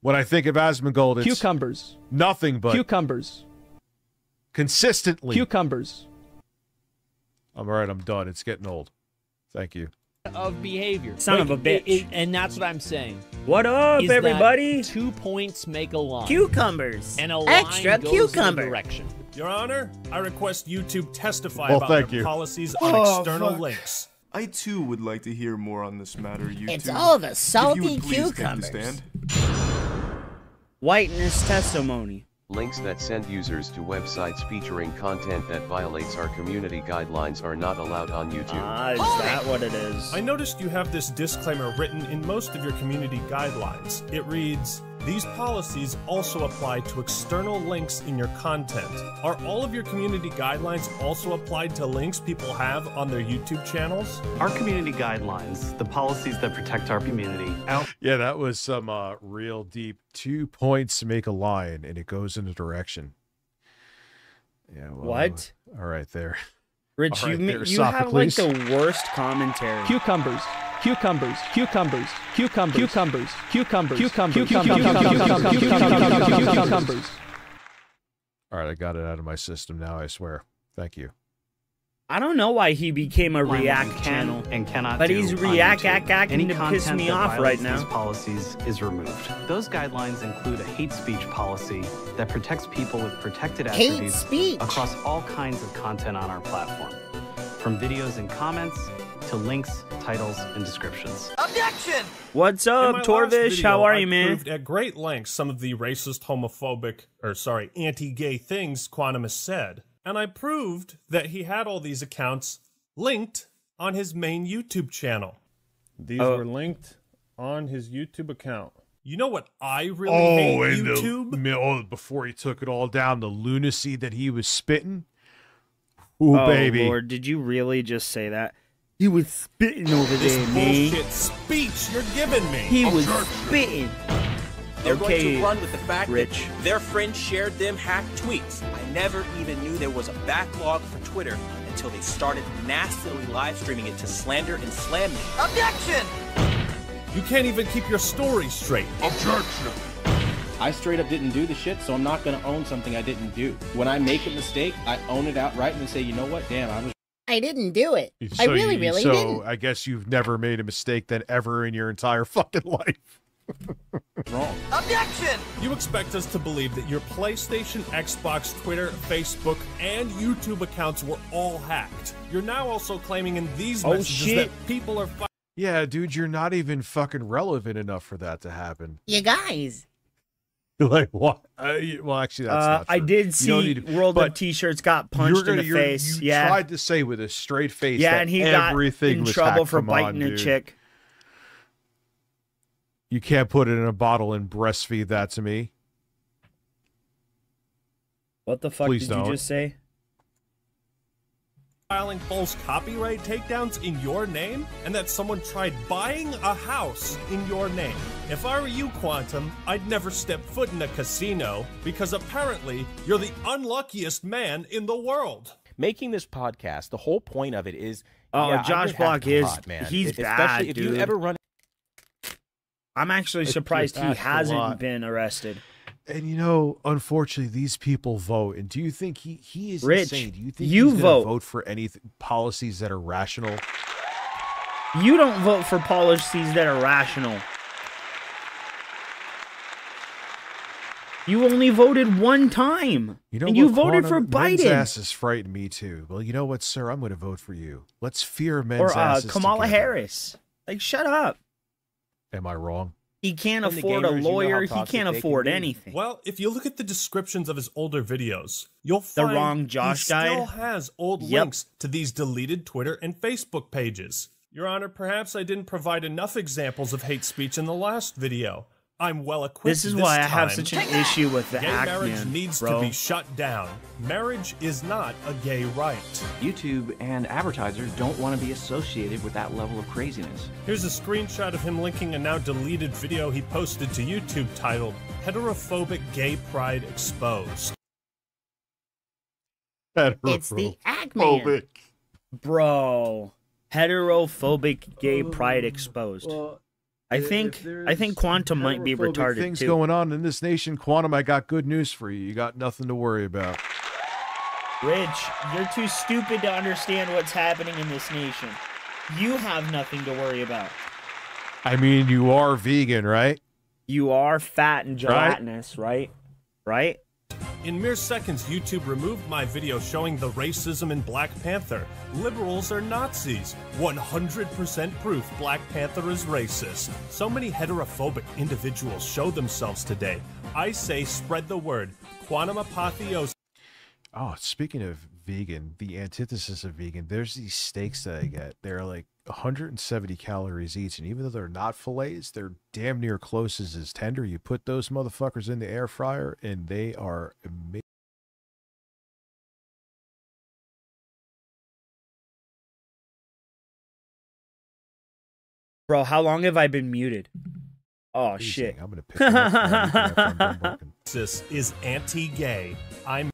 When I think of Asmongold, it's Cucumbers. nothing but Cucumbers. consistently. Cucumbers. I'm all right. I'm done. It's getting old. Thank you. Of behavior. Son of a bitch. And that's what I'm saying. What up, Is everybody? that 2 points make a line. Cucumbers. And a line Extra goes cucumber. in a direction. Your Honor, I request YouTube testify Well, about thank their you. policies on external links. I too would like to hear more on this matter, YouTube. It's all the If you salty would please take the cucumbers. stand. Whiteness testimony. Links that send users to websites featuring content that violates our community guidelines are not allowed on YouTube. Is that what it is? I noticed you have this disclaimer written in most of your community guidelines. It reads, "These policies also apply to external links in your content." Are all of your community guidelines also applied to links people have on their YouTube channels? Our community guidelines, the policies that protect our community. Yeah, that was some real deep. 2 points make a line, and it goes in a direction. Yeah. Well, What? All right, there. Rich, All right, there, you have like Sophocles. the worst commentary. Cucumbers. Cucumbers. Cucumbers. Cucumbers. Cucumbers. Cucumbers. Cucumbers. Cucumbers. All right, I got it out of my system now. I swear. Thank you. I don't know why he became a React can channel, and cannot but do he's on React YouTube. acting Any to piss content me that off right violates now. These policies is removed. Those guidelines include a hate speech policy that protects people with protected Hate attributes speech. across all kinds of content on our platform, from videos and comments to links, titles, and descriptions. Objection! What's In up, my last Torvish? video, How are I you, man? proved at great length some of the racist, homophobic, anti-gay things Quantum said. And I proved that he had all these accounts linked on his main YouTube channel. These were linked on his YouTube account. You know what I really hate YouTube? Before he took it all down, the lunacy that he was spitting. Ooh, baby. Lord, did you really just say that? He was spitting over This there, man. bullshit speech you're giving me. He was spitting. They're going to run with the fact Rich. that their friends shared them hacked tweets. I never even knew there was a backlog for Twitter until they started nastily live streaming it to slander and slam me. Objection! You can't even keep your story straight. Objection! I straight up didn't do the shit, so I'm not going to own something I didn't do. When I make a mistake, I own it outright and say, you know what, damn, I didn't do it. I So really you- didn't. I guess you've never made a mistake then ever in your entire fucking life. wrong. Objection! You expect us to believe that your PlayStation, Xbox, Twitter, Facebook, and YouTube accounts were all hacked. You're now also claiming in these messages that people are Yeah, dude, you're not even fucking relevant enough for that to happen. You guys. Like what? Well, actually, that's not true. I did You don't see need to- World but of T-shirts got punched in the face. You Yeah, tried to say with a straight face yeah, that and he got everything in was trouble hacked. for Come on, biting a dude. chick. You can't put it in a bottle and breastfeed that to me. What the fuck Please did don't. you just say? filing false copyright takedowns in your name, and that someone tried buying a house in your name. If I were you, Quantum, I'd never step foot in a casino, because apparently you're the unluckiest man in the world. Making this podcast, the whole point of it is, Oh, yeah, Josh I get Block hacked a is lot, man. he's Especially bad, if dude. you ever run. I'm actually It's surprised he hacked a hasn't lot. been arrested. And you know, unfortunately, these people vote. And do you think he is Rich, insane? Do you think you he's gonna vote. vote for any policies that are rational? You don't vote for policies that are rational. You only voted one time. You know, and you what, voted for Quantum? Men's Biden. asses frighten me too. Well, you know what, sir? I'm going to vote for you. Let's fear men's Or asses Kamala together. Harris. Like, shut up. Am I wrong? He can't And the afford a gamers, you know how lawyer. He toxic can't they can afford be. anything. Well, if you look at the descriptions of his older videos, you'll The find wrong Josh he still guide? has old Yep. links to these deleted Twitter and Facebook pages. Your Honor, perhaps I didn't provide enough examples of hate speech in the last video. I'm well equipped. This is why I have time. such an issue with the Gay act, marriage man, needs bro. to be shut down. Marriage is not a gay right. YouTube and advertisers don't want to be associated with that level of craziness. Here's a screenshot of him linking a now deleted video he posted to YouTube titled Heterophobic Gay Pride Exposed. It's the act man. Bro. Heterophobic gay pride exposed. Well, I think Quantum might be heterophobic retarded things too. going on in this nation. Quantum, I got good news for you. You got nothing to worry about. Rich, you're too stupid to understand what's happening in this nation. You have nothing to worry about. I mean, you are vegan, right? You are fat and gelatinous, right? Right? In mere seconds, YouTube removed my video showing the racism in Black Panther. Liberals are Nazis. 100% proof Black Panther is racist. So many heterophobic individuals show themselves today. I say spread the word. Quantum apotheosis. Oh, speaking of vegan, the antithesis of vegan, there's these steaks that I get. They're like 170 calories each, and even though they're not fillets, they're damn near close as tender. You put those motherfuckers in the air fryer, and they are amazing. Bro, how long have I been muted? Oh, shit. I'm going to pick them up. This is anti-gay.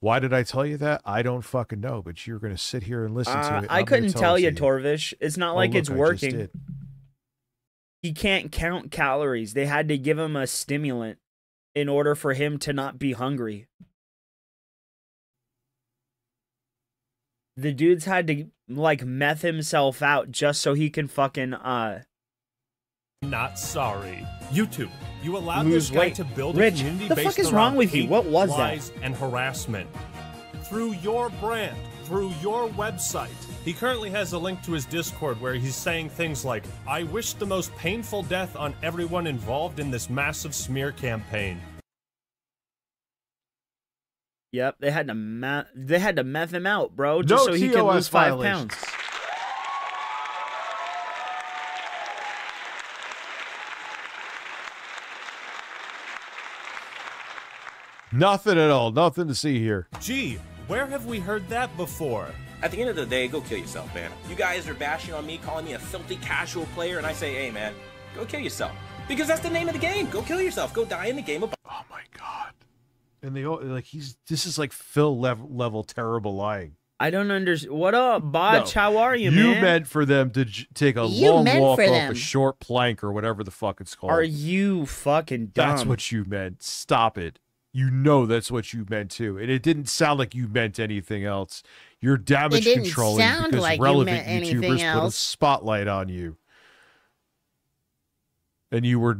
Why did I tell you that? I don't fucking know, but you're going to sit here and listen to it. I couldn't tell you, Torvish. It's not like it's working. He can't count calories. They had to give him a stimulant in order for him to not be hungry. The dude's had to, like, meth himself out just so he can fucking, Not sorry. YouTube, you allowed this guy to build a Rich, community the based fuck is around wrong with you? hate, What was that? lies, and harassment. Through your brand, through your website. He currently has a link to his Discord where he's saying things like, I wish the most painful death on everyone involved in this massive smear campaign. Yep, they had to meth him out, bro, just so he could lose 5 pounds. Nothing at all. Nothing to see here. Gee, where have we heard that before? At the end of the day, go kill yourself, man. You guys are bashing on me, calling me a filthy casual player, and I say, hey, man, go kill yourself. Because that's the name of the game. Go kill yourself. Go die in the game of... Oh, my God. And they all, like, this is like Phil level terrible lying. I don't understand. What up, Botch? No. How are you, man? You meant for them to take a long walk off a short plank or whatever the fuck it's called. Are you fucking dumb? That's what you meant. Stop it. You know that's what you meant too. And it didn't sound like you meant anything else. You're damage controlling because like relevant YouTubers put a spotlight on you. And you were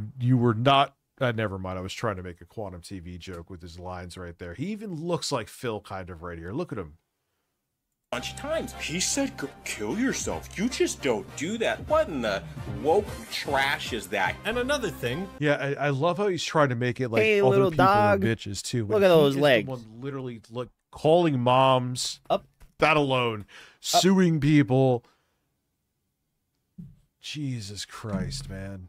not never mind. I was trying to make a Quantum TV joke with his lines right there. He even looks like Phil kind of right here. Look at him. bunch of times. He said, go kill yourself. You just don't do that. What in the woke trash is that? And another thing. Yeah, I love how he's trying to make it like Hey, other little people dog. are bitches too. Look at those He is legs. The one literally like calling moms up. That alone, suing people. Jesus Christ, man.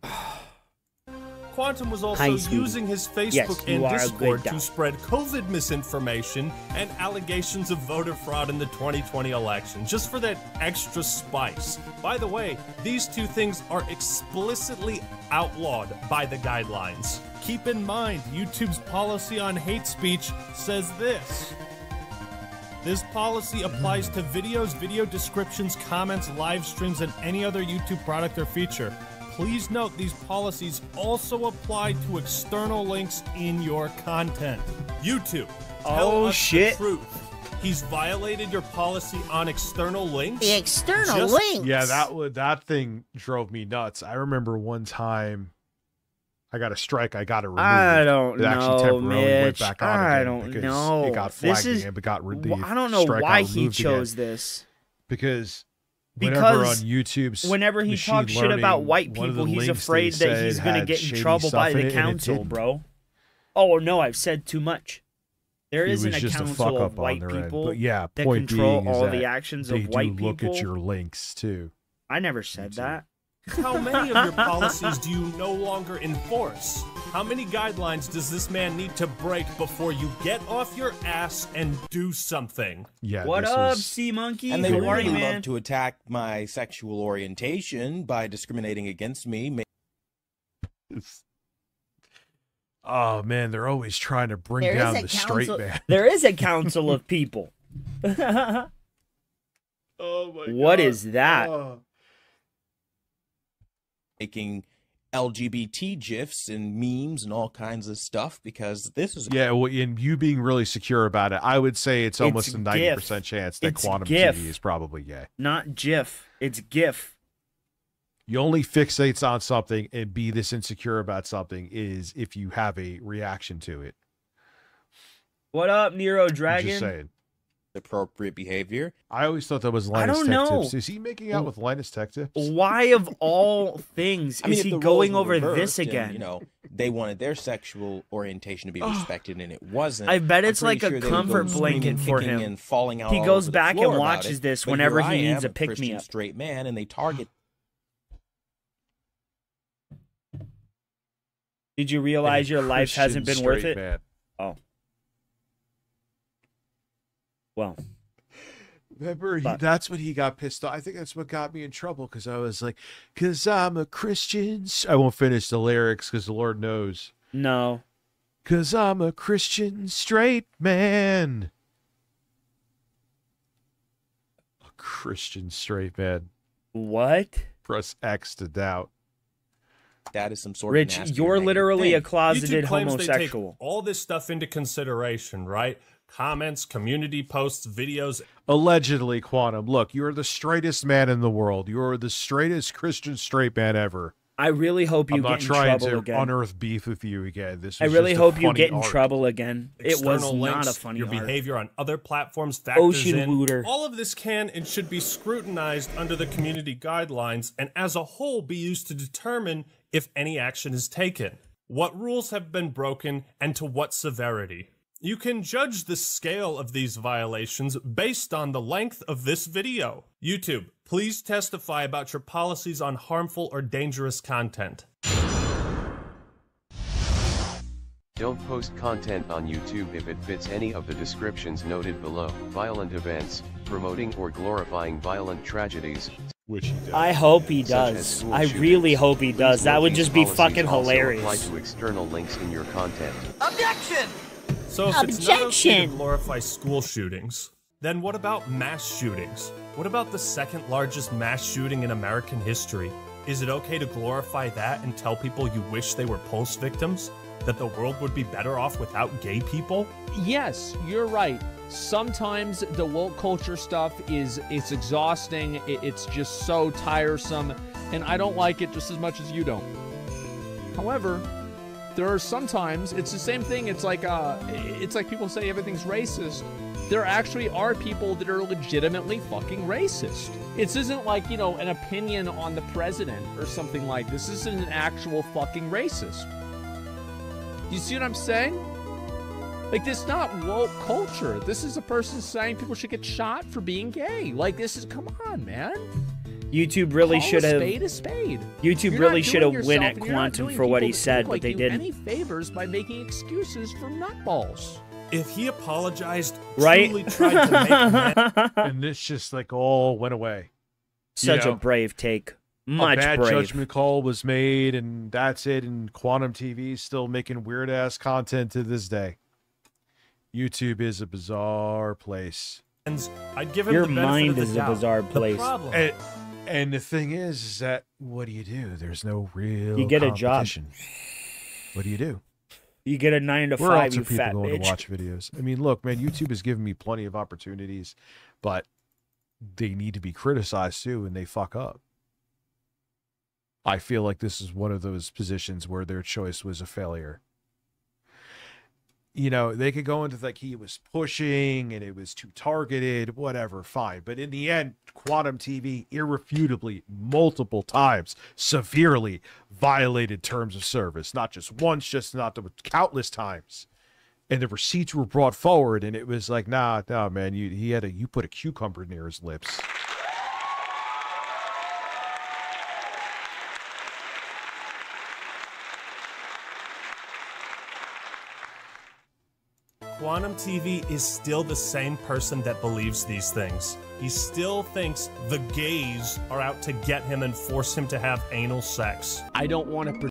Quantum was also Hi, sweetie. using his Facebook Yes, you and are a Discord good to dog. spread COVID misinformation and allegations of voter fraud in the 2020 election, just for that extra spice. By the way, these two things are explicitly outlawed by the guidelines. Keep in mind, YouTube's policy on hate speech says this. This policy applies to videos, video descriptions, comments, live streams, and any other YouTube product or feature. Please note these policies also apply to external links in your content. YouTube, tell us the truth. He's violated your policy on external links? The external links? Yeah, that thing drove me nuts. I remember one time I got a strike. I got it removed. I don't it actually know, temporarily went Mitch. back on I again don't because know. It got This flagged is- again, but got removed. I don't know strike why got he removed chose again. this. Because whenever on Because YouTube's whenever he machine talks shit learning, about white one of people, the he's links afraid they that he's said going to had get in shady trouble stuff by in the it, and it council, didn't. bro. Oh, no, I've said too much. There It isn't was a just a council fuck of up on white their end. people But yeah, that point control being is all that the actions they of white do look people. at your links too. I never said that. How many of your policies do you no longer enforce? How many guidelines does this man need to break before you get off your ass and do something? Yeah. What up, Sea Monkey? And they How are really you, love man? to attack my sexual orientation by discriminating against me. Oh man, they're always trying to bring There is down a the straight council- man. There is a council of people. Oh my What God. is that? Oh. Making LGBT GIFs and memes and all kinds of stuff because this is yeah. Well, and you being really secure about it, I would say it's almost a 90% chance that Quantum TV is probably gay. Not GIF. It's GIF. You only fixates on something and be this insecure about something is if you have a reaction to it. What up, Nero Dragon? Just saying. Appropriate behavior. I always thought that was Linus Tech Tips. Is he making out with Linus Tech Tips? Why of all things is he going over this again? And, they wanted their sexual orientation to be respected, and it wasn't. I bet it's like a comfort blanket for him. And falling out he goes back and watches this whenever he needs a pick me up. Straight man, and they target. Did you realize your life hasn't been worth it? Man. Oh. Well, remember, that's when he got pissed off. I think that's what got me in trouble because I was like, because I'm a Christian. I won't finish the lyrics because the Lord knows. No. Because I'm a Christian straight man. A Christian straight man. What? Press X to doubt. That is some sort Rich, of nasty you're literally a YouTube closeted claims homosexual. They take all this stuff into consideration, right? Comments, community posts, videos. Allegedly, Quantum. Look, you're the straightest man in the world. You're the straightest Christian straight man ever. I really hope you get in trouble again. I'm not trying to unearth beef with you again. I really hope you get in trouble again. It was not a funny your art. behavior on other platforms factors Ocean in. Wooter. All of this can and should be scrutinized under the community guidelines and as a whole be used to determine if any action is taken, what rules have been broken, and to what severity. You can judge the scale of these violations based on the length of this video. YouTube, please testify about your policies on harmful or dangerous content. Don't post content on YouTube if it fits any of the descriptions noted below. Violent events, promoting or glorifying violent tragedies. Which he does. I hope he does. I really hope he does. That would just be fucking hilarious. Apply to external links in your content. Objection! So if it's not okay to glorify school shootings, then what about mass shootings? What about the second largest mass shooting in American history? Is it okay to glorify that and tell people you wish they were Pulse victims? That the world would be better off without gay people? Yes, you're right. Sometimes the woke culture stuff it's exhausting. It's just so tiresome, and I don't like it just as much as you don't. However, there are sometimes it's the same thing. It's like people say everything's racist. There actually are people that are legitimately fucking racist. This isn't like, an opinion on the president or something like this. This isn't an actual fucking racist. You see what I'm saying? Like, this is not woke culture. This is a person saying people should get shot for being gay. Like, come on, man. YouTube really should have. Spade a spade. YouTube really should have win at Quantum for what he said, but they didn't. Any favors by making excuses for nutballs. If he apologized, right? Truly tried to make and this just all went away. Such a brave take. Much a bad brave. judgment call was made, and that's it. And Quantum TV is still making weird ass content to this day. YouTube is a bizarre place. I'd give him Your the benefit mind of the is doubt. a bizarre place. And the thing is that what do? There's no real. You get a job. What do you do? You get a 9 to 5. Where else you are people fat going bitch. to watch videos? I mean, look, man, YouTube has given me plenty of opportunities, but they need to be criticized too, and they fuck up. I feel like this is one of those positions where their choice was a failure. They could go into he was pushing and it was too targeted, whatever, fine. But in the end, Quantum TV irrefutably, multiple times, severely violated terms of service. Not just once, countless times. And the receipts were brought forward, and it was like, nah, man, you put a cucumber near his lips. Quantum TV is still the same person that believes these things. He still thinks the gays are out to get him and force him to have anal sex. I don't want to...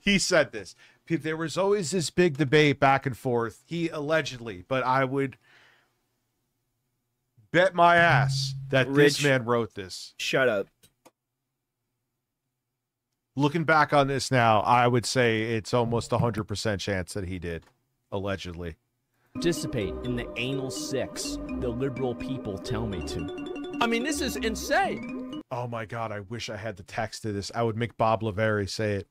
He said this. There was always this big debate back and forth. He allegedly, but I would bet my ass that this man wrote this. Shut up. Looking back on this now, I would say it's almost 100% chance that he did, allegedly. Participate in the anal sex the liberal people tell me to. I mean, this is insane. Oh my God, I wish I had the text to this. I would make Bob Laveri say it.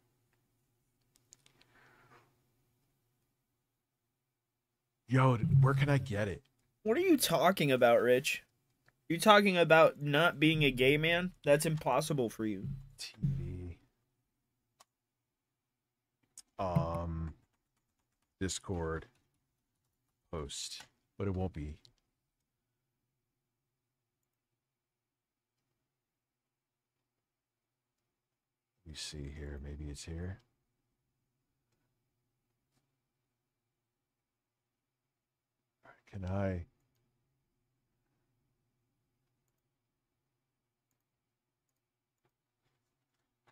Yo, where can I get it? What are you talking about, Rich? You talking about not being a gay man? That's impossible for you. TV. Discord. Post. But it won't be. Let me see here. Maybe it's here. Can I?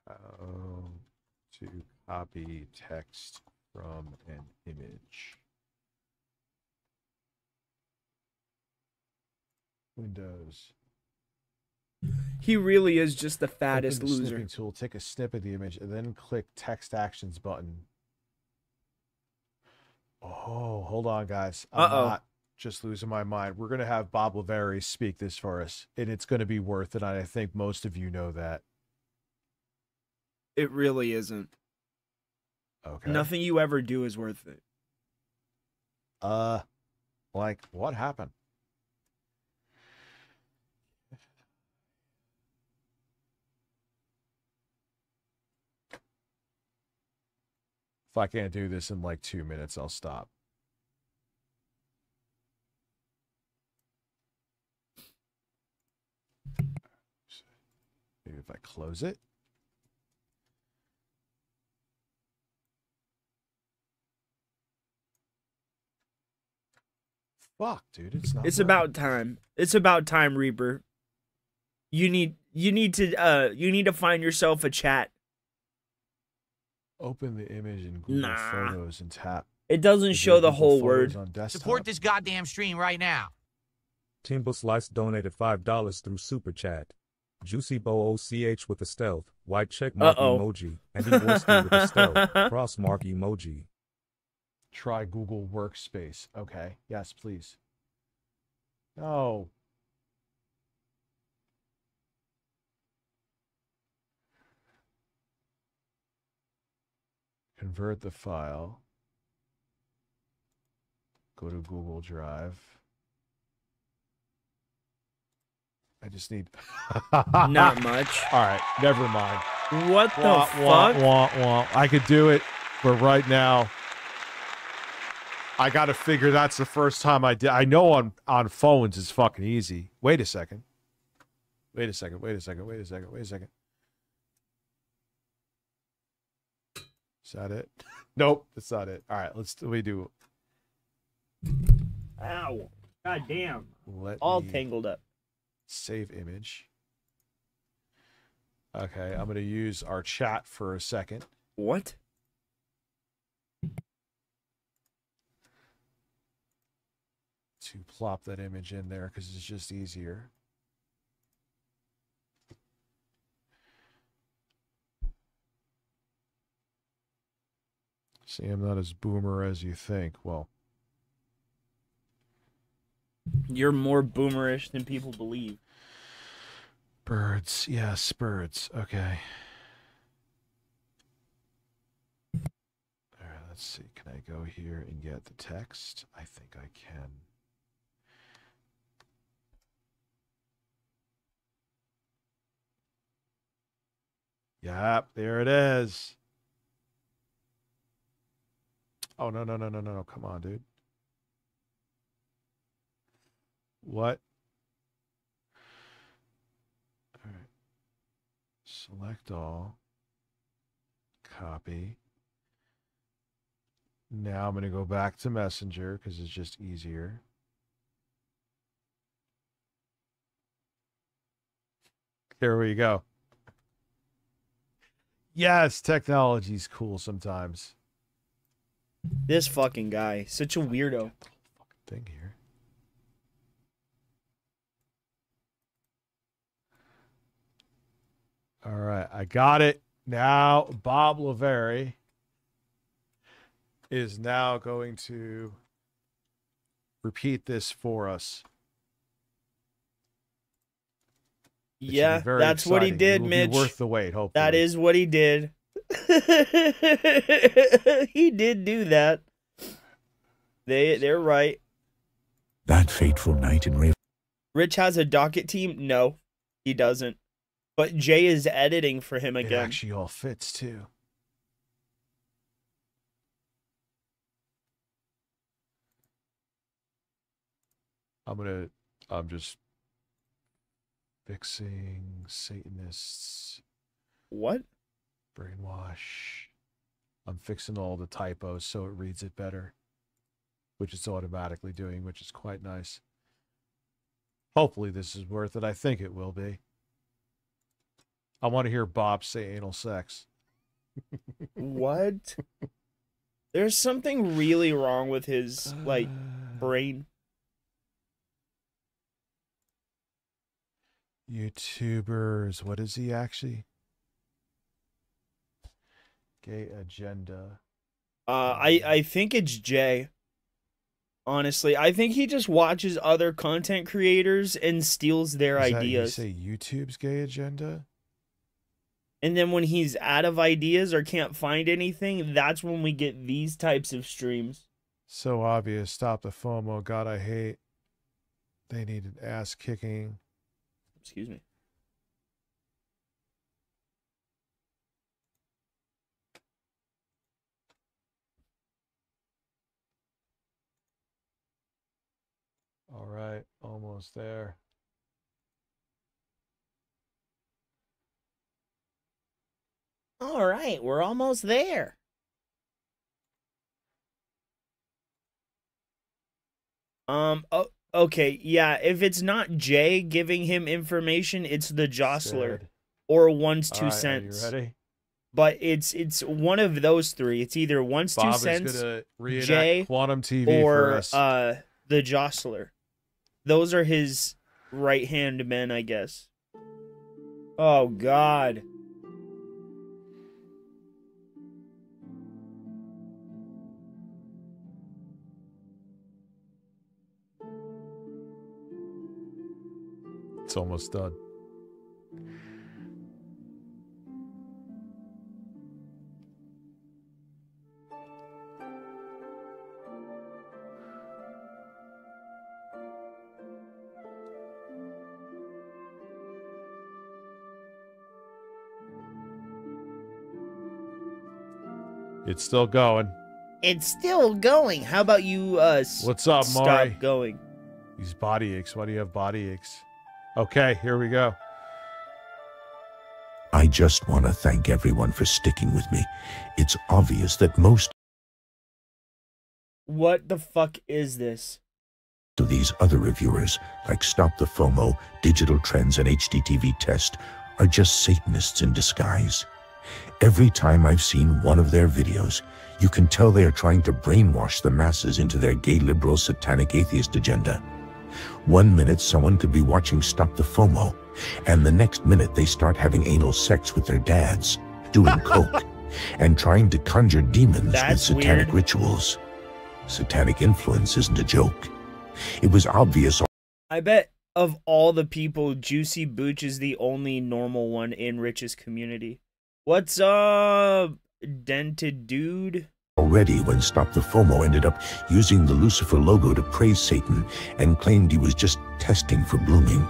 How to copy text from an image. Windows. He really is just the fattest Open the loser. snipping tool, take a snip of the image, and then click text actions button. Oh, hold on, guys. I'm not just losing my mind. We're going to have Bob Laveri speak this for us, and it's going to be worth it. And I think most of you know that. It really isn't. Okay. Nothing you ever do is worth it. Like, what happened? If I can't do this in like 2 minutes, I'll stop. Maybe if I close it. Fuck, dude, it's not. It's about time. It's about time, Reaper. You need to find yourself a chat. Open the image in Google Photos and tap. It doesn't show the whole word. Support this goddamn stream right now. Timbo Slice donated $5 through Super Chat. Juicy Bo OCH with a stealth, white check mark emoji, and he voiced me with a stealth, cross mark emoji. Try Google Workspace. Okay. Yes, please. No. Convert the file. Go to Google Drive. I just need... Not much. All right, never mind. What the fuck? I could do it, but right now, I got to figure that's the first time I did. I know on phones it's fucking easy. Wait a second. Wait a second. Is that it? Nope, that's not it. All right, let me do. Ow. God damn. Let All me tangled up. Save image. Okay, I'm going to use our chat for a second. What? To plop that image in there because it's just easier. See, I'm not as boomer as you think. Well, you're more boomerish than people believe. Birds. Yes, birds. Okay. All right, let's see. Can I go here and get the text? I think I can. Yep, there it is. Oh, no. Come on, dude. What? All right. Select all. Copy. Now I'm going to go back to Messenger because it's just easier. Here we go. Yes, technology's cool sometimes. This fucking guy, such a weirdo. Thing here. All right, I got it. Now, Bob Lavery is now going to repeat this for us. Yeah, that's what he did, Mitch. Worth the wait, hopefully. That is what he did. He did do that. They're right. That fateful night in Raven. Rich has a docket team? No, he doesn't. But Jay is editing for him again. It actually all fits, too. I'm just fixing Satanists. What? Brainwash. I'm fixing all the typos so it reads it better, which it's automatically doing, which is quite nice. Hopefully this is worth it. I think it will be. I want to hear Bob say anal sex. What? There's something really wrong with his, like, brain. YouTubers, what is he actually? Gay agenda. I think it's Jay. Honestly, I think he just watches other content creators and steals their ideas. You say YouTube's gay agenda? And then when he's out of ideas or can't find anything, that's when we get these types of streams. So obvious. Stop the FOMO. God, I hate. They needed ass kicking. Excuse me. All right, almost there. All right, we're almost there. Okay, yeah, if it's not Jay giving him information, it's the Jostler or One's 2 cents. Are you ready? But it's one of those three. It's either One's 2 cents, Jay, Quantum TV or for us. the Jostler. Those are his right-hand men, I guess. Oh, God. It's almost done. It's still going. It's still going. How about you what's up, Maury? Stop going. These body aches. Why do you have body aches? Okay, here we go. I just want to thank everyone for sticking with me. It's obvious that most What the fuck is this? of these other reviewers, like Stop the FOMO, Digital Trends, and HDTV Test, are just Satanists in disguise. Every time I've seen one of their videos, you can tell they are trying to brainwash the masses into their gay liberal satanic atheist agenda. 1 minute someone could be watching Stop the FOMO, and the next minute they start having anal sex with their dads, doing coke, and trying to conjure demons with satanic rituals. Satanic influence isn't a joke. It was obvious. I bet of all the people, Juicy Booch is the only normal one in Rich's community. What's up, dented dude? Already when Stop the FOMO ended up using the Lucifer logo to praise Satan and claimed he was just testing for blooming.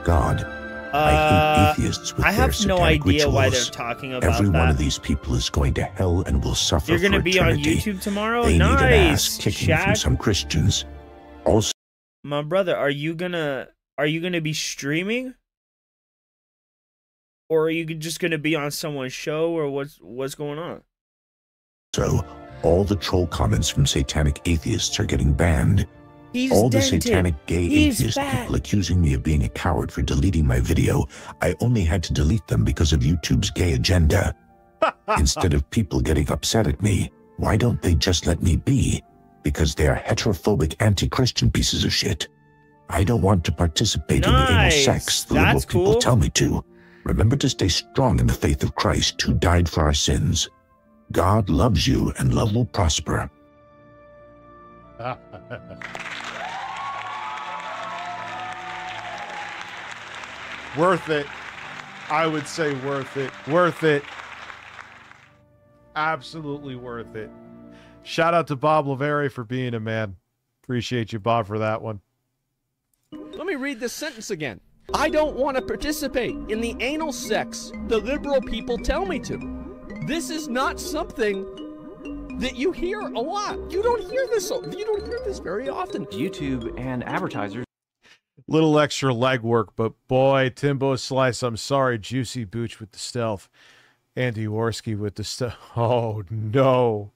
God, I hate atheists with I their have no satanic idea rituals. why they're talking about Every that. one of these people is going to hell and will suffer You're gonna for be on eternity. YouTube tomorrow? They need an ass Nice, kicking from Shaq. some Christians. Also, My brother, are you gonna be streaming? Or are you just gonna be on someone's show, or what's going on? So, all the troll comments from satanic atheists are getting banned. He's all the dented. satanic gay He's atheist fat. people accusing me of being a coward for deleting my video. I only had to delete them because of YouTube's gay agenda. Instead of people getting upset at me, why don't they just let me be? Because they are heterophobic anti-Christian pieces of shit. I don't want to participate in the anal sex the liberal That's people cool. tell me to. Remember to stay strong in the faith of Christ who died for our sins. God loves you and love will prosper. Worth it. I would say worth it. Worth it. Absolutely worth it. Shout out to Bob Lavere for being a man. Appreciate you, Bob, for that one. Let me read this sentence again. I don't want to participate in the anal sex the liberal people tell me to. This is not something that you hear a lot. You don't hear this. You don't hear this very often. YouTube and advertisers. Little extra legwork, but boy, Timbo Slice, I'm sorry. Juicy Booch with the stealth. Andy Worski with the stealth. Oh, no.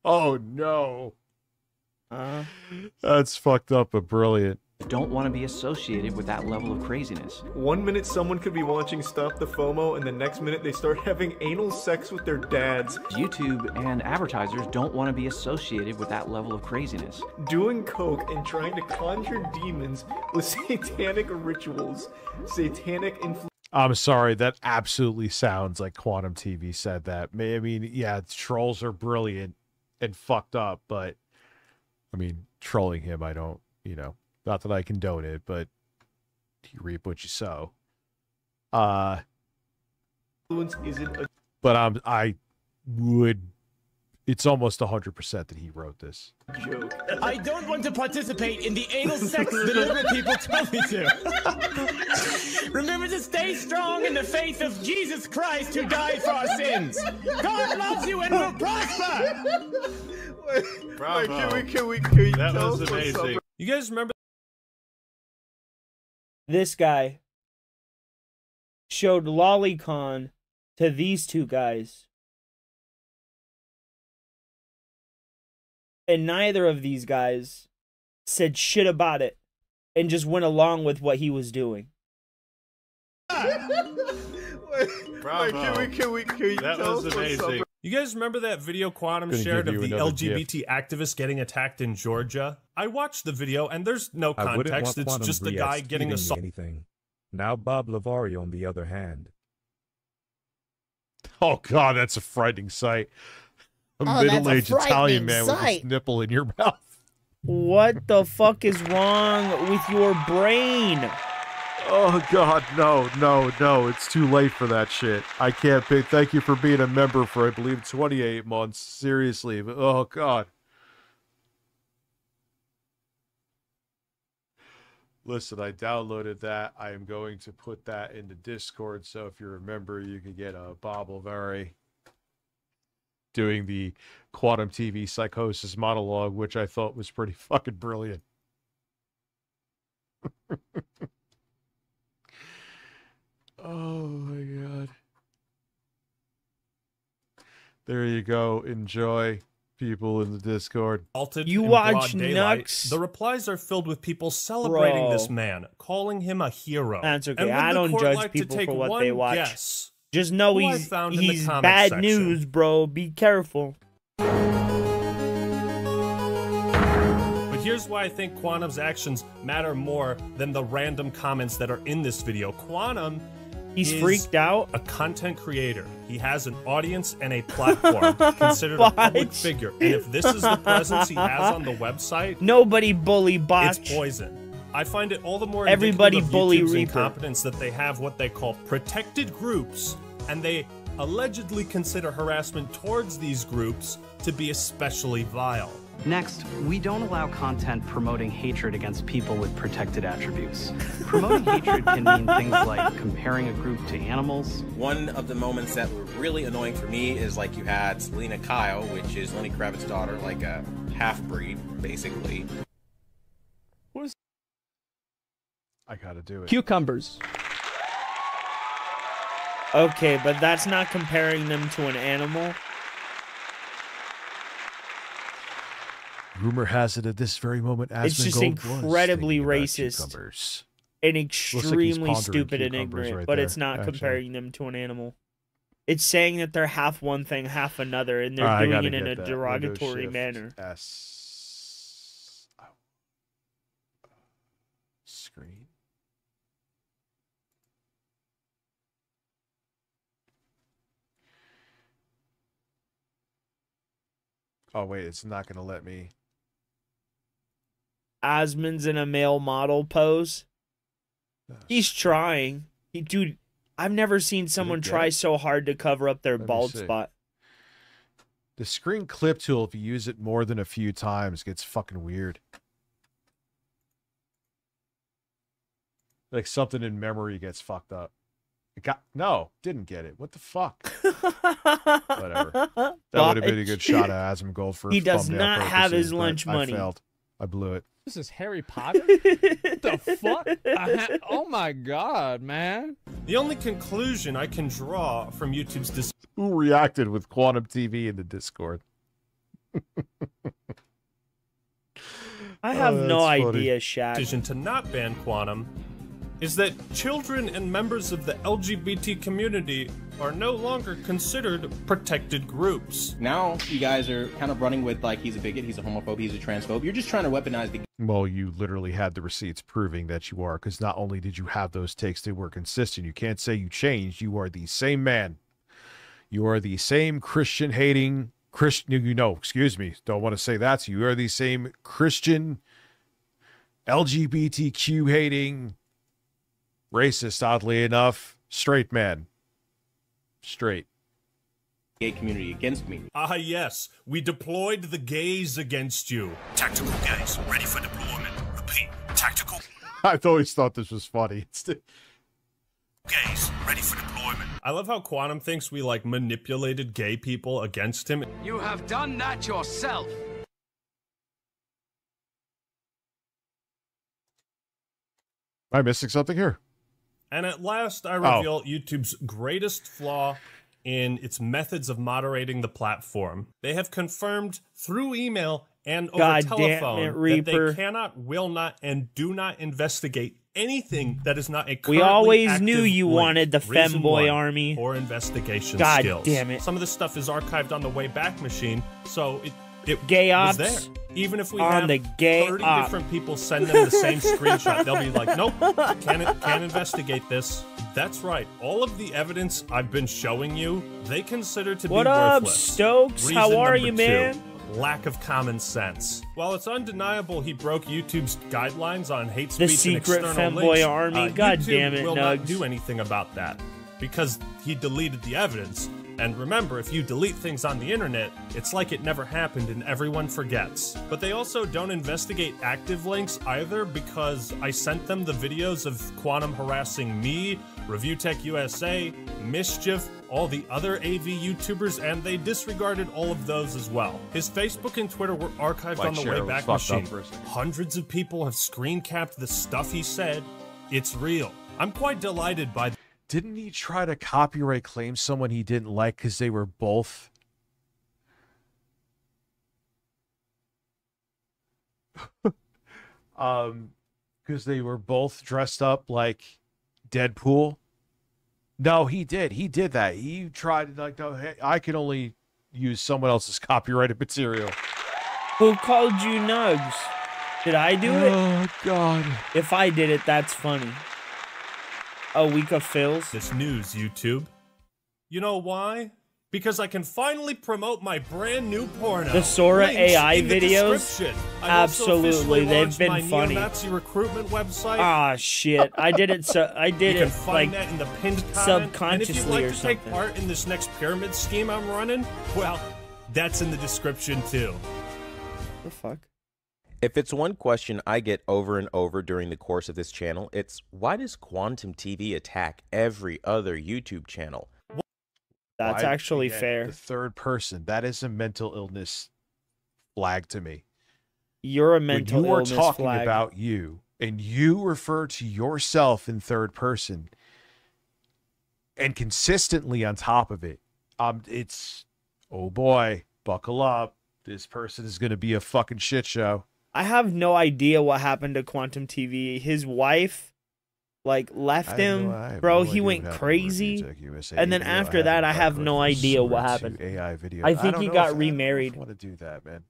Oh, no. That's fucked up, but brilliant. Don't want to be associated with that level of craziness. 1 minute someone could be watching Stop the FOMO, and the next minute they start having anal sex with their dads. YouTube and advertisers don't want to be associated with that level of craziness. Doing coke and trying to conjure demons with satanic rituals, satanic influence. I'm sorry, that absolutely sounds like Quantum TV said that. I mean, yeah, trolls are brilliant and fucked up, but I mean, trolling him, I don't, you know, not that I condone it, but you reap what you sow. But I would, it's almost 100% that he wrote this. Joke. I don't want to participate in the anal sex the liberal people tell me to. Remember to stay strong in the faith of Jesus Christ who died for our sins. God loves you and will prosper. Bravo. Can we that was amazing. You guys remember? This guy showed Lolicon to these two guys. And neither of these guys said shit about it and just went along with what he was doing. Bravo. Can we that was amazing. You guys remember that video Quantum shared of the LGBT activist getting attacked in Georgia? I watched the video and there's no context. It's just the guy getting assaulted. Now Bob Lavari on the other hand. Oh God, that's a frightening sight. A middle-aged Italian man with his nipple in your mouth. What the fuck is wrong with your brain? Oh God, no, it's too late for that shit. I can't pay. Thank you for being a member for, I believe, 28 months. Seriously, oh God. Listen, I downloaded that. I am going to put that into Discord, so if you're a member, you can get a Bob Lavere doing the Quantum TV Psychosis monologue, which I thought was pretty fucking brilliant. Oh my God. There you go. Enjoy, people in the Discord. You watch Nux? The replies are filled with people celebrating this man, calling him a hero. That's okay. I don't judge people for what they watch. Just know he's bad news, bro. Be careful. But here's why I think Quantum's actions matter more than the random comments that are in this video. Quantum He's freaked out. A content creator. He has an audience and a platform. Considered a public figure. And if this is the presence he has on the website, nobody bully Botch. It's poison. I find it all the more everybody bully YouTube's Reaper. Incompetence that they have what they call protected groups, and they allegedly consider harassment towards these groups to be especially vile. Next, we don't allow content promoting hatred against people with protected attributes. Promoting hatred can mean things like comparing a group to animals. One of the moments that were really annoying for me is like you had Selena Kyle, which is Lenny Kravitz's daughter, like a half-breed, basically. What is... I gotta do it. Cucumbers. Okay, but that's not comparing them to an animal. Rumor has it at this very moment, it's just incredibly racist and extremely stupid and ignorant, right, but it's not comparing them to an animal. It's saying that they're half one thing, half another, and they're doing it in a derogatory manner. Screen. Oh wait, it's not gonna let me. Asmon's in a male model pose. He's trying. Dude, I've never seen someone try so hard to cover up their bald spot. The screen clip tool, if you use it more than a few times, gets fucking weird. Like something in memory gets fucked up. Didn't get it. What the fuck? Whatever. That would have been a good shot at Asmongold for. He does not have his lunch money. I failed. I blew it. This is Harry Potter? What the fuck? Oh my god, man. The only conclusion I can draw from YouTube's Who reacted with Quantum TV in the Discord? I have no idea, Shaq. Decision to not ban Quantum is that children and members of the LGBT community are no longer considered protected groups. Now you guys are kind of running with like he's a bigot, he's a homophobe, he's a transphobe. You're just trying to weaponize the. Well, you literally had the receipts proving that you are, because not only did you have those takes, they were consistent. You can't say you changed. You are the same man. You are the same Christian-hating excuse me, don't want to say that to you. You are the same Christian, LGBTQ-hating, racist, oddly enough, straight man. Straight. Gay community against me. Ah, yes. We deployed the gays against you. Tactical gays, ready for deployment. Repeat, tactical. I've always thought this was funny. Gays, ready for deployment. I love how Quantum thinks we, like, manipulated gay people against him. You have done that yourself. Am I missing something here? And at last, I reveal YouTube's greatest flaw in its methods of moderating the platform. They have confirmed through email and over telephone that they cannot, will not, and do not investigate anything that is not a currently We always active knew you link. wanted the Reason femboy one, army. Or investigation God skills. damn it. Some of this stuff is archived on the Wayback Machine, so it gay was ops there. Even if we on have the gay 30 op. different people send them the same screenshot, they'll be like, nope, can't investigate this. That's right. All of the evidence I've been showing you, they consider to be worthless. What up, Stokes? Reason How are number you, two, man? lack of common sense. While it's undeniable he broke YouTube's guidelines on hate The speech and secret external femboy links, army. God YouTube damn it, will not Nugs. do anything about that because he deleted the evidence. And remember, if you delete things on the internet, it's like it never happened and everyone forgets. But they also don't investigate active links either because I sent them the videos of Quantum harassing me, Review Tech USA, Mischief, all the other AV YouTubers, and they disregarded all of those as well. His Facebook and Twitter were archived on the Wayback Machine. Hundreds of people have screen capped the stuff he said. It's real. I'm quite delighted by Didn't he try to copyright claim someone he didn't like because they were both? Because they were both dressed up like Deadpool? No, he did. He did that. He tried, like, no, hey, I can only use someone else's copyrighted material. Who called you Nugs? Did I do it? Oh, God. If I did it, that's funny. A week of fills. this news, YouTube. You know why? Because I can finally promote my brand new porno. The Sora Links AI in the videos? description. I've also Absolutely, officially they've launched been my funny. neo-Nazi recruitment website. Ah, shit. I did it so I did You can it find like that in the pinned comment. And if you'd subconsciously like or to take something. part in this next pyramid scheme I'm running, well, that's in the description too. The fuck? If it's one question I get over and over during the course of this channel, it's why does Quantum TV attack every other YouTube channel? That's actually fair. The third person, that is a mental illness flag to me. You're a mental when you are illness talking flag. about you and you refer to yourself in third person and consistently on top of it, it's, oh boy, buckle up. This person is going to be a fucking shit show. I have no idea what happened to Quantum TV. His wife, like, left him. Bro, he went crazy. And then after that, I have no idea what happened. AI video. I think don't he know got if I remarried. want to do that, man.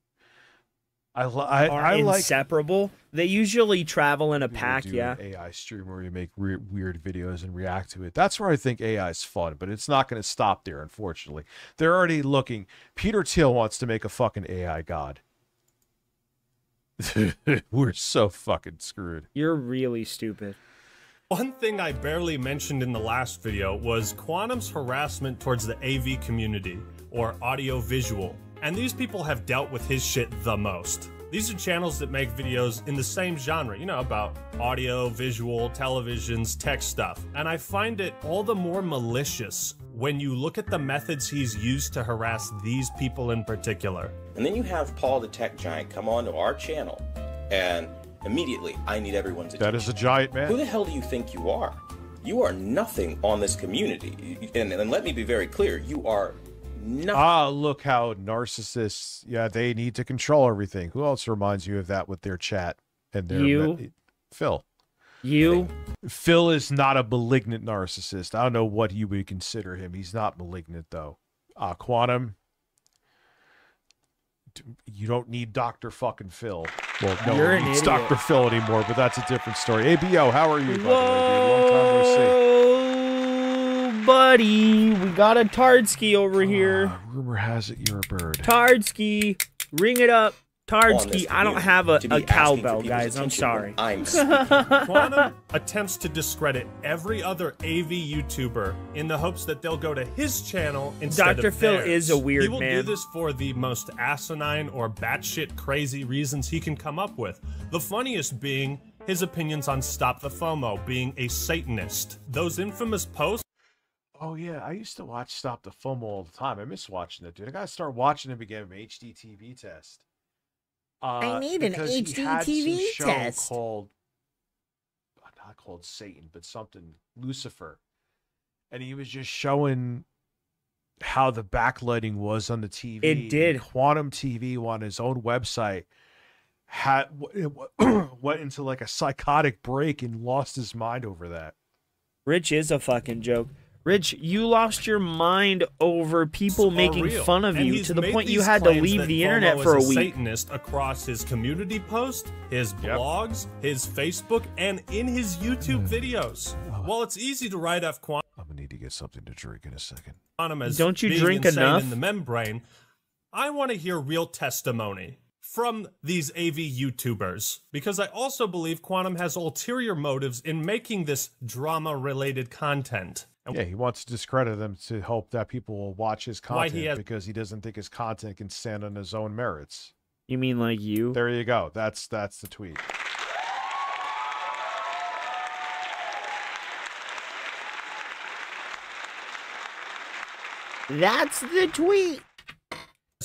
I are inseparable. They usually travel in a pack. Do Yeah. An AI stream where you make weird videos and react to it. That's where I think AI is fun, but it's not going to stop there. Unfortunately, they're already looking. Peter Thiel wants to make a fucking AI god. We're so fucking screwed. You're really stupid. One thing I barely mentioned in the last video was Quantum's harassment towards the AV community, or audio-visual, and these people have dealt with his shit the most. These are channels that make videos in the same genre, you know, about audio, visual, televisions, tech stuff, and I find it all the more malicious when you look at the methods he's used to harass these people in particular. And then you have Paul the Tech Giant come onto our channel, and immediately, I need everyone's attention. That is a giant man. Who the hell do you think you are? You are nothing on this community. And let me be very clear, you are nothing. Ah, look how narcissists, yeah, they need to control everything. Who else reminds you of that with their chat and their... Phil. Phil is not a malignant narcissist. I don't know what you would consider him. He's not malignant, though. Quantum... You don't need Dr. fucking Phil. Well, no one needs Dr. Phil anymore, but that's a different story. ABO, how are you, by the way, dude? Long time no see. Buddy, we got a Tardsky over here. Rumor has it you're a bird. Tardsky, ring it up. Tardsky, I don't have a cowbell, guys. I'm sorry. I'm Quantum attempts to discredit every other AV YouTuber in the hopes that they'll go to his channel instead Dr. of Phil theirs. is a weird man. He will man. do this for the most asinine or batshit crazy reasons he can come up with. The funniest being his opinions on Stop the FOMO, being a Satanist. Those infamous posts. Oh, yeah, I used to watch Stop the FOMO all the time. I miss watching it, dude. I gotta start watching it again, an HDTV test. I need an HDTV test. Called, not called Satan, but something Lucifer, and he was just showing how the backlighting was on the TV. It did. Quantum TV on his own website went into like a psychotic break and lost his mind over that. Rich is a fucking joke. Rich, you lost your mind over people making fun of you to the point you had to leave the internet for a week. Satanist across his community post, his blogs, his Facebook, and in his YouTube videos. While it's easy to write off Quantum, I'm gonna need to get something to drink in a second. As don't you being drink insane enough? In the membrane, I want to hear real testimony from these AV YouTubers, because I also believe Quantum has ulterior motives in making this drama-related content. Yeah, he wants to discredit them to hope that people will watch his content because he doesn't think his content can stand on his own merits. You mean like you? There you go. That's the tweet. That's the tweet.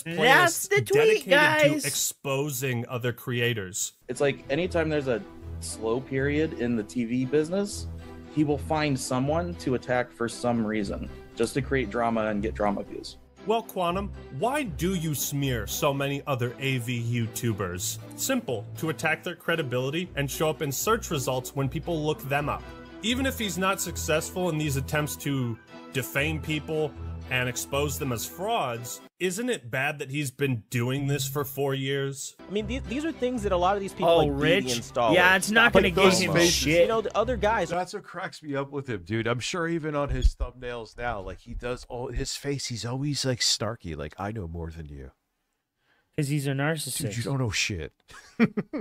That's the tweet, guys. To exposing other creators. It's like anytime there's a slow period in the TV business, he will find someone to attack for some reason, just to create drama and get drama views. Well, Quantum, why do you smear so many other AV YouTubers? Simple, to attack their credibility and show up in search results when people look them up. Even if he's not successful in these attempts to defame people and expose them as frauds, isn't it bad that he's been doing this for 4 years? I mean, these are things that a lot of these people like Rich? install. Yeah, it's not going to give him shit. You know, the other guys. That's what cracks me up with him, dude. I'm sure even on his thumbnails now, like he does all his face, he's always like snarky, like I know more than you. Because he's a narcissist. Dude, you don't know shit.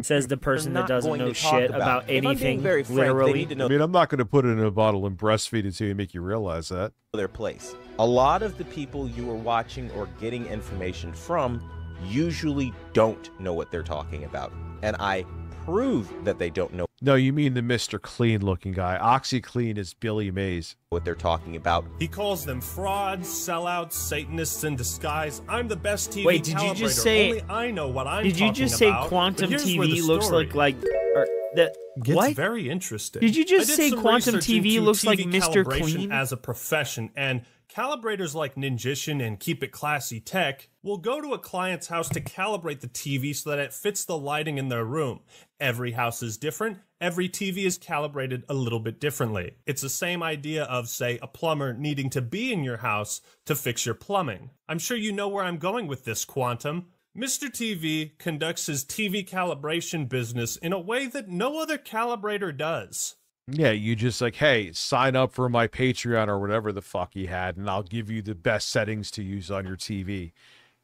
Says the person that doesn't know shit about anything, literally. I mean, I'm not going to put it in a bottle and breastfeed it to you and make you realize that. Their place. A lot of the people you are watching or getting information from usually don't know what they're talking about. And I prove that they don't know. No, you mean the Mr. Clean looking guy. OxyClean is Billy Mays. What they're talking about. He calls them frauds, sellouts, Satanists in disguise. I'm the best TV Wait, did you just say? Only I know what I'm Did you just say Quantum TV looks like that? Gets what? Very interesting. Did you just say Quantum TV looks like Mr. Clean as a profession? And calibrators like Ninjician and Keep It Classy Tech will go to a client's house to calibrate the TV so that it fits the lighting in their room. Every house is different. Every TV is calibrated a little bit differently. It's the same idea of, say, a plumber needing to be in your house to fix your plumbing. I'm sure you know where I'm going with this, Quantum. Mr. TV conducts his TV calibration business in a way that no other calibrator does. Yeah, you just like, hey, sign up for my Patreon or whatever the fuck he had, and I'll give you the best settings to use on your TV,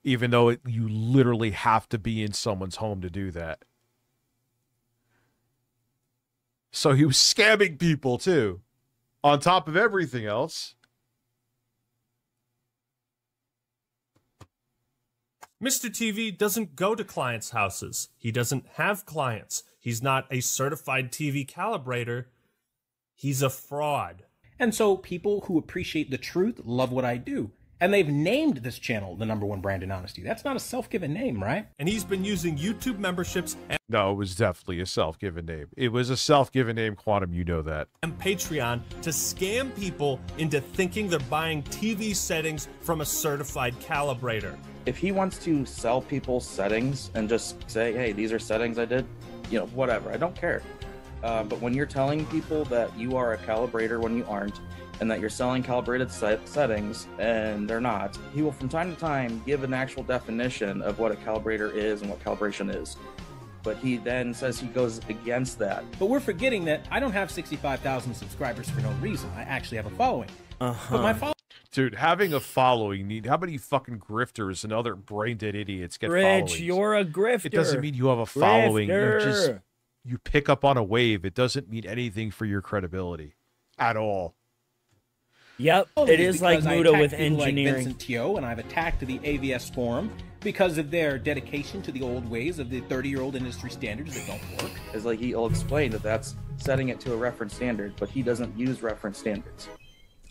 even though you literally have to be in someone's home to do that. So he was scamming people too, on top of everything else. Mr. TV doesn't go to clients' houses. He doesn't have clients. He's not a certified TV calibrator. He's a fraud. And so people who appreciate the truth love what I do. And they've named this channel the #1 brand in honesty. That's not a self-given name, right? And he's been using YouTube memberships and no, it was definitely a self-given name. It was a self-given name, Quantum, you know that. And Patreon to scam people into thinking they're buying TV settings from a certified calibrator. If he wants to sell people settings and just say, hey, these are settings I did, you know, whatever, I don't care. But when you're telling people that you are a calibrator when you aren't, and that you're selling calibrated settings and they're not, he will from time to time give an actual definition of what a calibrator is and what calibration is. But he then says he goes against that. But we're forgetting that I don't have 65,000 subscribers for no reason. I actually have a following. But my following... Dude, having a following, how many fucking grifters and other brain-dead idiots get followings? Rich, you're a grifter. It doesn't mean you have a following. You pick up on a wave. It doesn't mean anything for your credibility at all. Yep, it is like Muda with engineering. Like Vincent Teo, and I've attacked the AVS forum because of their dedication to the old ways of the 30-year-old industry standards that don't work. It's like he'll explain that that's setting it to a reference standard, but he doesn't use reference standards.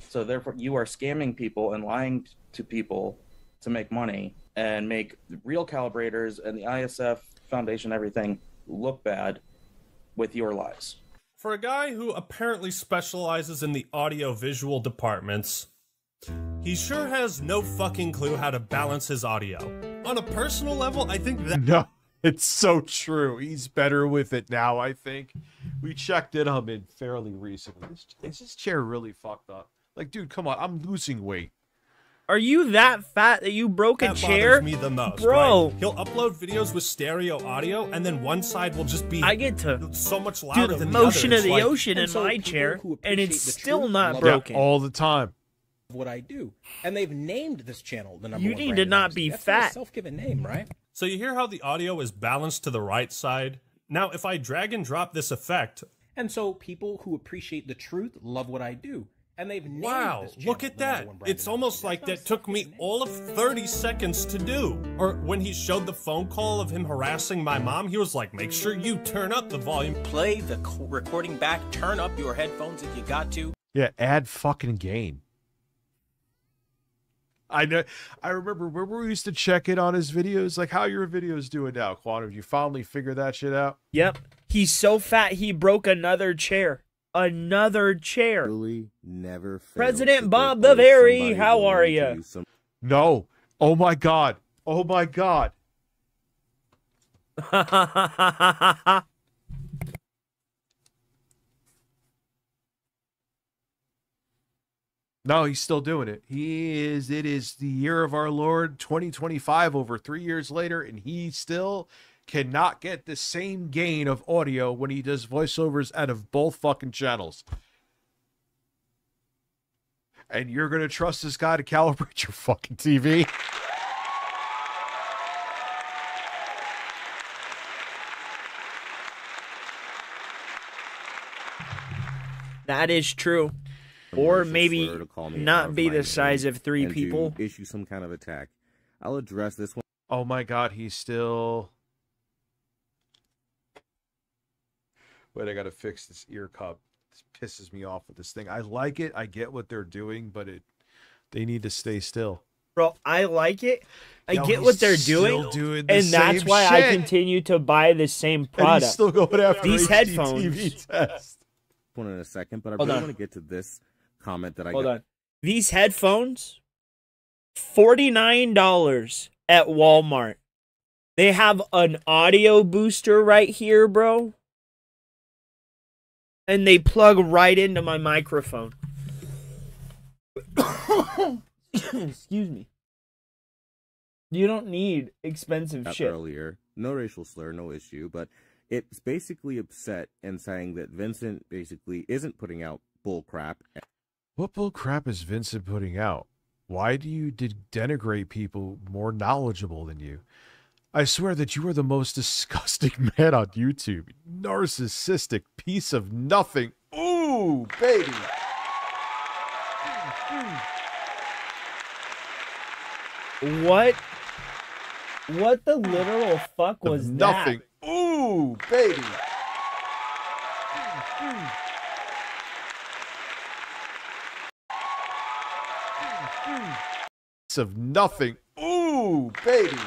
So therefore, you are scamming people and lying to people to make money and make real calibrators and the ISF Foundation, everything, look bad with your lies. For a guy who apparently specializes in the audio-visual departments, he sure has no fucking clue how to balance his audio. On a personal level, I think that... No, it's so true. He's better with it now, I think. We checked in on him fairly recently. Is this chair really fucked up? Like, dude, come on, I'm losing weight. Are you that fat that you broke a chair? Bothers me the most, bro. Right? He'll upload videos with stereo audio, and then one side will just be so much louder than the other. Motion of the ocean in my chair, and it's still not broken. All the time. What I do, and they've named this channel the #1. You need to not be fat. That's a self-given name, right? So you hear how the audio is balanced to the right side? Now, if I drag and drop this effect, and so people who appreciate the truth love what I do. And they've named wow, this look at that. It's almost like that took me all of 30 seconds to do. Or when he showed the phone call of him harassing my mom, he was like, make sure you turn up the volume. Play the recording back, turn up your headphones if you got to. Yeah, add fucking gain. I know. I remember we used to check in on his videos, like, how your videos doing now, Quantum? You finally figure that shit out? Yep. He's so fat, he broke another chair. Another chair. Really never President Bob the Very, how are you? No. Oh my God. Oh my God. No, he's still doing it. It is the year of our Lord 2025, over 3 years later, and he still cannot get the same gain of audio when he does voiceovers out of both fucking channels. And you're going to trust this guy to calibrate your fucking TV? That is true. Or maybe not be the size of 3 people. Issue some kind of attack. I'll address this one. Oh my God, he's still... Wait, I gotta fix this ear cup. This pisses me off with this thing. I like it. I get what they're doing, but they need to stay still. Bro, I like it. I get what they're doing, and that's why I continue to buy the same product. And he's still going after these headphones. Test. One in a second, but I really want to get to this comment that I got. Hold on. These headphones, $49 at Walmart. They have an audio booster right here, bro. And they plug right into my microphone. Excuse me. You don't need expensive shit. Earlier, no racial slur, no issue, but it's basically upset and saying that Vincent basically isn't putting out bull crap. What bull crap is Vincent putting out? Why do you denigrate people more knowledgeable than you? I swear that you are the most disgusting man on YouTube. Narcissistic piece of nothing. Ooh, baby. What the literal fuck was nothing. That? Ooh, baby. Of nothing. Ooh, baby.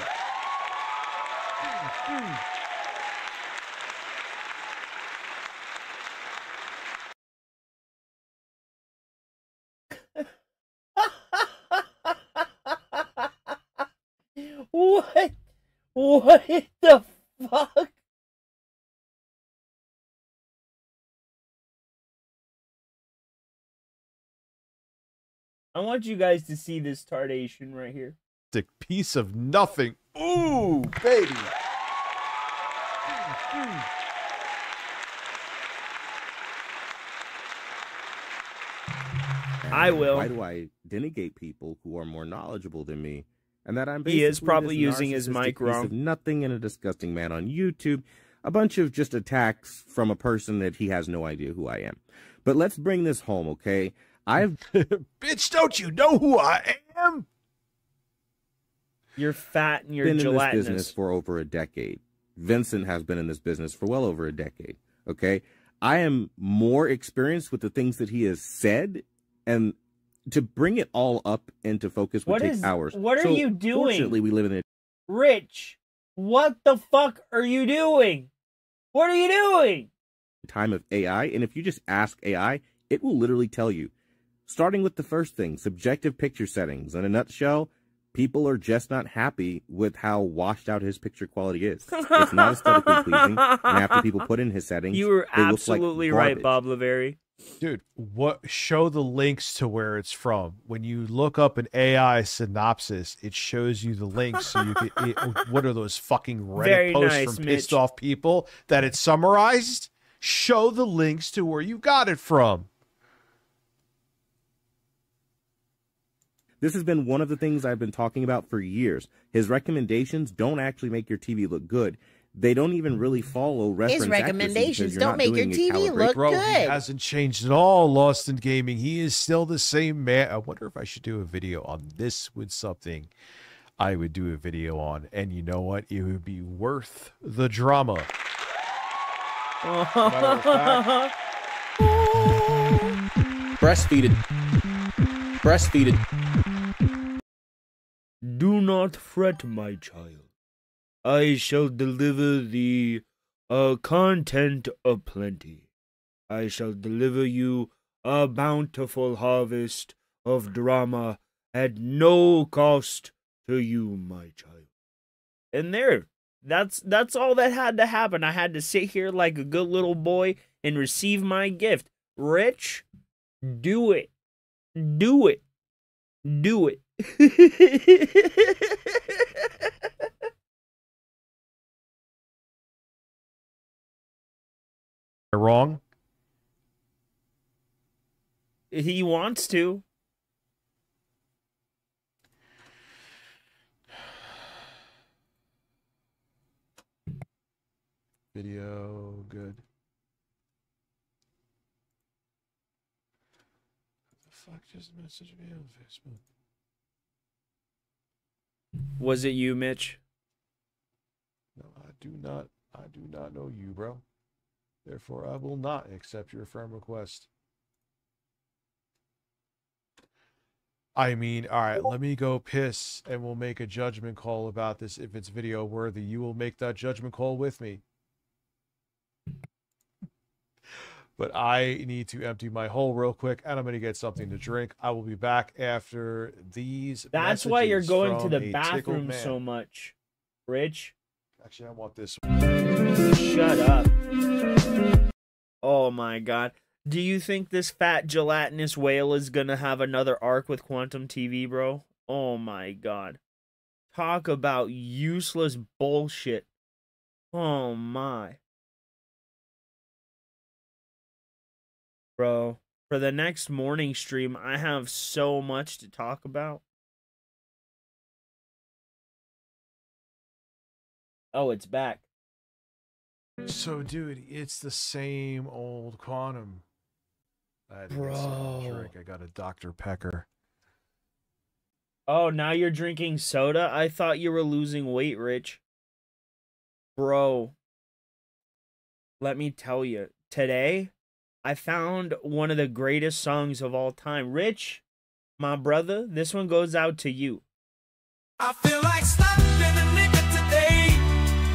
What the fuck? I want you guys to see this tardation right here. Sick piece of nothing. Ooh, baby. I will. Why do I denigate people who are more knowledgeable than me? And that I'm he is probably using his mic wrong. Nothing and a disgusting man on YouTube. A bunch of just attacks from a person that he has no idea who I am. But let's bring this home, okay? Bitch, don't you know who I am? You're fat and you're been gelatinous. In this business for over a decade. Vincent has been in this business for well over a decade, okay? I am more experienced with the things that he has said, and to bring it all up into focus would take hours. What are you doing? Fortunately, we live in a... Rich, what the fuck are you doing? What are you doing? Time of AI, and if you just ask AI, it will literally tell you. Starting with the first thing, subjective picture settings. In a nutshell, people are just not happy with how washed out his picture quality is. It's not aesthetically pleasing, and after people put in his settings, you were absolutely right, Bob Lavery. Dude, show the links to where it's from. When you look up an AI synopsis, it shows you the links so you can what are those fucking Reddit posts from pissed off people that it's summarized? Show the links to where you got it from. This has been one of the things I've been talking about for years. His recommendations don't actually make your TV look good. They don't even really follow reference. His recommendations don't make your TV look Bro, good. He hasn't changed at all, Lost in Gaming. He is still the same man. I wonder if I should do a video on this with something I would do a video on. And you know what? It would be worth the drama. Breastfeeded. Breastfeeded. Do not fret, my child. I shall deliver thee content aplenty. I shall deliver you a bountiful harvest of drama at no cost to you, my child. And that's all that had to happen. I had to sit here like a good little boy and receive my gift. Rich, do it. Do it. Do it. Wrong? He wants to. Video good. What the fuck just messaged me on Facebook? Was it you, Mitch? No, I do not know you, bro. Therefore, I will not accept your friend request. I mean, all right, let me go piss and we'll make a judgment call about this. If it's video worthy, you will make that judgment call with me. But I need to empty my hole real quick and I'm going to get something to drink. I will be back after these. That's why you're going to the bathroom so much, Rich. Actually, I want this. Shut up. Oh my god. Do you think this fat gelatinous whale is gonna have another arc with Quantum TV, bro? Oh my god. Talk about useless bullshit. Oh my. Bro, for the next morning stream, I have so much to talk about. Oh, it's back. So, dude, it's the same old Quantum. I had to Bro. get some drink. I got a Dr. Pecker. Oh, now you're drinking soda? I thought you were losing weight, Rich. Bro, let me tell you, today I found one of the greatest songs of all time. Rich, my brother, this one goes out to you. I feel like slapping a nigga today.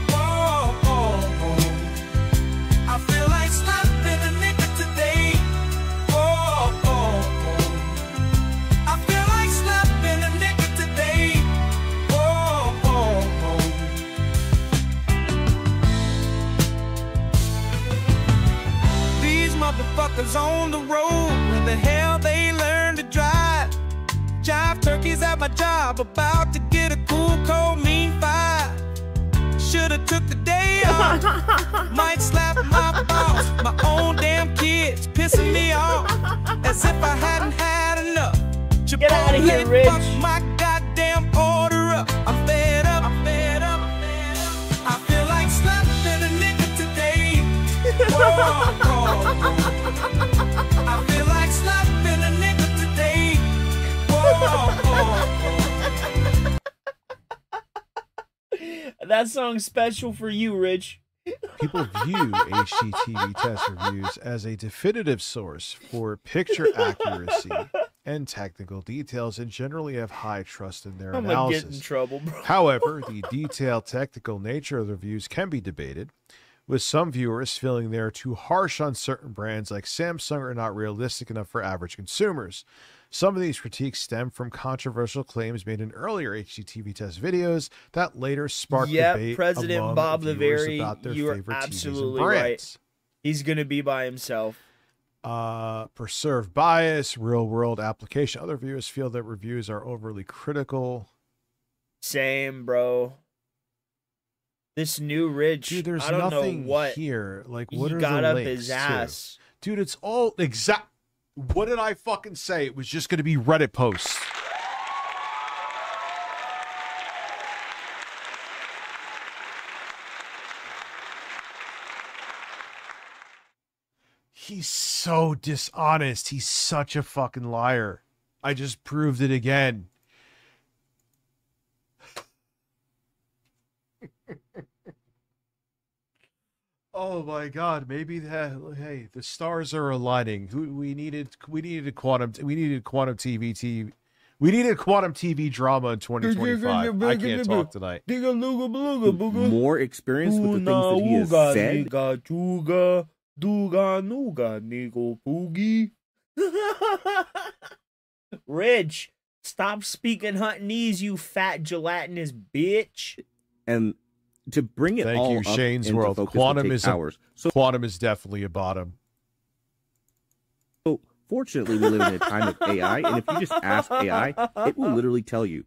Whoa, oh, oh. I feel like slapping a nigga today. Whoa, oh, oh. I feel like slapping a nigga today. Whoa, oh, oh. These motherfuckers on the road, where the hell they learn to drive. Jive turkeys at my job, about to get a cool, cold, mean five. Should've took the day off. Might slap my boss, my own damn kids, pissing me off. As if I hadn't had enough. Get out of here, Rich. Fuck my goddamn order up. I'm fed up, I'm fed up, I'm fed up. I feel like slapping a nigga today. Whoa, whoa, whoa. I feel like slapping a nigga today. That song's special for you, Rich. People view HGTV test reviews as a definitive source for picture accuracy and technical details and generally have high trust in their I'm analysis. gonna get in trouble, bro. However, the detailed technical nature of the reviews can be debated, with some viewers feeling they are too harsh on certain brands like Samsung or not realistic enough for average consumers. Some of these critiques stem from controversial claims made in earlier HGTV test videos that later sparked debate President among Bob viewers Lavari, about their you are favorite TVs and absolutely brands. right. He's gonna be by himself. Preserved bias, real world application. Other viewers feel that reviews are overly critical. Same, bro. This new Rich, Dude, there's I don't nothing know what here. Like, he what are got the up links his to? ass. Dude, it's all exact. What did I fucking say? It was just going to be Reddit posts. He's so dishonest. He's such a fucking liar. I just proved it again. Oh my God! Maybe that. Hey, the stars are aligning. We needed quantum TV. We needed quantum TV drama in 2025. I can't talk tonight. More experience with the things that he has said. Rich, stop speaking Huntingese, you fat gelatinous bitch. And to bring it all Thank you, up Shane's into World. focus Quantum will is take hours. Quantum is definitely a bottom. So fortunately, we live in a time of AI, and if you just ask AI, it will literally tell you.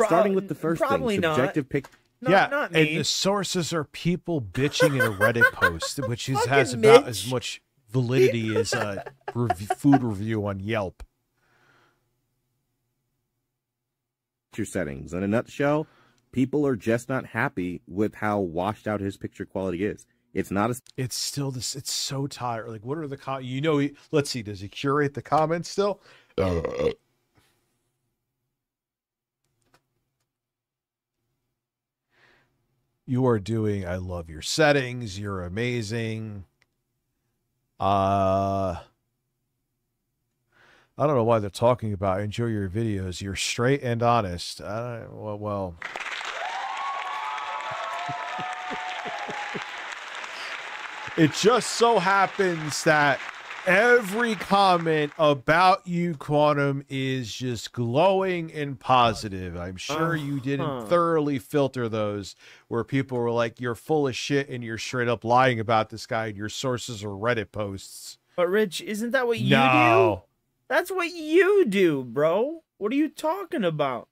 Starting with the first thing, subjective pick. Not and the sources are people bitching in a Reddit post, which has about as much validity as a food review on Yelp. Your settings. In a nutshell, people are just not happy with how washed out his picture quality is. It's not as. It's still this. It's so tired. Like, what are the let's see. Does he curate the comments still? You are doing. I love your settings. You're amazing. I don't know why they're talking about enjoy your videos. You're straight and honest. Well. It just so happens that every comment about you, Quantum, is just glowing and positive. I'm sure you didn't thoroughly filter those where people were like, you're full of shit and you're straight up lying about this guy and your sources are Reddit posts. But Rich, isn't that what you do? That's what you do, bro. What are you talking about?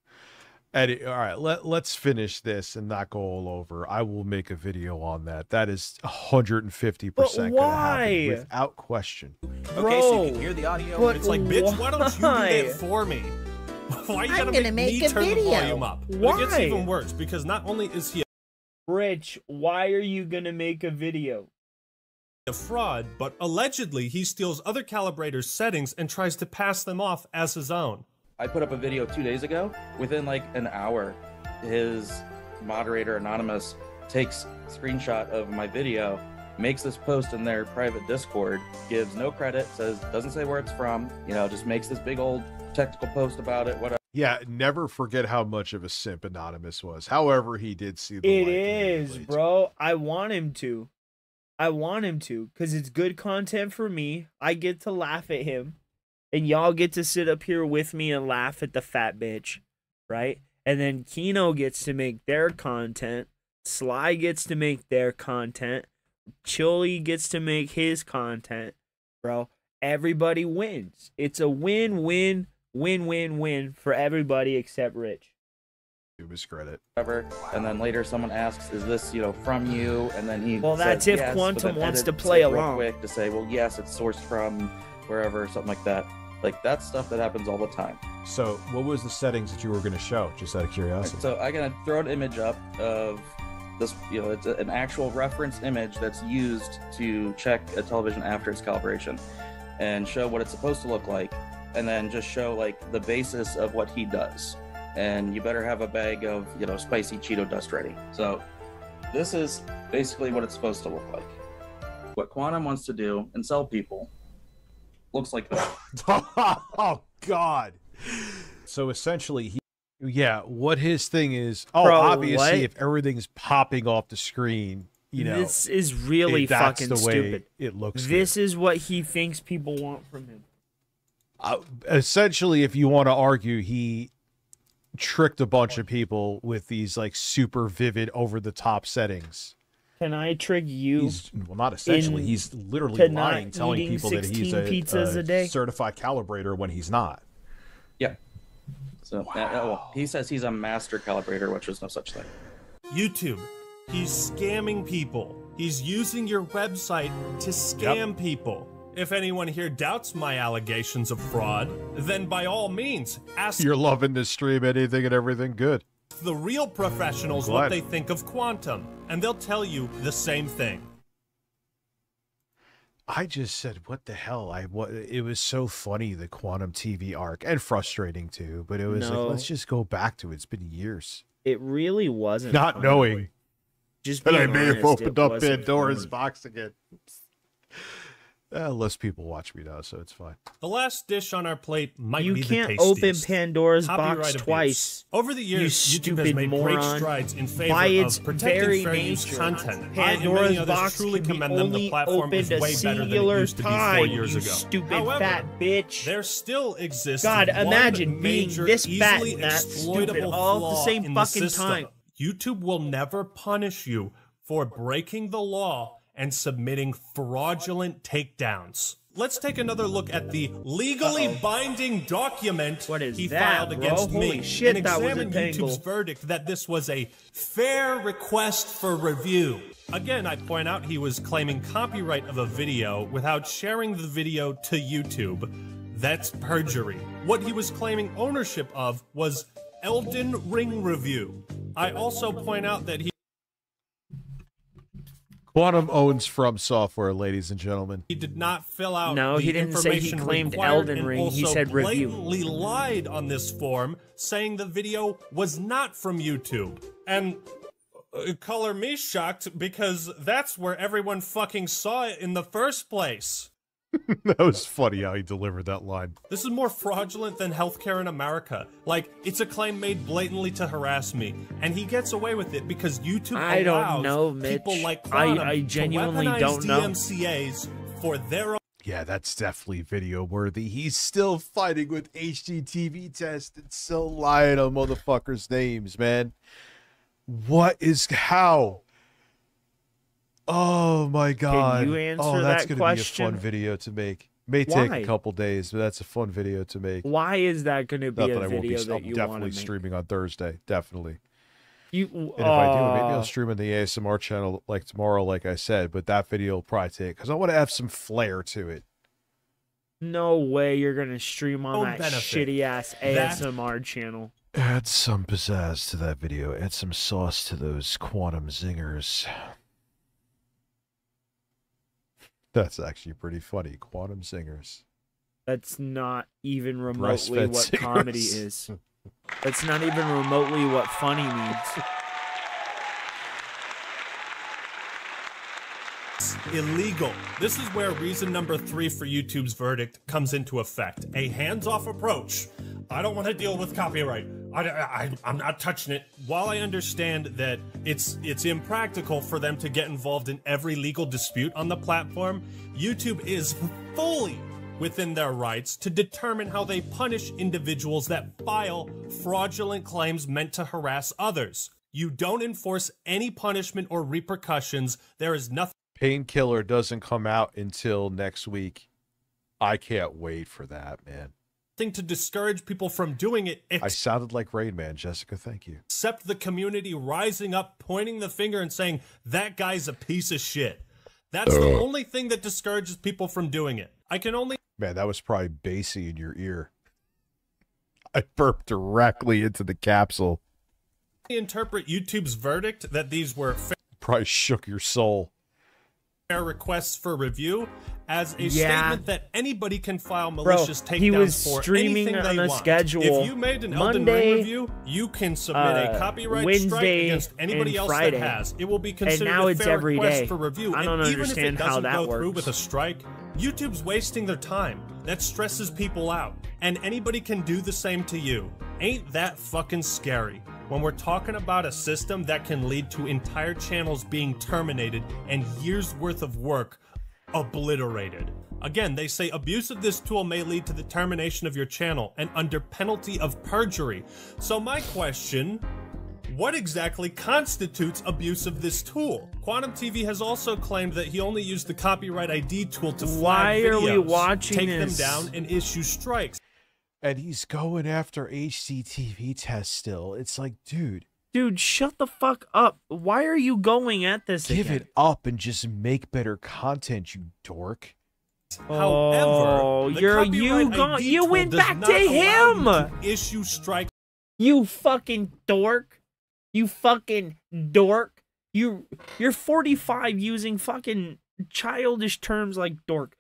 Eddie, all right, let's finish this and not go all over. I will make a video on that. That is 150% going to happen without question. Okay, so you can hear the audio. It's like, bitch, why don't you do that for me? Why you gotta make me turn the volume up? Why? It gets even worse because not only is he Rich, why are you gonna make a video? A fraud, but allegedly he steals other calibrators' settings and tries to pass them off as his own. I put up a video 2 days ago. Within like an hour, his moderator, Anonymous, takes a screenshot of my video, makes this post in their private Discord, gives no credit, doesn't say where it's from, just makes this big old technical post about it, whatever. Yeah, never forget how much of a simp Anonymous was. However, he did see the light. It is, bro. I want him to. Because it's good content for me. I get to laugh at him. And y'all get to sit up here with me and laugh at the fat bitch, right? And then Kino gets to make their content. Sly gets to make their content. Chili gets to make his content, bro. Everybody wins. It's a win-win, win-win-win for everybody except Rich. To his credit. And then later someone asks, is this, from you? And then he that's if yes, Quantum wants to play along. Real quick to say, well, yes, it's sourced from wherever, something like that. Like, that's stuff that happens all the time. So, what was the settings that you were going to show, just out of curiosity? So, I'm going to throw an image up of this, it's an actual reference image that's used to check a television after its calibration and show what it's supposed to look like, and then just show, like, the basis of what he does. And you better have a bag of, spicy Cheeto dust ready. So, this is basically what it's supposed to look like. What Quantum wants to do and sell people looks like that. Oh God! So essentially, what his thing is. Obviously, if everything's popping off the screen, this is really fucking stupid. It looks. This is what he thinks people want from him. Essentially, if you want to argue, he tricked a bunch of people with these like super vivid, over the top settings. Can I trick you? Not essentially. He's literally lying, telling people that he's a certified calibrator when he's not. Yeah. So he says he's a master calibrator, which is no such thing. YouTube. He's scamming people. He's using your website to scam people. If anyone here doubts my allegations of fraud, then by all means, ask. You're loving this stream, anything and everything good. The real professionals what they think of Quantum, and they'll tell you the same thing. I just said, what the hell? It was so funny, the Quantum TV arc, and frustrating too, but it was like, let's just go back to it. It's been years. It really wasn't. Not knowing. Just and I may have opened up Pandora's box again. Less people watch me now, so it's fine. The last dish on our plate might be the tastiest. You can't open Pandora's box twice. Over the years, YouTube has made great strides in favor of protecting fair use content. Pandora's box truly commend them. The platform is way better than it used to be 4 years ago. Stupid fat bitch. There still exists God, imagine being this fat and that stupid all at the same fucking time. YouTube will never punish you for breaking the law and submitting fraudulent takedowns. Let's take another look at the legally binding document he filed against me and examine YouTube's verdict that this was a fair request for review. Again, I point out he was claiming copyright of a video without sharing the video to YouTube. That's perjury. What he was claiming ownership of was Elden Ring Review. I also point out that Quantum owns From Software, ladies and gentlemen. He did not fill out No, he didn't say he claimed Elden Ring. He said review. Blatantly lied on this form, saying the video was not from YouTube. And color me shocked, because that's where everyone fucking saw it in the first place. That was funny how he delivered that line. This is more fraudulent than healthcare in America. Like, it's a claim made blatantly to harass me, and he gets away with it because YouTube allows people like Quantum I genuinely to weaponize don't know. DMCAs for their own. Yeah, that's definitely video worthy. He's still fighting with HGTV test and still lying on motherfuckers' names, man. How? Oh my God! Can you answer that's that gonna question? be a fun video to make. May take a couple days, but that's a fun video to make. Why is that going to be a video that you want to make? Definitely streaming on Thursday. Definitely. And if I do, maybe I'll stream on the ASMR channel like tomorrow, like I said. But that video will probably take, because I want to have some flair to it. No way you're going to stream on that shitty-ass ASMR channel. Add some pizzazz to that video. Add some sauce to those quantum zingers. That's actually pretty funny. Quantum zingers. That's not even remotely what comedy is. That's not even remotely what funny means. Illegal. This is where reason number 3 for YouTube's verdict comes into effect. A hands-off approach. I don't want to deal with copyright. I'm not touching it. While I understand that it's impractical for them to get involved in every legal dispute on the platform, YouTube is fully within their rights to determine how they punish individuals that file fraudulent claims meant to harass others. You don't enforce any punishment or repercussions. There is nothing. Painkiller doesn't come out until next week. I can't wait for that, man. To discourage people from doing it. I sounded like Rain Man, Jessica. Thank you. Except the community rising up, pointing the finger and saying, that guy's a piece of shit. That's the only thing that discourages people from doing it. I can only... Man, that was probably bassy in your ear. I burped directly into the capsule. Interpret YouTube's verdict that these were probably shook your soul. Fair requests for review as a statement that anybody can file malicious takedowns for anything they want. Schedule if you made an Elden Ring review, you can submit a copyright strike against anybody else that has. It will be considered a fair request for review. I don't understand how that works. Through with a strike, YouTube's wasting their time. That stresses people out, and anybody can do the same to you. Ain't that fucking scary? When we're talking about a system that can lead to entire channels being terminated and years worth of work obliterated. Again, they say abuse of this tool may lead to the termination of your channel and under penalty of perjury. So my question, what exactly constitutes abuse of this tool? Quantum TV has also claimed that he only used the copyright ID tool to flag videos, are we watching take this? them down, and issue strikes. And he's going after HDTV tests still. It's like, dude, shut the fuck up. Why are you going at this Give again? it up and just make better content, you dork. However, you went back to him. To issue strikes. You fucking dork. You fucking dork. You're 45 using fucking childish terms like dork.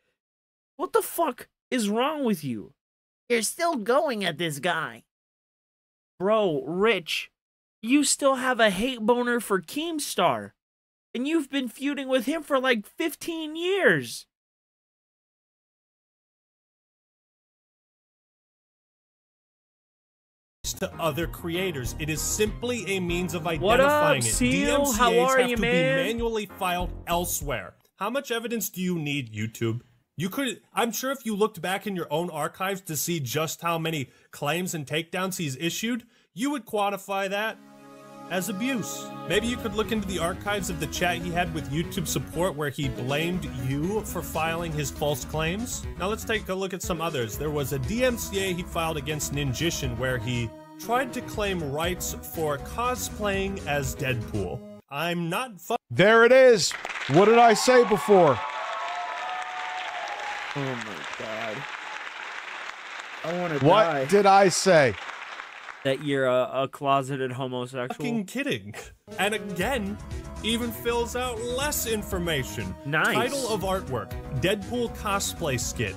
What the fuck is wrong with you? You're still going at this guy. Bro, Rich, you still have a hate boner for Keemstar. And you've been feuding with him for like 15 years. To other creators. It is simply a means of identifying it. DMCAs How are have you, to man? be manually filed elsewhere. How much evidence do you need, YouTube? You could, I'm sure if you looked back in your own archives to see just how many claims and takedowns he's issued, you would quantify that as abuse. Maybe you could look into the archives of the chat he had with YouTube support where he blamed you for filing his false claims. Now let's take a look at some others. There was a DMCA he filed against Ninjishin where he tried to claim rights for cosplaying as Deadpool. I'm not There it is. What did I say before? Oh my god. I want to die. What did I say? That you're a closeted homosexual? Fucking kidding. And again, even fills out less information. Nice. Title of artwork, Deadpool cosplay skit.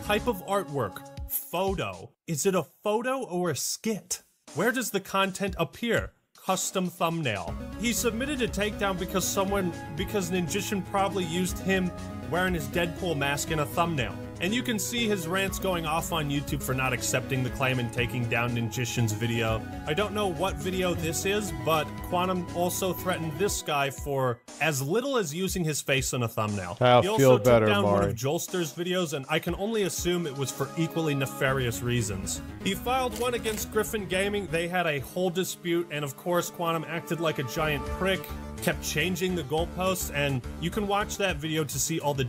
Type of artwork, photo. Is it a photo or a skit? Where does the content appear? Custom thumbnail. He submitted a takedown because Ninjishin probably used him wearing his Deadpool mask in a thumbnail. And you can see his rants going off on YouTube for not accepting the claim and taking down Ninjishin's video. I don't know what video this is, but Quantum also threatened this guy for as little as using his face in a thumbnail. I'll he also feel took better, down one Mari. of Jolster's videos, and I can only assume it was for equally nefarious reasons. He filed one against Griffin Gaming. They had a whole dispute, and of course Quantum acted like a giant prick, kept changing the goalposts, and you can watch that video to see all the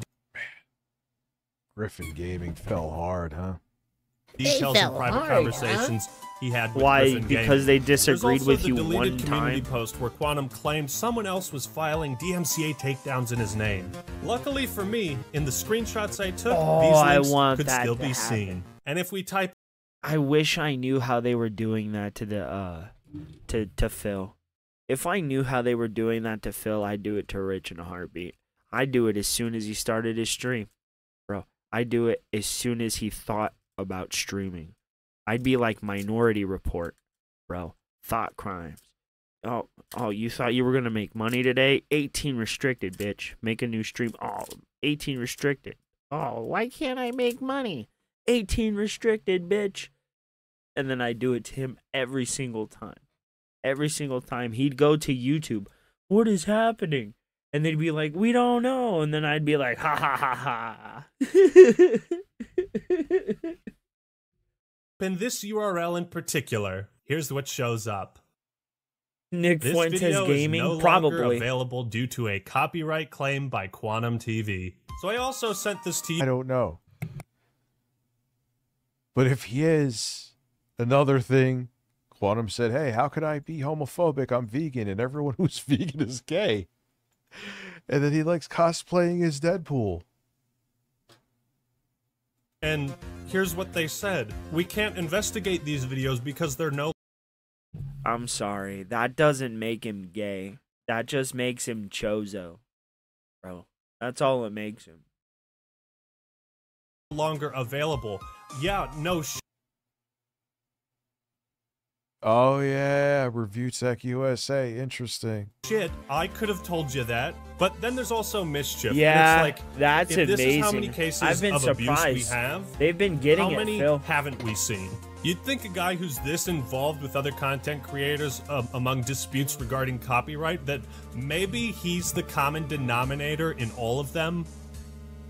Griffin Gaming fell hard, huh? Details of private conversations he had with Why? Griffin Because Gaming. they disagreed with you There's also the one deleted community time. post where Quantum claimed someone else was filing DMCA takedowns in his name. Luckily for me, in the screenshots I took, these links could still be seen. And if we type, I wish I knew how they were doing that to the to Phil. If I knew how they were doing that to Phil, I'd do it to Rich in a heartbeat. I'd do it as soon as he started his stream, bro. I'd do it as soon as he thought about streaming. I'd be like Minority Report, bro. Thought crimes. Oh, you thought you were gonna make money today? 18 restricted, bitch. Make a new stream. Oh, 18 restricted. Oh, why can't I make money? 18 restricted, bitch. And then I do it to him every single time. Every single time he'd go to YouTube. What is happening? And they'd be like, we don't know. And then I'd be like, ha ha ha ha. in this URL in particular, here's what shows up. Nick This Fuentes video Gaming, is no longer probably available due to a copyright claim by Quantum TV. So I also sent this to you. I don't know. But if he is, another thing, Quantum said, hey, how could I be homophobic? I'm vegan, and everyone who's vegan is gay. And then he likes cosplaying as Deadpool. And here's what they said. We can't investigate these videos because they're no... I'm sorry. That doesn't make him gay. That just makes him chozo. Bro, that's all it makes him. longer available. Yeah, no shit. Oh yeah, Review Tech USA. Interesting. Shit, I could have told you that, but then there's also mischief. Yeah, it's like, that's if amazing. This is how many cases I've been of surprised. abuse we have. They've been getting how it, many Phil. haven't we seen? You'd think a guy who's this involved with other content creators among disputes regarding copyright, that maybe he's the common denominator in all of them.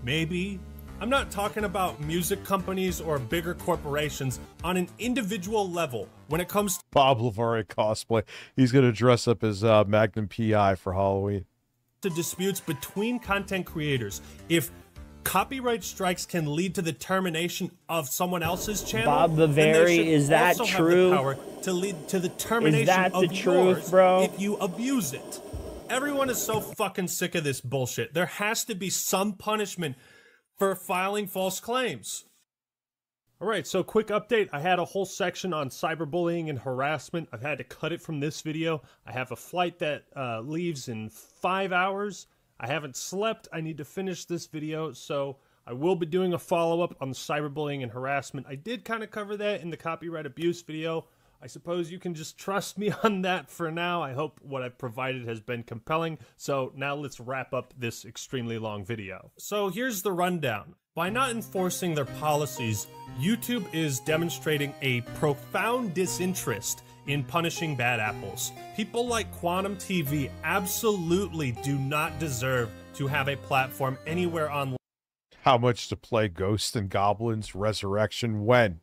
Maybe. I'm not talking about music companies or bigger corporations. On an individual level, when it comes to Bob LaVaria cosplay, he's gonna dress up as Magnum PI for Halloween. To disputes between content creators, if copyright strikes can lead to the termination of someone else's channel, Bob then they LaVaria, should is that also true? Have the power to lead to the termination Is that the of truth, yours bro? if you abuse it. Everyone is so fucking sick of this bullshit. There has to be some punishment for filing false claims. All right, so quick update. I had a whole section on cyberbullying and harassment. I've had to cut it from this video. I have a flight that leaves in 5 hours. I haven't slept. I need to finish this video, so I will be doing a follow-up on the cyberbullying and harassment. I did kind of cover that in the copyright abuse video. I suppose you can just trust me on that for now. I hope what I've provided has been compelling. So now let's wrap up this extremely long video. So here's the rundown. By not enforcing their policies, YouTube is demonstrating a profound disinterest in punishing bad apples. People like Quantum TV absolutely do not deserve to have a platform anywhere online. How much to play Ghosts and Goblins Resurrection when?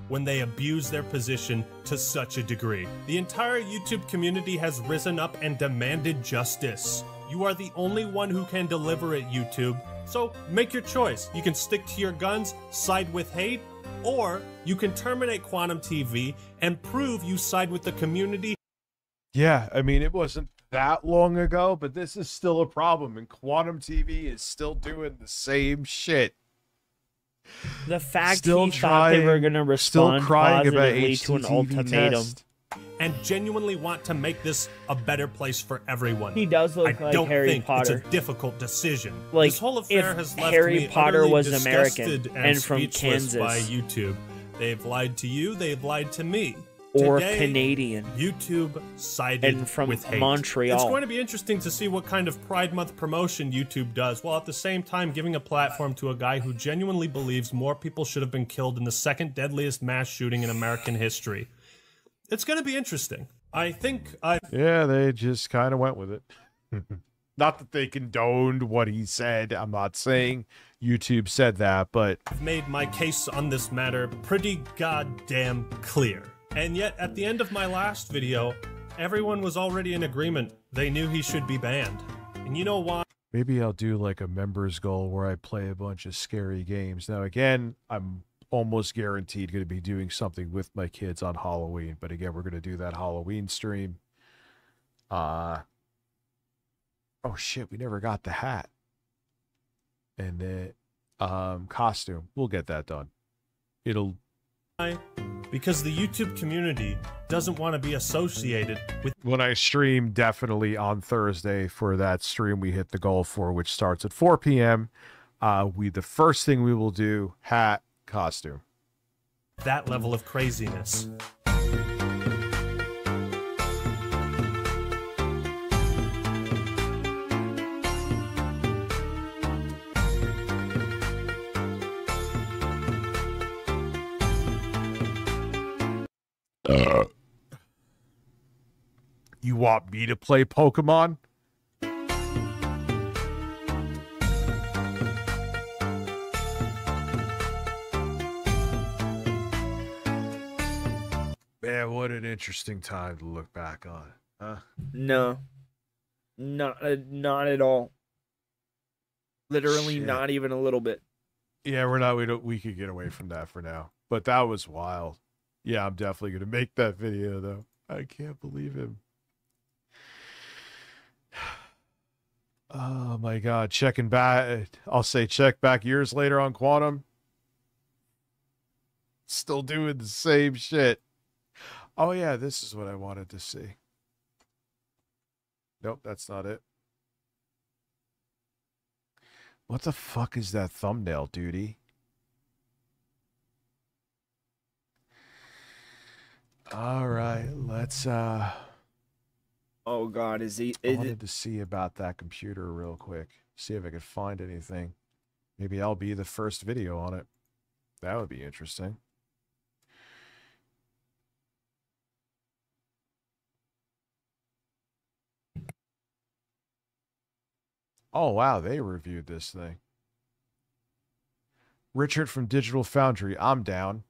When they abuse their position to such a degree. The entire YouTube community has risen up and demanded justice. You are the only one who can deliver it, YouTube. So make your choice. You can stick to your guns, side with hate, or you can terminate Quantum TV and prove you side with the community. Yeah, I mean, it wasn't that long ago, but this is still a problem, and Quantum TV is still doing the same shit. The fact Still he thought they were going to respond positively to an ultimatum. And genuinely want to make this a better place for everyone. He does look I like don't Harry think Potter. It's a difficult decision. Like, this whole affair if has left Harry me Potter utterly was disgusted American and from speechless Kansas. by YouTube. They've lied to you. They've lied to me. Or Today, Canadian. YouTube sided And from with hate. Montreal. It's going to be interesting to see what kind of Pride Month promotion YouTube does, while at the same time giving a platform to a guy who genuinely believes more people should have been killed in the second deadliest mass shooting in American history. It's going to be interesting. Yeah, they just kind of went with it. Not that they condoned what he said. I'm not saying YouTube said that, but I've made my case on this matter pretty goddamn clear. And yet, at the end of my last video, everyone was already in agreement. They knew he should be banned. And you know why? Maybe I'll do like a members goal where I play a bunch of scary games. Now, again, I'm almost guaranteed going to be doing something with my kids on Halloween. But again, we're going to do that Halloween stream. Oh shit, we never got the hat. And the costume. We'll get that done. It'll... Because the YouTube community doesn't want to be associated with... When I stream, definitely on Thursday for that stream we hit the goal for, which starts at 4 p.m. The first thing we will do, hat, costume. That level of craziness. You want me to play Pokemon? Man, what an interesting time to look back on, huh? No. Not at all. Literally Shit. not even a little bit. Yeah, we could get away from that for now. But that was wild. Yeah, I'm definitely going to make that video, though. I can't believe him. Oh, my God. Checking back. I'll say check back years later on Quantum. Still doing the same shit. Oh, yeah, this is what I wanted to see. Nope, that's not it. What the fuck is that thumbnail, duty? All right, let's Oh God, is he? I wanted to see about that computer real quick. See if I could find anything. Maybe I'll be the first video on it. That would be interesting. Oh wow, they reviewed this thing. Richard from Digital Foundry, I'm down.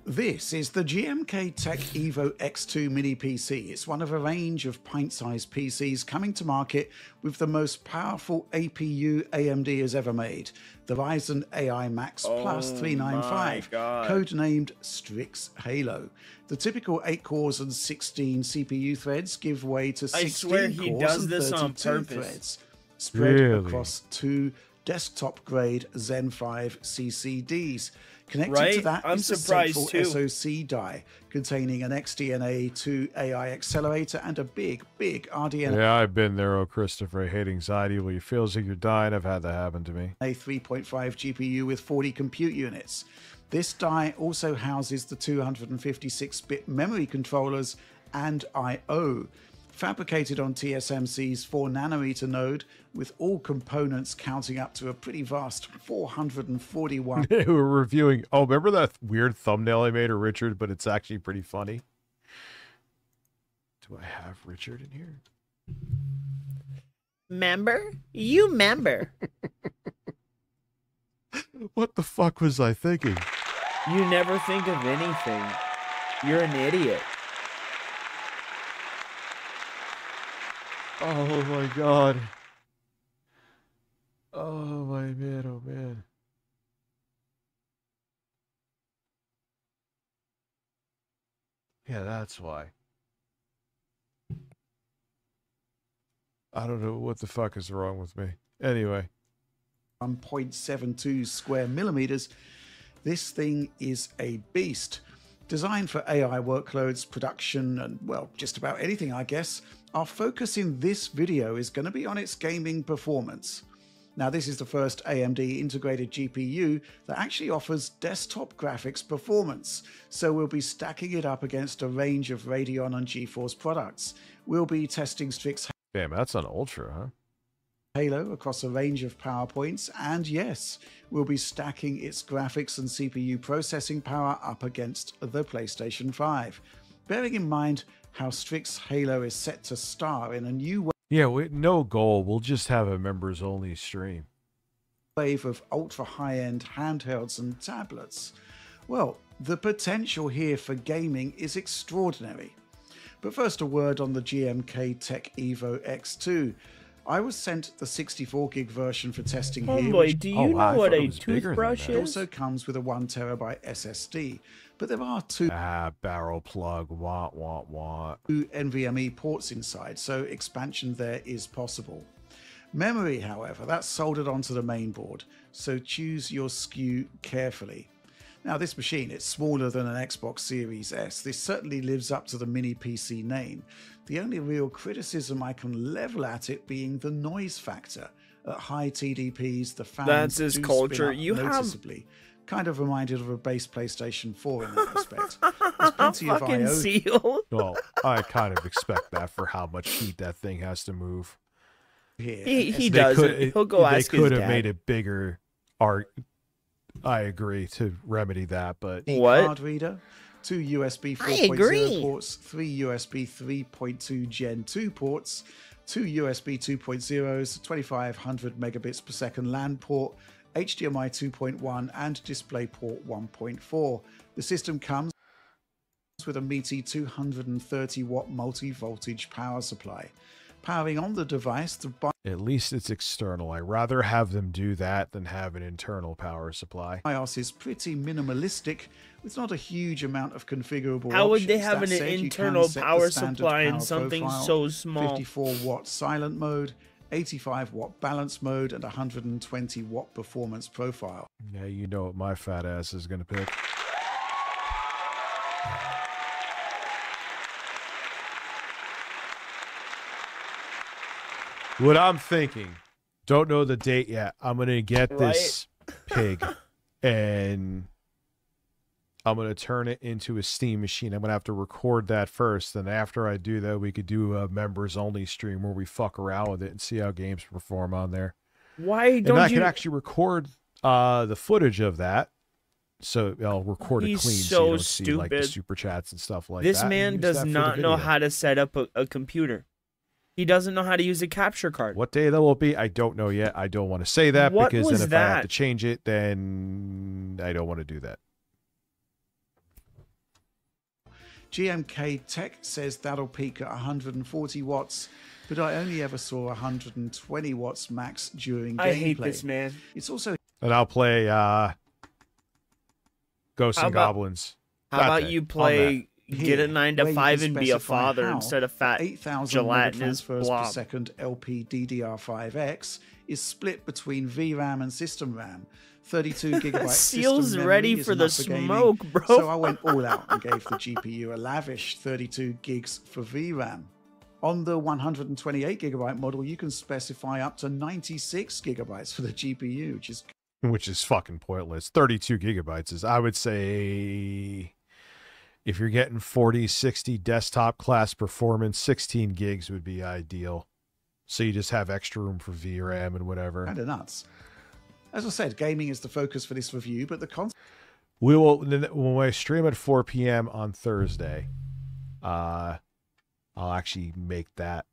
This is the GMK Tech Evo X2 Mini PC. It's one of a range of pint-sized PCs coming to market with the most powerful APU AMD has ever made, the Ryzen AI Max Plus 395, codenamed Strix Halo. The typical 8 cores and 16 CPU threads give way to 16 cores and 32 threads, spread across 2 desktop-grade Zen 5 CCDs. Connected to that is the central SoC die, containing an XDNA 2 AI accelerator and a big RDNA. Yeah, I've been there, oh Christopher. I hate anxiety where you feel as if you're dying. I've had that happen to me. A 3.5 GPU with 40 compute units. This die also houses the 256-bit memory controllers and I/O. Fabricated on TSMC's 4nm node, with all components counting up to a pretty vast 441. We're reviewing. Oh, remember that weird thumbnail I made of Richard, but it's actually pretty funny. Do I have Richard in here? Member? You member. What the fuck was I thinking? You never think of anything. You're an idiot. Oh my God. Oh my man, oh man. Yeah, that's why. I don't know what the fuck is wrong with me. Anyway. 1.72 square millimeters. This thing is a beast. Designed for AI workloads, production, and, well, just about anything, I guess. Our focus in this video is going to be on its gaming performance. Now, this is the first AMD integrated GPU that actually offers desktop graphics performance, so we'll be stacking it up against a range of Radeon and GeForce products. We'll be testing Strix Damn, that's an Ultra, huh? Halo across a range of power points, and yes, we'll be stacking its graphics and CPU processing power up against the PlayStation 5. Bearing in mind how Strix Halo is set to star in a new way. Yeah, no goal. We'll just have a members-only stream. Wave of ultra high-end handhelds and tablets. Well, the potential here for gaming is extraordinary. But first, a word on the GMK Tech Evo X2. I was sent the 64 gig version for testing here. Homeboy, do you know what a toothbrush is? It also comes with a 1 terabyte SSD, but there are two barrel plug, two NVMe ports inside, so expansion there is possible. Memory, however, that's soldered onto the main board, so choose your SKU carefully. Now, this machine, it's smaller than an Xbox Series S. This certainly lives up to the mini PC name. The only real criticism I can level at it being the noise factor. At high TDPs, the fans That's his do culture. spin up You noticeably. Kind of reminded of a base PlayStation 4 in that respect. There's plenty of Fucking I/O. seal. Well, I kind of expect that for how much heat that thing has to move. He doesn't. He'll go ask his dad. They could have made it bigger. I agree to remedy that, but what? Card reader, 2 USB 4.0 ports, 3 USB 3.2 Gen 2 ports, 2 USB 2.0s, 2500 megabits per second LAN port, HDMI 2.1 and DisplayPort 1.4. The system comes with a meaty 230 watt multi-voltage power supply. Powering on the device, at least it's external. I'd rather have them do that than have an internal power supply. BIOS is pretty minimalistic with not a huge amount of configurable How would options. they have That an said, you internal can set power the standard supply in power something profile, so small? 54 watt silent mode, 85 watt balance mode, and 120 watt performance profile. Yeah, you know what my fat ass is going to pick. What I'm thinking, don't know the date yet. I'm going to get this pig and I'm going to turn it into a Steam machine. I'm going to have to record that first. Then after I do that, we could do a members only stream where we fuck around with it and see how games perform on there. Why don't and I you... can actually record the footage of that. So I'll record it clean so you don't see like the super chats and stuff like that. This man does not know how to set up a computer. He doesn't know how to use a capture card. What day that will be, I don't know yet. I don't want to say that because then if I have to change it, then I don't want to do that. GMK Tech says that'll peak at 140 watts, but I only ever saw 120 watts max during gameplay. I hate this man. It's also... And I'll play Ghosts and Goblins. How about you play... Get a 9 to 5 and be a father instead of fat gelatinous blob. Per second LPDDR5X is split between VRAM and system RAM. 32 gigabyte Seal's system ready memory for is the enough for gaming, smoke, bro. So I went all out and gave the GPU a lavish 32 gigs for VRAM. On the 128 gigabyte model, you can specify up to 96 gigabytes for the GPU, which is fucking pointless. 32 gigabytes is, I would say... If you're getting 40, 60 desktop class performance, 16 gigs would be ideal. So you just have extra room for VRAM and whatever. Kind of nuts. As I said, gaming is the focus for this review, but the concept... We will, when I stream at 4 p.m. on Thursday, I'll actually make that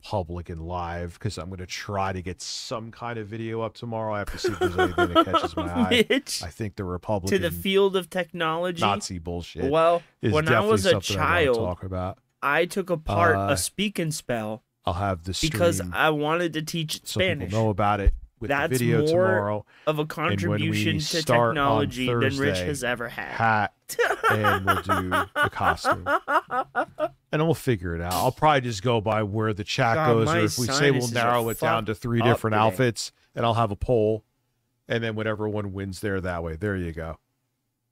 public and live because I'm going to try to get some kind of video up tomorrow. I have to see if there's anything that catches my eye. Mitch, I think the Republican to the field of technology Nazi bullshit. Well, when I was a child, talk about. I took apart a speak and spell. I'll have the stream because I wanted to teach Spanish. So people know about it. With That's the video more tomorrow, of a contribution to technology Thursday, than Rich has ever had. Hat, and we'll do the costume. And then we'll figure it out. I'll probably just go by where the chat goes, or if we say we'll narrow it down to 3 different outfits, and I'll have a poll, and then whatever one wins there that way. There you go.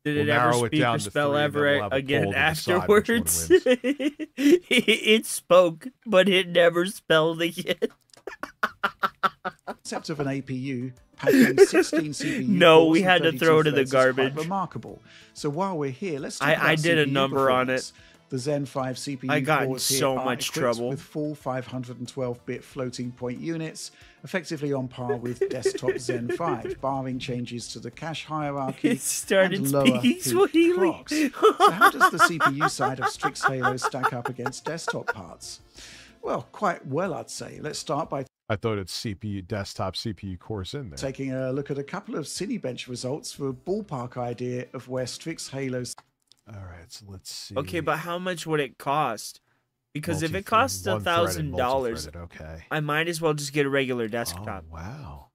Did it ever speak or spell ever again afterwards? It spoke, but it never spelled again. Concept of an APU packing 16 CPU. No, we had to throw it in the garbage. Remarkable. So while we're here, let's talk I did a number on it. The Zen 5 CPU I got in cores so here much are trouble with full 512-bit floating point units, effectively on par with desktop Zen 5, barring changes to the cache hierarchy it started and lower peak clocks. So how does the CPU side of Strix Halo stack up against desktop parts? Well, quite well, I'd say. Let's start by I thought it's desktop CPU cores in there. Taking a look at a couple of Cinebench results for a ballpark idea of where Strix Halo. All right, so let's see. Okay, but how much would it cost? Because if it costs $1,000, okay, I might as well just get a regular desktop. Oh, wow.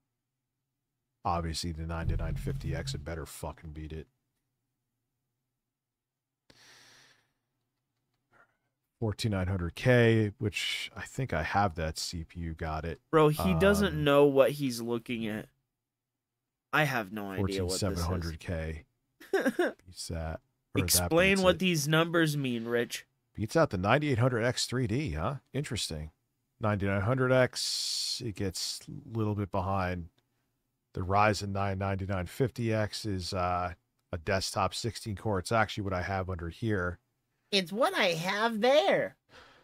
Obviously, the 9950X had better fucking beat it. 14900K, which I think I have that CPU. Got it, bro. He doesn't know what he's looking at. I have no idea what this is. 14700K. Beats that. Explain what these numbers mean, Rich. Beats out the 9800X 3D, huh? Interesting. 9900X, it gets a little bit behind. The Ryzen 9 9950X is a desktop 16-core. It's actually what I have under here. It's what I have there.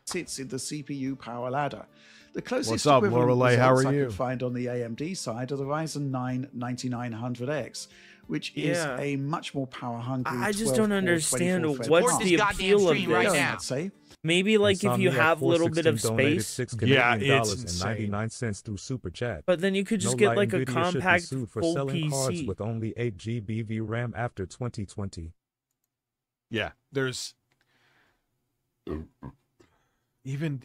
Sits in the CPU power ladder. The closest What's up, Lorelei? How are you? I could find on the AMD side are the Ryzen 9 9900X, which is a much more power-hungry. I just don't understand what's the appeal of this. Right now. I'd say. Maybe like if you have a little bit of space. Yeah, it's insane. $0.99 through Super Chat. But then you could just get like a compact for full selling cards PC with only 8 GB VRAM after 2020. Yeah, there's even.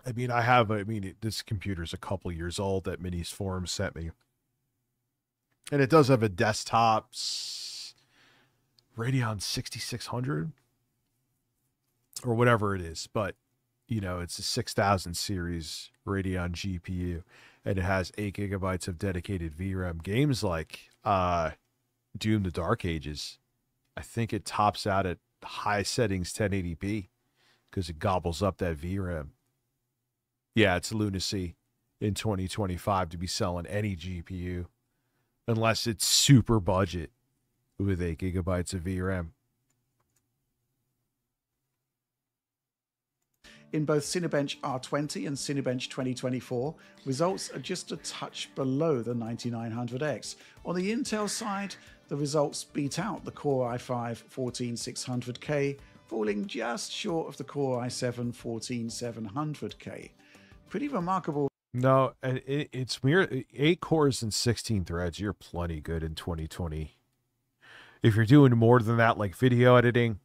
I mean, this computer's a couple years old that Minis Forum sent me. And it does have a desktop Radeon 6600 or whatever it is. But, you know, it's a 6000 series Radeon GPU. And it has 8 gigabytes of dedicated VRAM. Games like Doom the Dark Ages, I think it tops out at high settings 1080p because it gobbles up that VRAM. Yeah, it's lunacy in 2025 to be selling any GPU unless it's super budget with 8 gigabytes of VRAM. In both Cinebench R20 and Cinebench 2024, results are just a touch below the 9900X. On the Intel side, the results beat out the Core i5 14600K, falling just short of the Core i7 14700K. Pretty remarkable. No, and it's weird. 8 cores and 16 threads, you're plenty good in 2020. If you're doing more than that, like video editing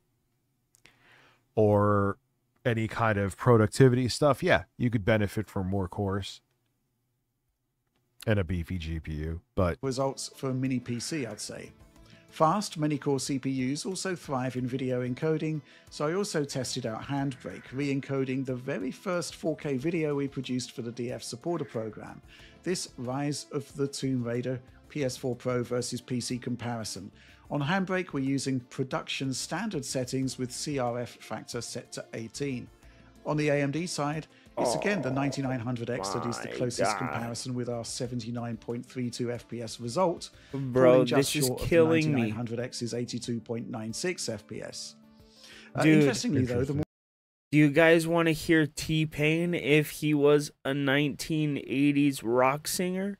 or any kind of productivity stuff, yeah, you could benefit from more cores and a beefy GPU. But results for a mini PC, I'd say. Fast, many-core CPUs also thrive in video encoding, so I also tested out Handbrake, re-encoding the very first 4K video we produced for the DF Supporter program. This Rise of the Tomb Raider PS4 Pro versus PC comparison. On Handbrake, we're using production standard settings with CRF factor set to 18. On the AMD side, it's again the 9900X that is the closest comparison with our 79.32 FPS result. Bro, this is killing me. 9900X is 82.96 FPS. Dude, interestingly though, the more do you guys want to hear T-Pain if he was a 1980s rock singer?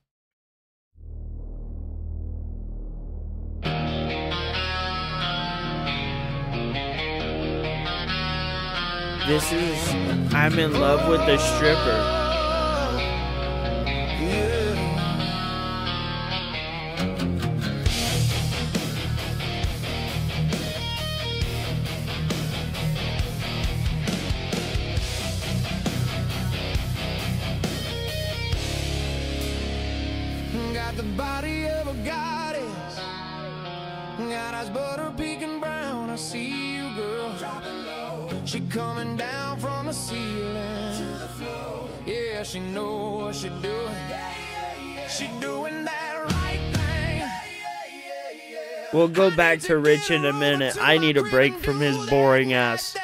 This is I'm in love with the stripper. Got the body of a goddess, got eyes butter peeking brown. I see you, girl. She coming down from the ceiling to the floor. Yeah, she know what she doing. She doing that right thing. We'll go back to Rich in a minute. I need a break from his boring ass.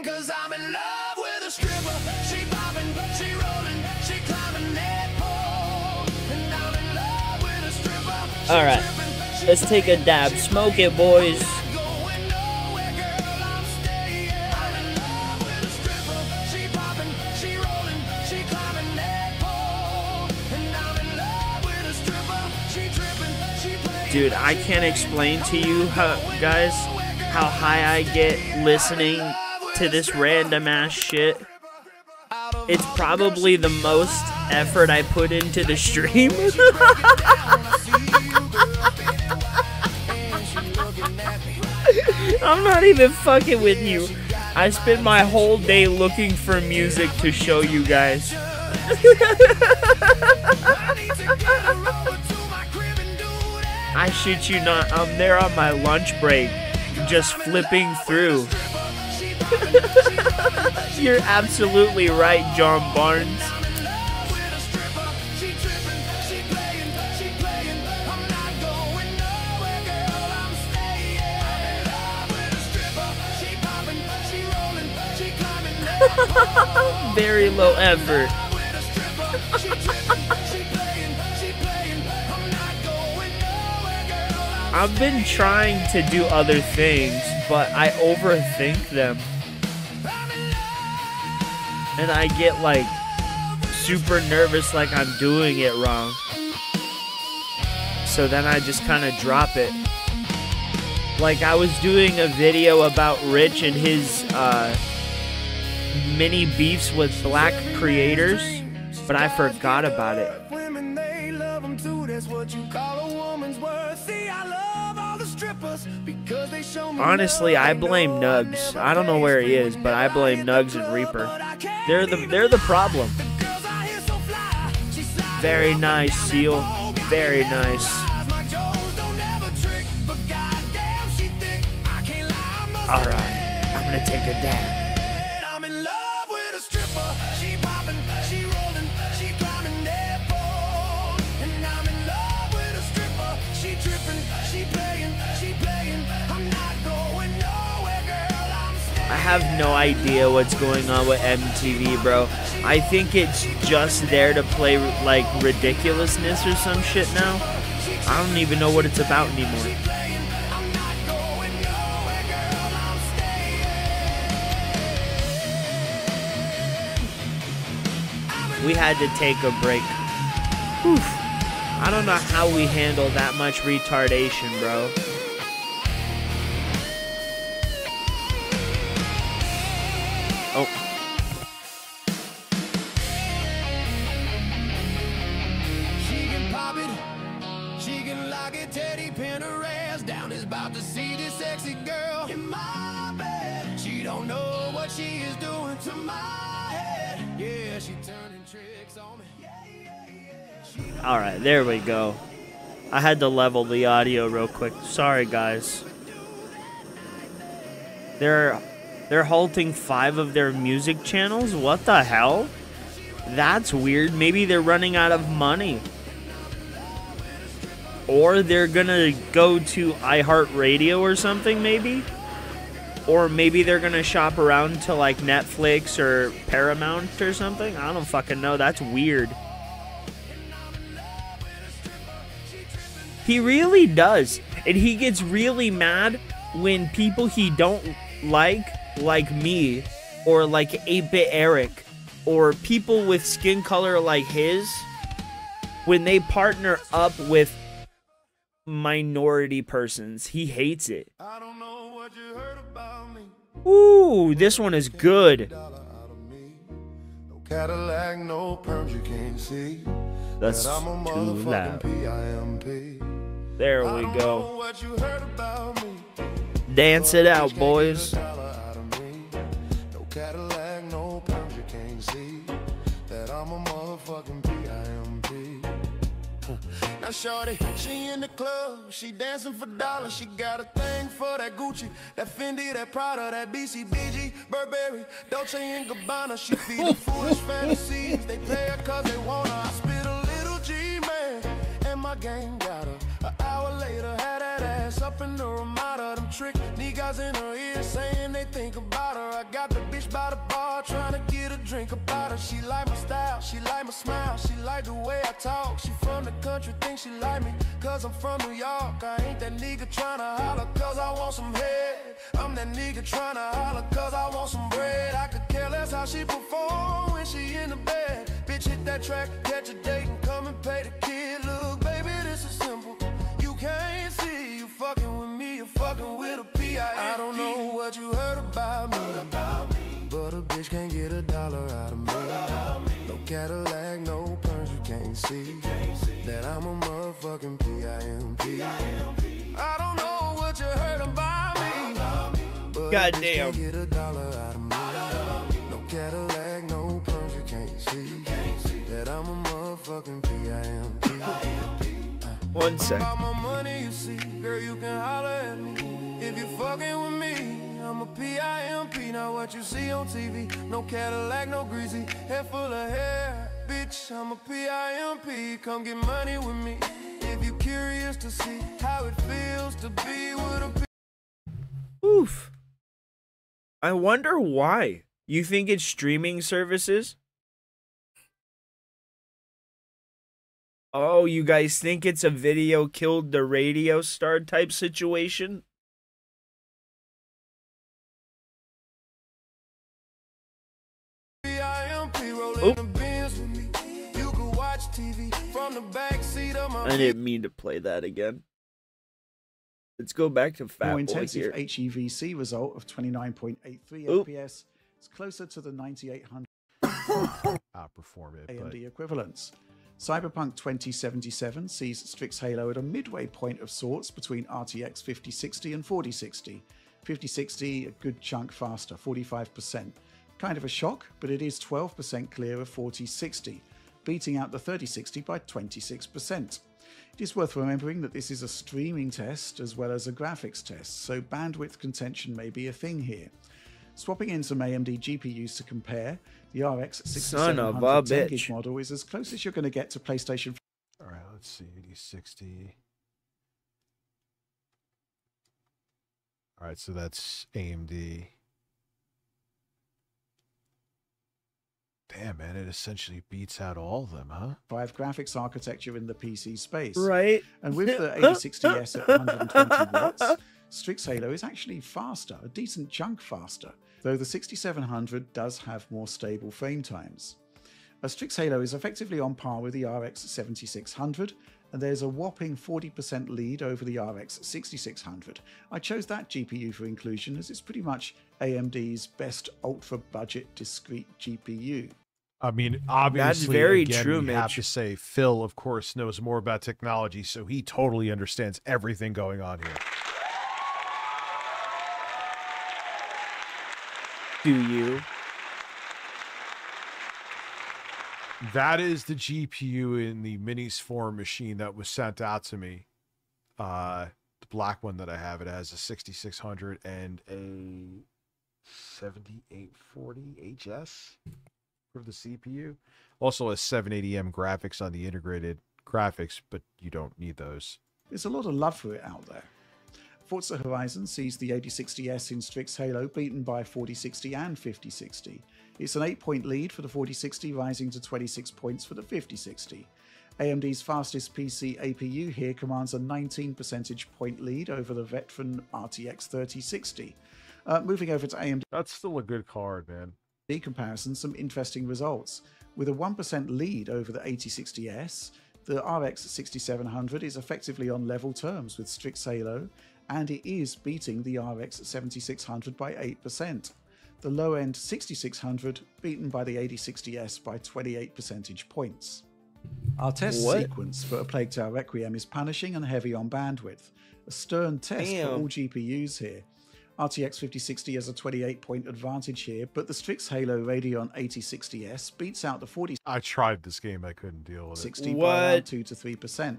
Cause I'm in love with a stripper. She popping, she rolling, she climbing that pole. And I'm in love with a stripper. All right, let's take a dab. Smoke it, boys. Dude, I can't explain to you, guys, how high I get listening to this random ass shit. It's probably the most effort I put into the stream. I'm not even fucking with you. I spent my whole day looking for music to show you guys. I shit you not, I'm there on my lunch break, just flipping through. You're absolutely right, John Barnes. Very low effort. I've been trying to do other things, but I overthink them. And I get like super nervous like I'm doing it wrong. So then I just kind of drop it. Like I was doing a video about Rich and his mini beefs with black creators, but I forgot about it. Honestly, I blame Nugs. I don't know where he is, but I blame Nugs and Reaper. They're the problem. Very nice, Seal. Very nice. Alright, I'm gonna take a dab. I have no idea what's going on with MTV, bro. I think it's just there to play like ridiculousness or some shit now. I don't even know what it's about anymore. We had to take a break. Whew. I don't know how we handle that much retardation, bro. Oh. She can pop it. She can lock it. Teddy pin her ass down. Is about to see this sexy girl in my bed. She don't know what she is doing to my head. Yeah, she turning tricks on me. Alright, there we go. I had to level the audio real quick. Sorry, guys. They're halting 5 of their music channels? What the hell? That's weird. Maybe they're running out of money. Or they're gonna go to iHeartRadio or something, maybe? Or maybe they're gonna shop around to like Netflix or Paramount or something? I don't fucking know. That's weird. He really does. And he gets really mad when people he don't like me, or like 8-Bit Eric, or people with skin color like his, when they partner up with minority persons, he hates it. Ooh, this one is good. Cadillac, no perms you can't see. That's too loud. There we go. Dance it out, boys. No Cadillac, no perms you can't see. That I'm a motherfucking PIMP. Now shorty, she in the club, she dancing for dollars. She got a thing for that Gucci, that Fendi, that Prada, that BCBG, Burberry, Dolce and Gabbana. She feed foolish fantasies. They pay her cause they want her. I spit a little G, man, and my gang got her. An hour later, had that ass up in the Ramada. Them trick niggas in her ear saying they think about her. I got the bitch by the bar trying to get a drink about her. She like my style, she like my smile, she like the way I talk. She from the country, think she like me cause I'm from New York. I ain't that nigga tryna holler cause I want some head. I'm that nigga tryna holler cause I want some bread. I could care less how she perform when she in the bed. Bitch hit that track, catch a date and come and pay the kid. Look baby, this is simple. You can't see you fucking with me, you're fucking with a P.I.M.P. I don't know what you heard about me, but a bitch can't get $1 out of me. Cadillac, no perms, you can't see that I'm a motherfucking PIMP. I don't know what you heard about me, but goddamn. Get $1 out of me. No Cadillac, no perms, you can't see that I'm a motherfucking PIMP. 1 second. About my money, you see, girl, you can holler at me if you fucking with me. I'm a PIMP, not what you see on TV. No Cadillac, no greasy, head full of hair. Bitch, I'm a PIMP, come get money with me. If you curious to see how it feels to be with a Oof. I wonder why. You think it's streaming services? Oh, you guys think it's a video killed the radio star type situation? I didn't mean to play that again. Let's go back to Fat More Boy intensive here. HEVC result of 29.83 FPS. It's closer to the 9800 outperform it. AMD equivalents. Cyberpunk 2077 sees Strix Halo at a midway point of sorts between RTX 5060 and 4060. 5060 a good chunk faster, 45%. Kind of a shock, but it is 12% clear of 4060, beating out the 3060 by 26%. It is worth remembering that this is a streaming test as well as a graphics test, so bandwidth contention may be a thing here. Swapping in some AMD GPUs to compare, the RX 6700 10GB model is as close as you're going to get to PlayStation 4. All right, let's see, 8060. All right, so that's AMD. Damn, man, it essentially beats out all of them, huh? 5 graphics architecture in the PC space. Right. And with the 8060S at 120 watts, Strix Halo is actually faster, a decent chunk faster, though the 6700 does have more stable frame times. A Strix Halo is effectively on par with the RX 7600, and there's a whopping 40% lead over the RX 6600. I chose that GPU for inclusion as it's pretty much AMD's best ultra-budget discrete GPU. I mean, obviously, that's very again, true, we have to say Phil, of course, knows more about technology, so he totally understands everything going on here. Do you? That is the GPU in the Minis Forum machine that was sent out to me. The black one that I have, it has a 6600 and a 7840 HS for the CPU. Also a 780M graphics on the integrated graphics, but you don't need those. There's a lot of love for it out there. Forza Horizon sees the 8060S in Strix Halo beaten by 4060 and 5060. It's an 8-point lead for the 4060, rising to 26 points for the 5060. AMD's fastest PC APU here commands a 19 percentage point lead over the veteran RTX 3060. Moving over to AMD. That's still a good card, man. Comparison, some interesting results. With a 1% lead over the 8060S, the RX 6700 is effectively on level terms with Strix Halo, and it is beating the RX 7600 by 8%. The low-end 6600 beaten by the 8060S by 28 percentage points. Our test sequence for A Plague Tale Requiem is punishing and heavy on bandwidth. A stern test for all GPUs here. RTX 5060 has a 28-point advantage here, but the Strix Halo Radeon 8060S beats out the 40. I tried this game, I couldn't deal with it. 60 by around 2 to 3%.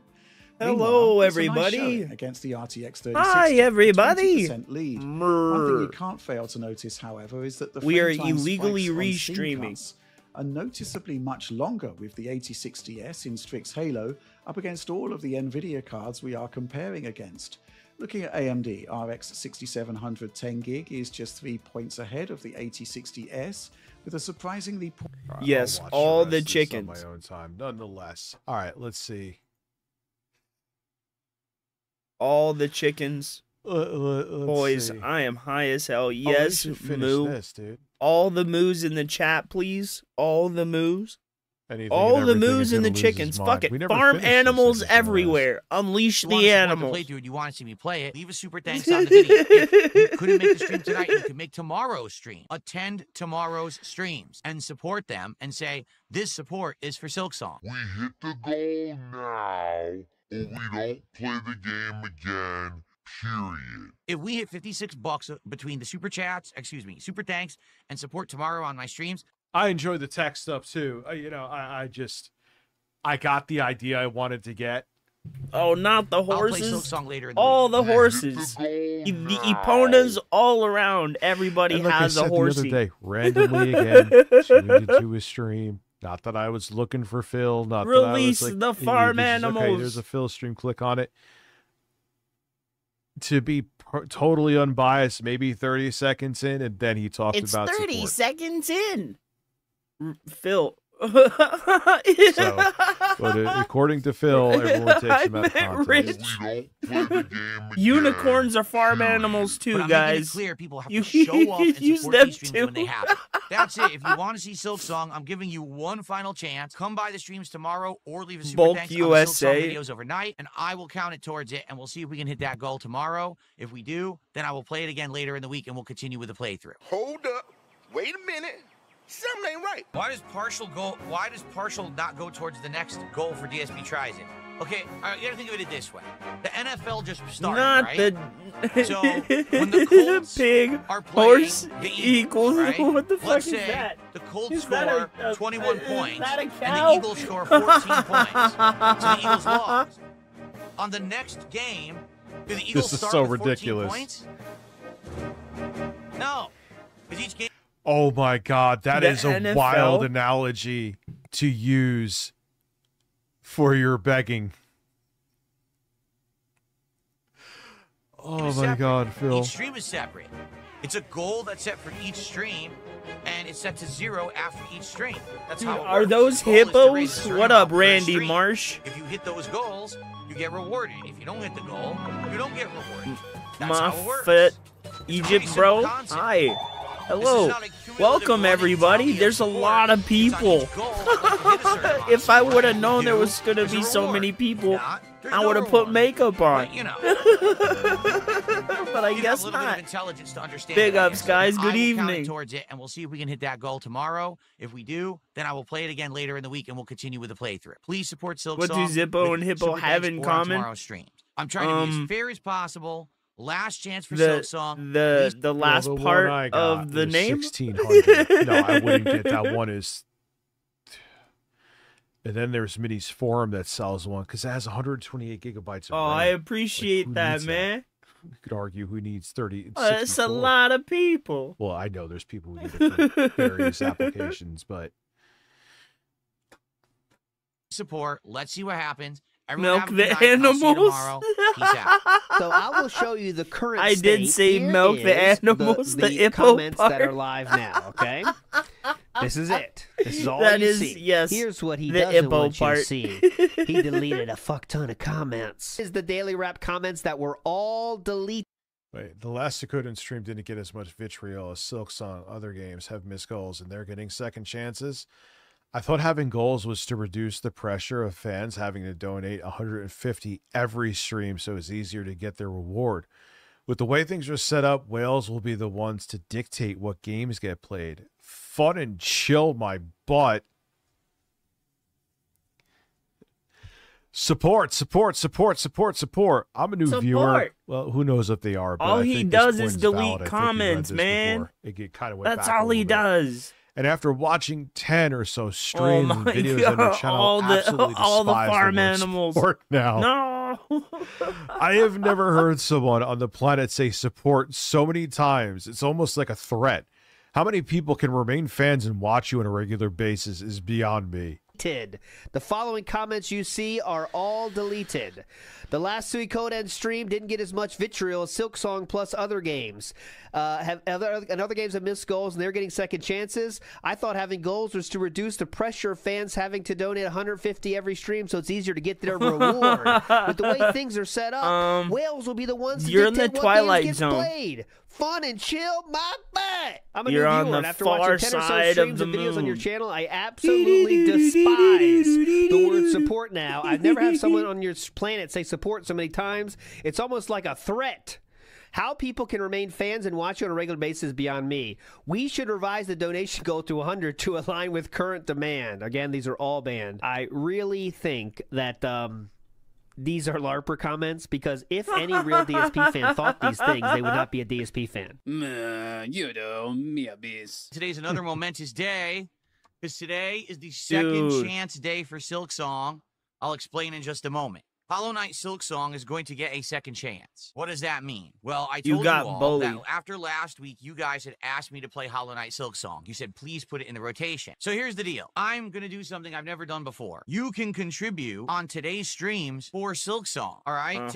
Hello, everybody. Nice against the RTX 3060. Hi, everybody. 20% lead. One thing you can't fail to notice, however, is that the we are illegally restreaming are noticeably much longer with the 8060S in Strix Halo up against all of the NVIDIA cards we are comparing against. Looking at AMD, RX 6700 10GB is just 3 points ahead of the 8060S with a surprisingly poor... Yes, all the chickens. On my own time, nonetheless. All right, let's see. All the chickens. Boys, see. I am high as hell. Yes, moo. This, dude. All the moos in the chat, please. All the moos. All the moose and the chickens. Fuck it. Farm animals everywhere. Unleash the animals. Playthrough, you want to see me play it? Leave a super thanks on the video. If you couldn't make the stream tonight, you can make tomorrow's stream. Attend tomorrow's streams and support them and say, this support is for Silksong. We hit the goal now, or we don't play the game again. Period. If we hit $56 between the super thanks and support tomorrow on my streams. I enjoy the tech stuff too. I got the idea I wanted to get. Oh, not the horses. I'll play Silksong later in the all week. The horses. The Eponas all around. Everybody has a horsey. The other day, randomly again, tuned into his stream. Not that I was looking for Phil. Not release that I was the farm animals. Okay, there's a Phil stream. Click on it. To be totally unbiased, maybe 30 seconds in, and then he talked about support. It's 30 seconds in. Phil. But according to Phil, everyone takes him out of context. Unicorns are farm animals too, but guys. Clear, people have to show up and support these streams when they happen. That's it. If you want to see Silksong, I'm giving you one final chance. Come by the streams tomorrow or leave a super thanks on the Silksong videos overnight, and I will count it towards it, and we'll see if we can hit that goal tomorrow. If we do, then I will play it again later in the week, and we'll continue with the playthrough. Hold up. Wait a minute. Something ain't right. Why does partial not go towards the next goal for DSP tries it? Okay, you gotta think of it this way. The NFL just started, right? So when the Colts are playing the Eagles, right? What the fuck Let's is say that? the Colts score 21 points and the Eagles score 14 points. So the Eagles lost. On the next game, do the Eagles start with 14 points? No, because each game. Oh my God, that is a NFL? Wild analogy to use for your begging. Oh my God, Phil. Each stream is separate. It's a goal that's set for each stream, and it's set to 0 after each stream. That's how it Are works. those hippos? What up, Randy Marsh? If you hit those goals, you get rewarded. If you don't hit the goal, you don't get rewarded. That's how it works. Moffat, Egypt, bro. Hi. Hello. Welcome, everybody. There's a lot of people. If I would have known there was going to be so many people, I would have put makeup on. But I guess not. Big ups, guys. Good evening. Towards it, and we'll see if we can hit that goal tomorrow. If we do, then I will play it again later in the week, and we'll continue with the playthrough. Please support Silksong. What do Zippo and Hippo have in common? I'm trying to be as fair as possible. Last chance for Silksong. The last part of the name? 1600. No, I wouldn't get that one. And then there's Mini's Forum that sells one because it has 128 gigabytes of RAM. I appreciate that, man. You could argue who needs 30. That's a lot of people. Well, I know there's people who need it for various applications, but support. Let's see what happens. Milk the animals. Peace out. So I will show you the current I did say milk the animals, the hippo comments part. that are live now, okay? This is it. This is all that you is, see. Yes, here's what he the doesn't hippo want part. you to see. He deleted a fuck ton of comments. This is the Daily Wrap comments that were all deleted. Wait, the last Dakota stream didn't get as much vitriol as Silksong. Other games have missed goals, and they're getting second chances. I thought having goals was to reduce the pressure of fans having to donate 150 every stream so it's easier to get their reward. With the way things are set up, Wales will be the ones to dictate what games get played. Fun and chill my butt. Support. I'm a new viewer. Well, who knows if they are, but all I he think does this is point delete valid. comments, man. It kind of went That's back all a he little bit. does. And after watching 10 or so streams and videos God. on your channel, absolutely all the despise farm word animals support now. No. I have never heard someone on the planet say support so many times. It's almost like a threat. How many people can remain fans and watch you on a regular basis is beyond me. The following comments you see are all deleted. The last Suikoden stream didn't get as much vitriol as Silksong plus other games. Other games have missed goals and they're getting second chances. I thought having goals was to reduce the pressure of fans having to donate 150 every stream so it's easier to get their reward. With the way things are set up, Wales will be the ones to dictate what games get played. Fun and chill, my butt. I'm a new viewer, and after watching 10 or so streams and videos on your channel, I absolutely despise despise the word support now. I've never had someone on your planet say support so many times. It's almost like a threat. How people can remain fans and watch you on a regular basis is beyond me. We should revise the donation goal to 100 to align with current demand. Again, these are all banned. I really think that these are LARPer comments, because if any real DSP fan thought these things, they would not be a DSP fan. You know, me a beast. Today's another momentous day, because today is the second chance day for Silksong. I'll explain in just a moment. Hollow Knight Silksong is going to get a second chance. What does that mean? Well, I told you all that after last week, you guys had asked me to play Hollow Knight Silksong. You said, please put it in the rotation. So here's the deal. I'm going to do something I've never done before. You can contribute on today's streams for Silksong, all right?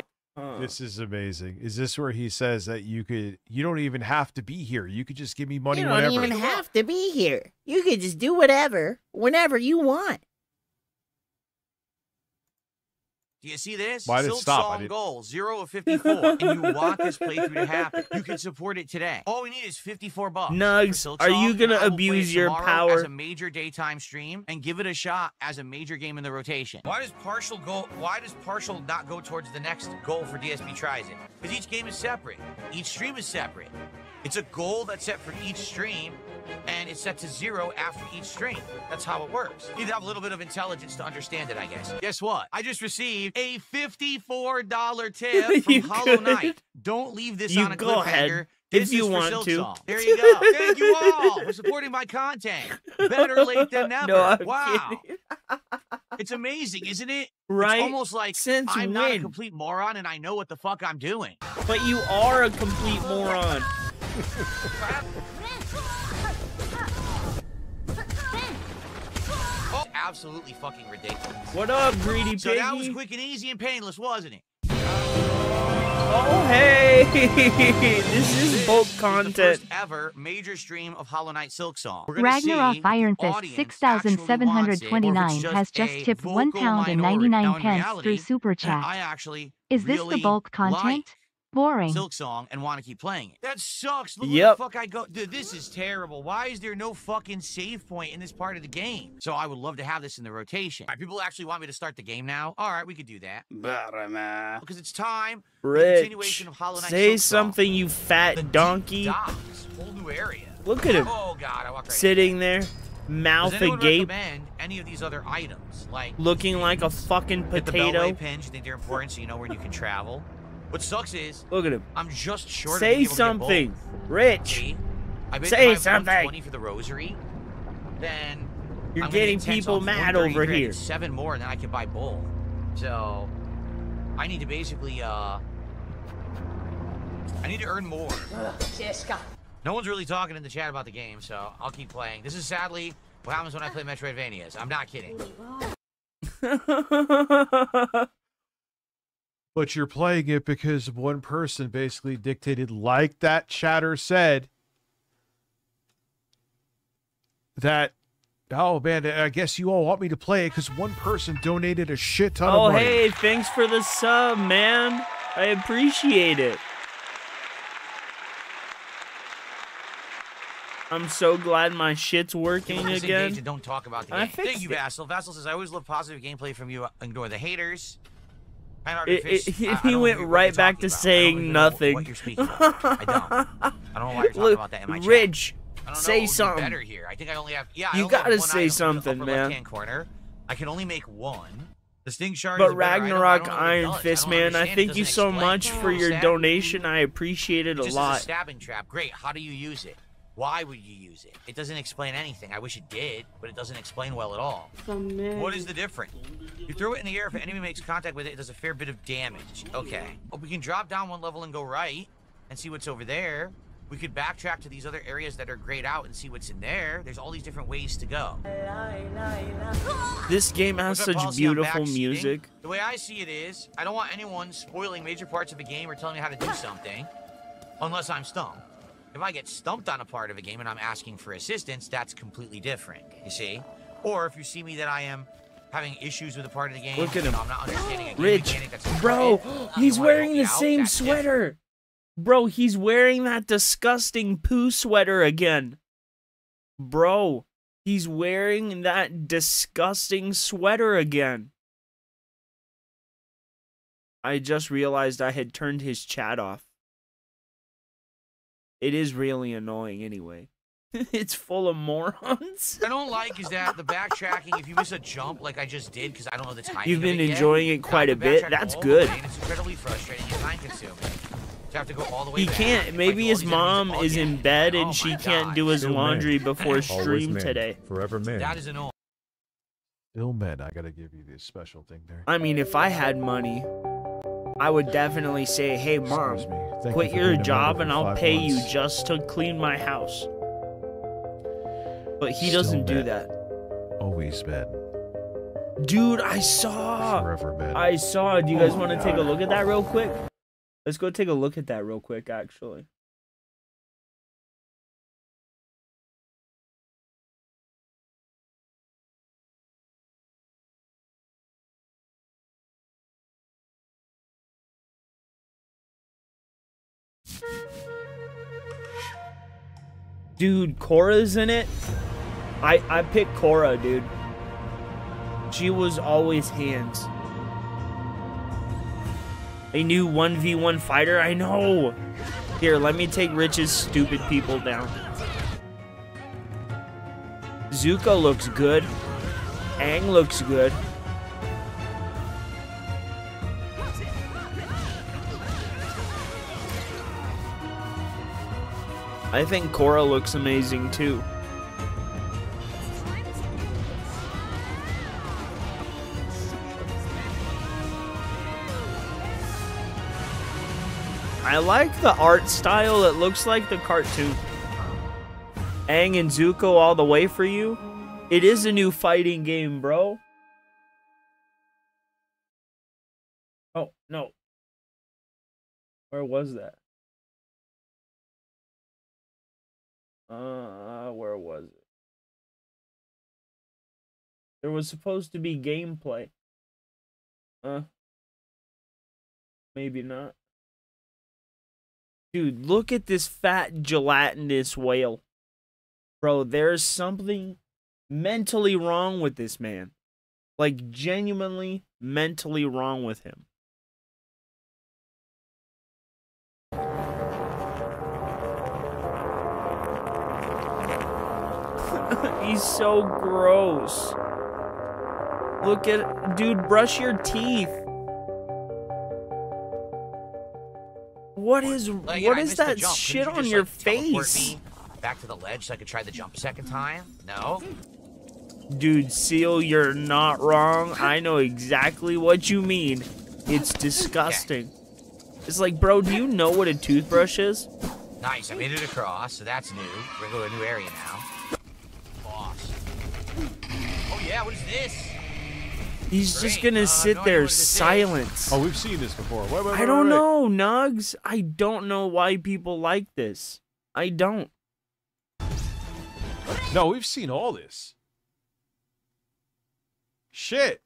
This is amazing. Is this where he says that you don't even have to be here. You could just give me money whenever. You don't even have to be here. You could just do whatever, whenever you want. Do you see this? Why did it stop? Silksong goal, 0 of 54. And you want this playthrough to happen. You can support it today. All we need is $54. Nugs, are you going to abuse your power? As a major daytime stream and give it a shot as a major game in the rotation. Why does partial not go towards the next goal for DSP Tries It? Because each game is separate. Each stream is separate. It's a goal that's set for each stream, and it's set to 0 after each stream. That's how it works. You have a little bit of intelligence to understand it, I guess. Guess what? I just received a $54 tip from Hollow Knight. Don't leave this on a cliffhanger. If you want to. There you go. Thank you all for supporting my content. Better late than never. No, wow. It's amazing, isn't it? Right? It's almost like I'm not a complete moron and I know what the fuck I'm doing. But you are a complete moron. Oh, absolutely fucking ridiculous. What up, greedy piggy? So that was quick and easy and painless, wasn't it? Oh, hey! This is bulk content. The first ever major stream of Hollow Knight Silksong. Ragnarok Iron Fist 6,729 has just tipped £1.99 through Super Chat. Is this the bulk content? Boring. Silksong and want to keep playing it. That sucks. Look where the fuck I go. Dude, this is terrible. Why is there no fucking save point in this part of the game? So I would love to have this in the rotation. All right, people actually want me to start the game now. All right, we could do that. Because it's time for the continuation of Hollow Knight say Silksong. Something, you fat donkey. Docks, whole new area. Look at him. Oh God, I walked right sitting there, mouth agape. Any of these other items, like looking like a fucking potato. The Beltway pins, you think they're important, so you know where you can travel. What sucks is, look at him. I'm just short. Say of something, Rich. I bet say if I have something. 120 for the rosary, then you're getting people mad over here. 7 more, and then I can buy both. So I need to basically, I need to earn more. No one's really talking in the chat about the game, so I'll keep playing. This is sadly what happens when I play Metroidvanias. I'm not kidding. But you're playing it because one person basically dictated, like that chatter said, that, oh man, I guess you all want me to play it because one person donated a shit ton of money. Oh, hey, thanks for the sub, man. I appreciate it. I'm so glad my shit's working again. Don't talk about the game. Thank you, Vassal. Vassal says, I always love positive gameplay from you. Ignore the haters. He went right back to saying nothing. What you're speaking about. I don't know why you're talking about that in my chat. Rich, I don't know say what something. Better here. I think I only have. Yeah, you gotta say something, man. Left-hand corner. I can only make one. The Sting Shard. But Ragnarok Iron Fist, man, I thank you so much for your donation. I appreciate it a lot. It's a stabbing trap. Great. How do you use it? Why would you use it? It doesn't explain anything. I wish it did, but it doesn't explain well at all. What is the difference? You throw it in the air. If an enemy makes contact with it, it does a fair bit of damage. Okay. Well, we can drop down one level and go right and see what's over there. We could backtrack to these other areas that are grayed out and see what's in there. There's all these different ways to go. This game has such beautiful music. The way I see it is, I don't want anyone spoiling major parts of a game or telling me how to do something unless I'm stumped. If I get stumped on a part of a game and I'm asking for assistance, that's completely different, you see? Or if you see me that I am having issues with a part of the game, look at him. I'm not understanding a game Rich, mechanic that's bro, he's wearing the same sweater. Bro, he's wearing that disgusting poo sweater again. Bro, He's wearing that disgusting sweater again. I just realized I had turned his chat off. It is really annoying anyway. It's full of morons. What I don't like is that the backtracking, if you miss a jump like I just did, because I don't know the timing. You've been enjoying it quite a bit. That's good. It's incredibly frustrating and time-consuming. To have to go all the way he back. can't. Maybe his mom is in bed and she can't do his laundry before stream today. Forever man. That is annoying. Bill Men, I gotta give you this special thing there. I mean, if I had money, I would definitely say, hey, Mom, quit your job and I'll pay you just to clean my house. But he doesn't do that. Always been. Dude, I saw. Forever been. I saw. Do you guys want to take a look at that real quick? Let's go take a look at that real quick, actually. Dude, Cora's in it. I picked Cora, dude. She was always hands. A new 1v1 fighter? I know. Here, let me take Rich's stupid people down. Zuko looks good. Aang looks good. I think Cora looks amazing too. I like the art style. It looks like the cartoon. Aang and Zuko all the way for you. It is a new fighting game, bro. Oh, no. Where was that? Where was it? There was supposed to be gameplay. Maybe not. Dude, look at this fat gelatinous whale. Bro, there's something mentally wrong with this man. Like, genuinely mentally wrong with him. He's so gross. Look at, dude, brush your teeth. What is that shit on your face? Back to the ledge so I could try the jump a second time? No? Dude, Seal, you're not wrong. I know exactly what you mean. It's disgusting. Okay. It's like, bro, do you know what a toothbrush is? Nice, I made it across, so that's new. We're going to a new area now. Boss. Oh yeah, what is this? He's just gonna sit there silent. Oh, we've seen this before. Wait, I don't know, Nugs. I don't know why people like this. I don't. No, we've seen all this. Shit.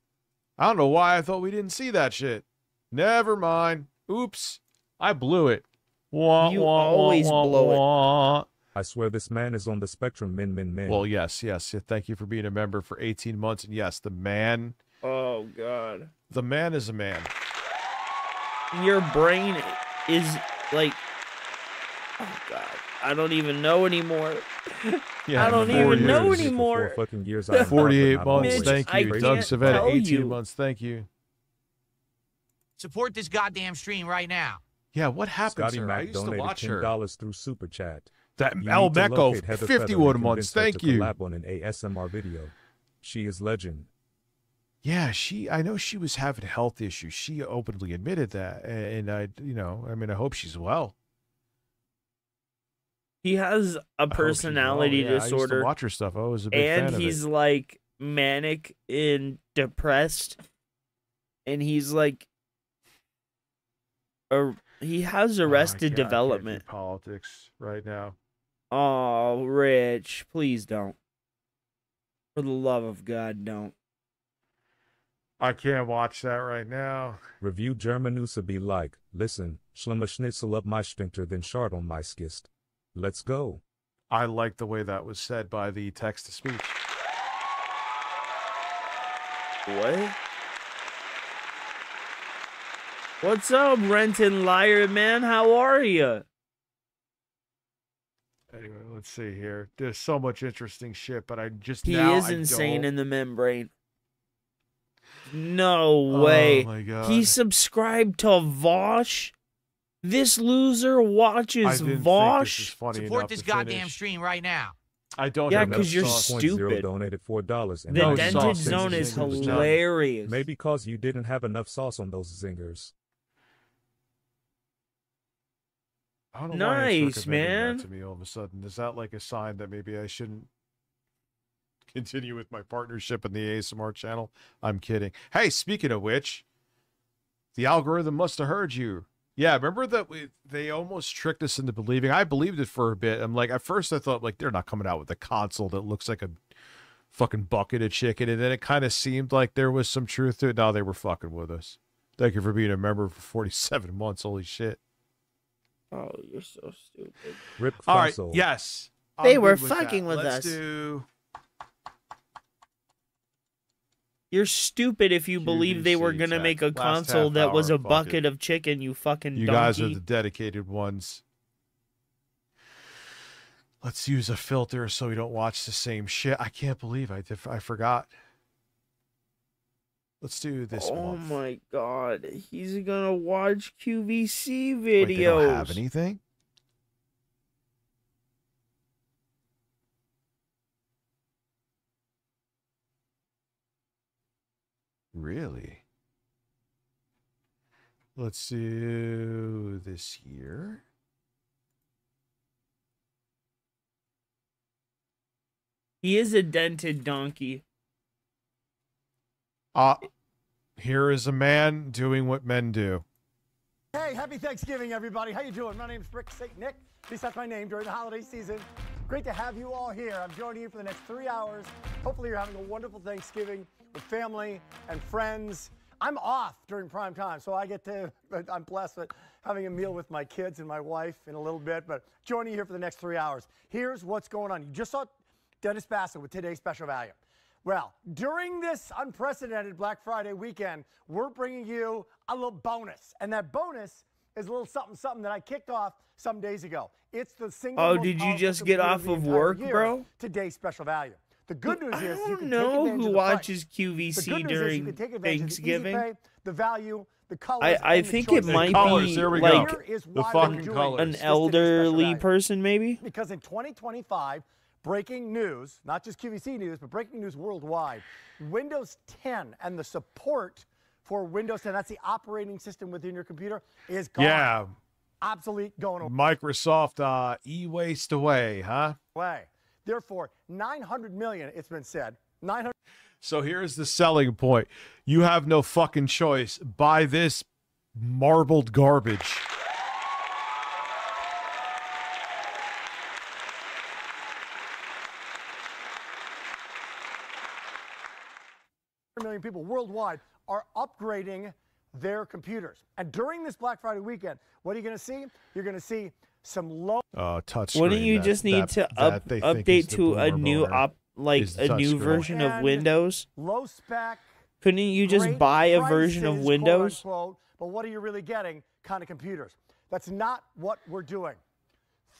I don't know why I thought we didn't see that shit. Never mind. Oops. I blew it. Wah, you wah, always wah, blow wah. it. I swear this man is on the spectrum, men. Well, yes. Thank you for being a member for 18 months. And yes, the man... Oh, God. The man is a man. Your brain is like... Oh, God. I don't even know anymore. Yeah, I don't even know anymore. 4 fucking years. 48 months, Mitch, thank you. Doug Savetta, 18 months, thank you. Support this goddamn stream right now. Yeah, what happened, Scotty sir? Mac I used to watch her. $10 through Super Chat. That El Mecco, 51 months, thank you. On an ASMR video. She is legend. Yeah, I know she was having health issues. She openly admitted that, and I hope she's well. He has a personality disorder. I used to watch her stuff. I was a big fan of it. And he's like manic and depressed, and he's like, he has arrested development. I can't do politics right now. Oh, Rich, please don't. For the love of God, don't. I can't watch that right now. Review Germanusa be like, listen, schlimmer schnitzel up my sphincter than shard on my skist. Let's go. I like the way that was said by the text-to-speech. What? What's up, Renton Liar, man? How are you? Anyway, let's see here. There's so much interesting shit, but I just he is insane in the membrane. No way. Oh my god. He subscribed to Vosh. This loser watches Vosh. Support this goddamn stream right now. I don't. Yeah, because you're stupid. Donated $4. The dented zone is hilarious. Maybe because you didn't have enough sauce on those zingers. I don't know why it's Nice, recommending man. that to me all of a sudden. Is that like a sign that maybe I shouldn't continue with my partnership in the ASMR channel? I'm kidding. Hey, speaking of which, the algorithm must have heard you. Yeah, remember that they almost tricked us into believing. I believed it for a bit. I'm like, at first I thought, like, they're not coming out with a console that looks like a fucking bucket of chicken. And then it kind of seemed like there was some truth to it. No, they were fucking with us. Thank you for being a member for 47 months. Holy shit. Oh, you're so stupid. Rip All right, console. yes. They I'm were good fucking that. with Let's us. do... You're stupid if you believe they were going to make a console that was a bucket of chicken, you fucking donkey. You guys are the dedicated ones. Let's use a filter so we don't watch the same shit. I can't believe I forgot. Let's do this Oh month. my god. He's going to watch QVC videos. Wait, they don't have anything? Really? Let's do this here. He is a dented donkey. Here is a man doing what men do. Hey, happy Thanksgiving, everybody. How you doing? My name's Rick St. Nick. At least that's my name during the holiday season. Great to have you all here. I'm joining you for the next 3 hours. Hopefully you're having a wonderful Thanksgiving with family and friends. I'm off during prime time, so I'm blessed with having a meal with my kids and my wife in a little bit, but joining you here for the next 3 hours. Here's what's going on. You just saw Dennis Bassett with today's special value. Well, during this unprecedented Black Friday weekend, we're bringing you a little bonus. And that bonus is a little something that I kicked off some days ago. It's the single Oh, most did you powerful just get computer off the of entire work, year. bro? Today's special value. The good news is you I can don't take know advantage who of the watches price. The QVC good news is you during can take advantage Thanksgiving. of the easy pay, the value, the colors, I and the think it choices. might colors, be here we like go. Here is The why fucking we're doing colors. an this today's special elderly value. person, maybe? Because in 2025, breaking news, not just QVC news, but breaking news worldwide, Windows 10 and the support for Windows 10, that's the operating system within your computer, is gone. Yeah. Obsolete, going Microsoft e-waste away, huh? away. Therefore, 900 million, it's been said, 900. So here's the selling point. You have no fucking choice. Buy this marbled garbage. million people worldwide are upgrading their computers. And during this Black Friday weekend, what are you going to see? You're going to see some low Touch Wouldn't screen you that- just need that- to that they think is update the to a boomer new boner is the a touch new screen. version of And Windows? low spec. Couldn't you just great buy a version of prices, Windows? quote, unquote, but what are you really getting kind of computers? That's not what we're doing.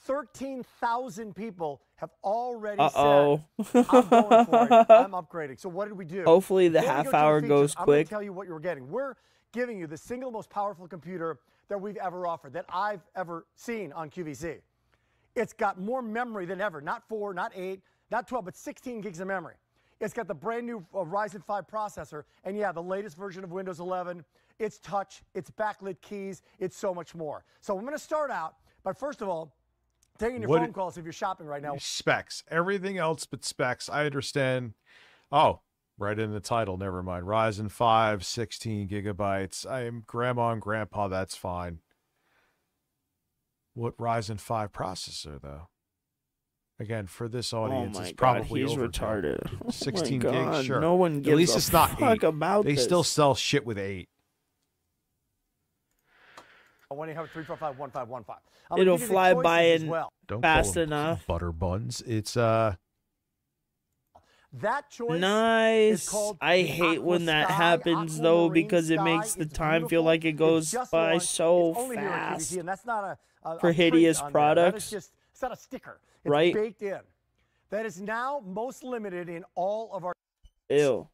13,000 people have already Uh-oh. said, I'm going for it. I'm upgrading. So what did we do? Hopefully the Before we half go to the hour features, goes I'm going quick. to tell you what you're getting. We're giving you the single most powerful computer that we've ever offered, that I've ever seen on QVC. It's got more memory than ever. Not 4, not 8, not 12, but 16 gigs of memory. It's got the brand new Ryzen 5 processor, and yeah, the latest version of Windows 11. It's touch, it's backlit keys, it's so much more. So I'm going to start out by, first of all, taking your phone calls if you're shopping right now. Specs. Everything else but specs. I understand. Oh, right in the title. Never mind. Ryzen 5, 16 gigabytes. I am grandma and grandpa. That's fine. What Ryzen 5 processor, though? Again, for this audience, Oh my it's probably God, he's overkill. retarded. Oh my 16 God, gigs, sure. no one At gives least a it's not fuck 8. about they this. still sell shit with 8. When you have 345-1515. It'll fly by as in well. Don't fast call them enough. butter buns. It's That choice nice. is called I hate when that happens though, because it makes the time feel like it goes by so fast. And that's not for hideous products. It's not a sticker. It's right? baked in. That is now most limited in all of our. Ew.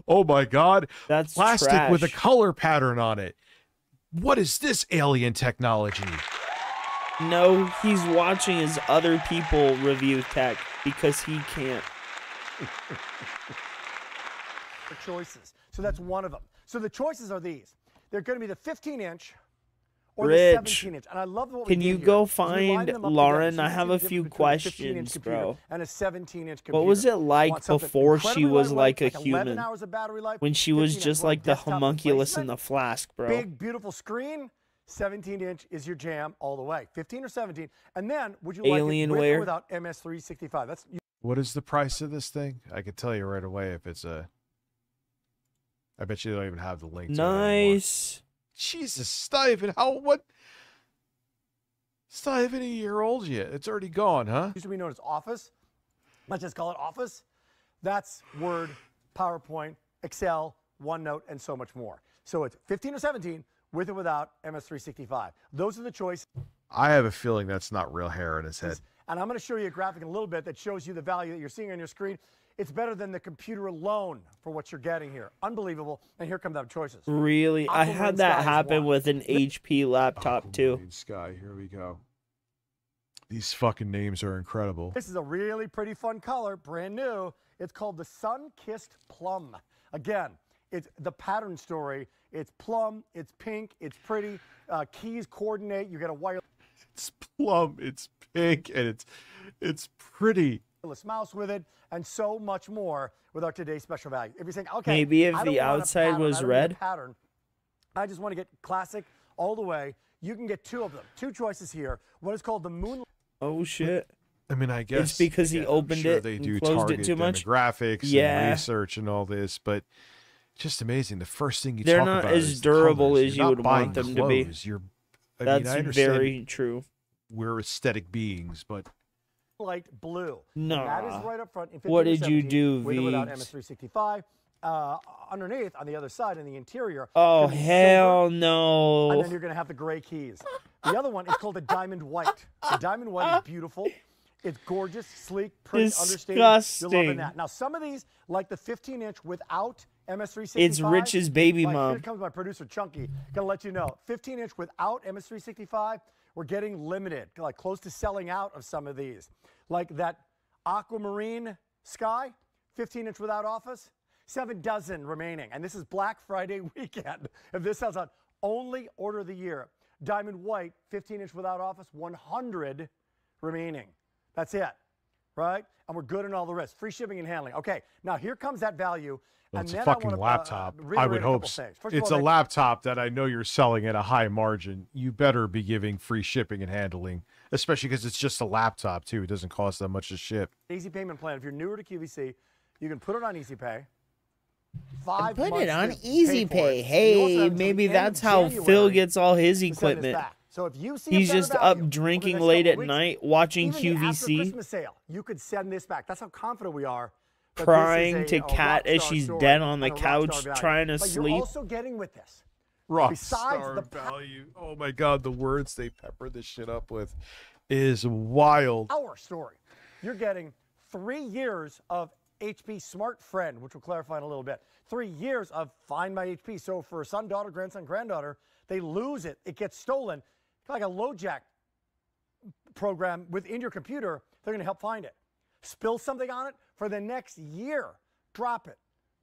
Oh my God. That's plastic trash. with a color pattern on it. What is this alien technology? No, he's watching his other people review tech because he can't. Choices. So that's one of them. So the choices are these. They're going to be the 15-inch or Rich, the 17-inch. And I love what can you go find Lauren? I have a few questions, bro. And a 17-inch computer. What was it like before she was like a human? When she was just like the homunculus in the flask, bro. Big, beautiful screen. 17-inch is your jam all the way. 15 or 17. And then, would you like it with or without MS365? That's. What is the price of this thing? I can tell you right away if it's a. I bet you don't even have the link. Nice. Jesus, it's not even what? It's not even a year old yet. It's already gone, huh? Used to be known as Office. Let's just call it Office. That's Word, PowerPoint, Excel, OneNote, and so much more. So it's 15 or 17 with or without MS365. Those are the choices. I have a feeling that's not real hair in his head. And I'm going to show you a graphic in a little bit that shows you the value that you're seeing on your screen. It's better than the computer alone for what you're getting here. Unbelievable. And here come the choices. Really? I had that happen with an HP laptop too. Sky, here we go. These fucking names are incredible. This is a really pretty fun color, brand new. It's called the Sun-Kissed Plum. Again, it's the pattern story. It's plum, it's pink, it's pretty. Keys coordinate. You get a wire. It's plum, it's pink, and it's pretty. Mouse with it, and so much more with our today's special value. If you're saying, okay, maybe if the outside was red, I just want to get classic all the way. You can get two of them, two choices here. One is called the Moon. Oh shit! I mean, I guess it's because he opened it they and do closed it too much. Demographics, and research, and all this, but just amazing. The first thing you talk about they're not as durable as you would want them to be. That's very true. We're aesthetic beings, but. Light blue. No. That is right up front. In what did you do, with or without MS365. Underneath, on the other side, in the interior. Oh, hell silver, no. And then you're going to have the gray keys. The other one is called the Diamond White. The Diamond White is beautiful. It's gorgeous, sleek, pretty, understated. You're loving that. Now, some of these, like the 15-inch without MS365. It's Rich's baby mom. Here comes my producer, Chunky. Going to let you know. 15-inch without MS365. We're getting limited, like close to selling out of some of these. Like that aquamarine sky, 15-inch without Office, 7 dozen remaining. And this is Black Friday weekend. If this sells out, only order of the year. Diamond White, 15-inch without Office, 100 remaining. That's it, right? And we're good on all the rest. Free shipping and handling. Okay, now here comes that value. Well, it's a fucking laptop. I would hope so. It's a laptop that I know you're selling at a high margin. You better be giving free shipping and handling, especially because it's just a laptop, too. It doesn't cost that much to ship. Easy payment plan. If you're newer to QVC, you can put it on Easy Pay. Put it on Easy Pay. Hey, maybe that's how Phil gets all his equipment. So if you see he's just up drinking late at night, watching QVC. Christmas sale, you could send this back. That's how confident we are. Crying to Kat as she's dead on the couch trying to sleep. You're also getting with this. Rockstar value. Oh my God, the words they pepper this shit up with is wild. Our story. You're getting 3 years of HP Smart Friend, which we'll clarify in a little bit. 3 years of Find My HP. So for a son, daughter, grandson, granddaughter, they lose it. It gets stolen. Like a LoJack program within your computer, they're going to help find it. Spill something on it for the next year. Drop it.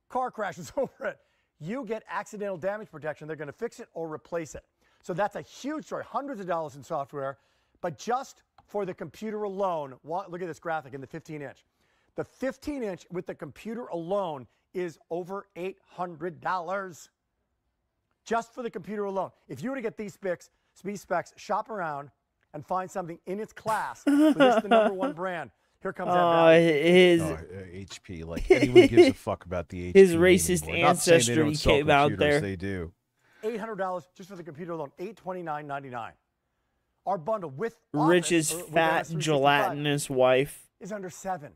Car crashes over it. You get accidental damage protection. They're going to fix it or replace it. So that's a huge story. Hundreds of dollars in software. But just for the computer alone, look at this graphic in the 15-inch. The 15-inch with the computer alone is over $800. Just for the computer alone. If you were to get these specs, shop around and find something in its class. So this is the #1 brand. Here comes that value. HP. Like anyone gives a fuck about the HP. His racist ancestry came out there. They do. $800 just for the computer alone. $829.99. Our bundle with Rich's fat gelatinous wife is under $7.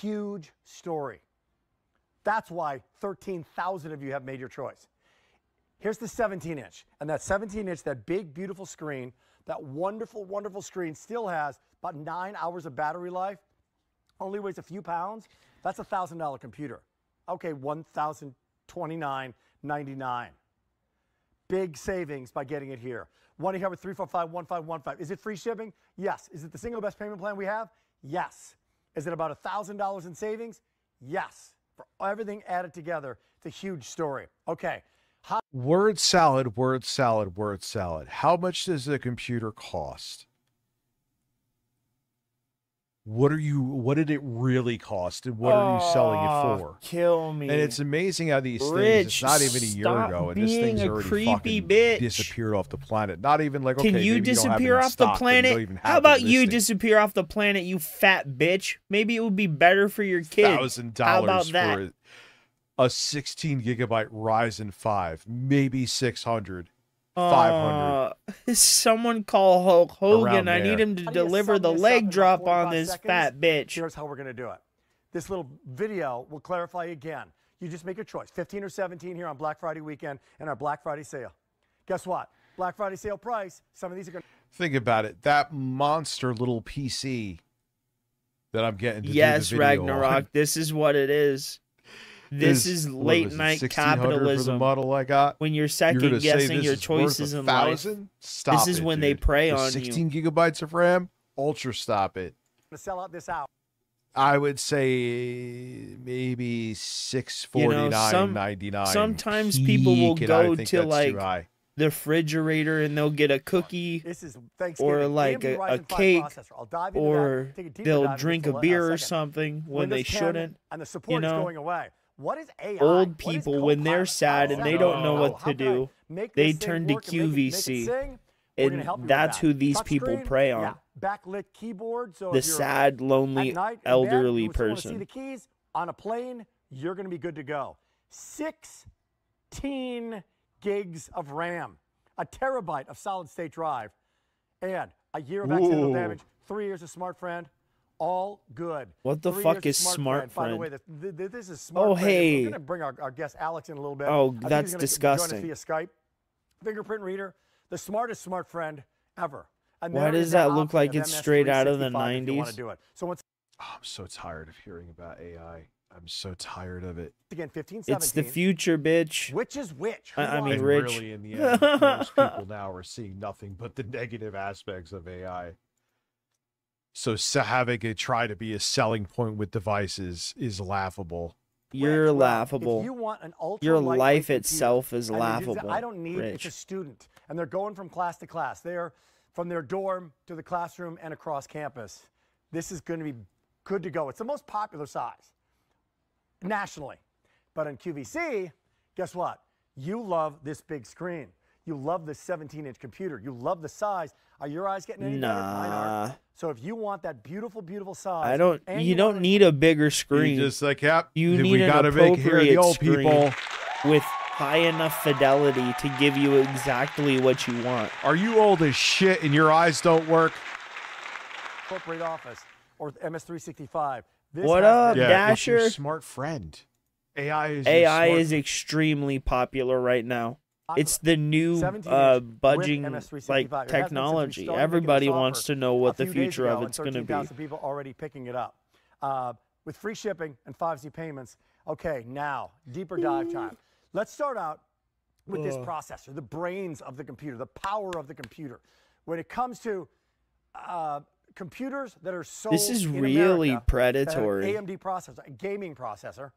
Huge story. That's why 13,000 of you have made your choice. Here's the 17-inch. And that 17-inch, that big, beautiful screen, that wonderful, wonderful screen still has about 9 hours of battery life, only weighs a few pounds. That's a $1,000 computer. Okay, $1,029.99. Big savings by getting it here. 1-800-345-1515. Is it free shipping? Yes. Is it the single best payment plan we have? Yes. Is it about $1,000 in savings? Yes. For everything added together, it's a huge story. Okay. Word salad, word salad, word salad. How much does a computer cost? What did it really cost, and what are you selling it for? Kill me. And it's amazing how these things, it's not even a year ago, and this thing's already fucking disappeared off the planet. Not even like, okay, can you disappear off the planet? How about you disappear off the planet, you fat bitch? Maybe it would be better for your kid. $1,000 for a 16 gigabyte Ryzen 5, maybe 600. 500. Someone call Hulk Hogan. I need him to deliver the leg drop on this fat bitch. Here's how we're going to do it. This little video will clarify again. You just make a choice, 15 or 17 here on Black Friday weekend and our Black Friday sale. Guess what? Black Friday sale price, some of these are going to... Think about it. That monster little PC that I'm getting to do the video Ragnarok, on, this is what it is. This is late night capitalism. For the model I got. When you're second guessing your choices in life, stop this is when they prey on 16 gigabytes of RAM, ultra stop it. To sell out this hour. I would say maybe $649.99. Sometimes people will go to like the refrigerator and they'll get a cookie or like a cake, or they'll drink a beer or something when they shouldn't. And the support is going away. What is AI? Old people, when they're sad and they don't know what to do, they turn to QVC. And that's who these people prey on. Backlit keyboard. So the sad, lonely, elderly person. See the keys on a plane, you're going to be good to go. 16 gigs of RAM, a terabyte of solid-state drive, and a year of accidental damage, 3 years of SmartFriend. All good. What the fuck is SmartFriend? By the way, this is SmartFriend. Oh, hey. We're going to bring our guest Alex in a little bit. Oh, that's disgusting. Join us via Skype. Fingerprint reader, the smartest SmartFriend ever. And why does that look like it's straight out of the 90s? So I'm so tired of hearing about AI. I'm so tired of it. Again, 15, 17. It's the future, bitch. Which is which? I mean, Rich. Really, in the end, most people now are seeing nothing but the negative aspects of AI. So having it try to be a selling point with devices is laughable. You're laughable. If you want an your life itself is laughable. I don't need It's a student, and they're going from class to class. They're from their dorm to the classroom and across campus. This is going to be good to go. It's the most popular size nationally. But in QVC, guess what? You love this big screen. You love this 17-inch computer. You love the size. Are your eyes getting any better? Mine aren't. So if you want that beautiful, beautiful size, you don't need a bigger screen. You just like, yep. You need an appropriate screen with high enough fidelity to give you exactly what you want. Are you old as shit and your eyes don't work? Corporate Office or MS365. What up, Dasher? It's your smart friend. AI is extremely popular right now. It's the new budging like technology. Everybody wants to know what the future of it's going to be. People already picking it up with free shipping and 5Z payments. Okay, now deeper dive time. Let's start out with this processor, the brains of the computer, the power of the computer. When it comes to computers that are sold this is really America, predatory. AMD processor, a gaming processor,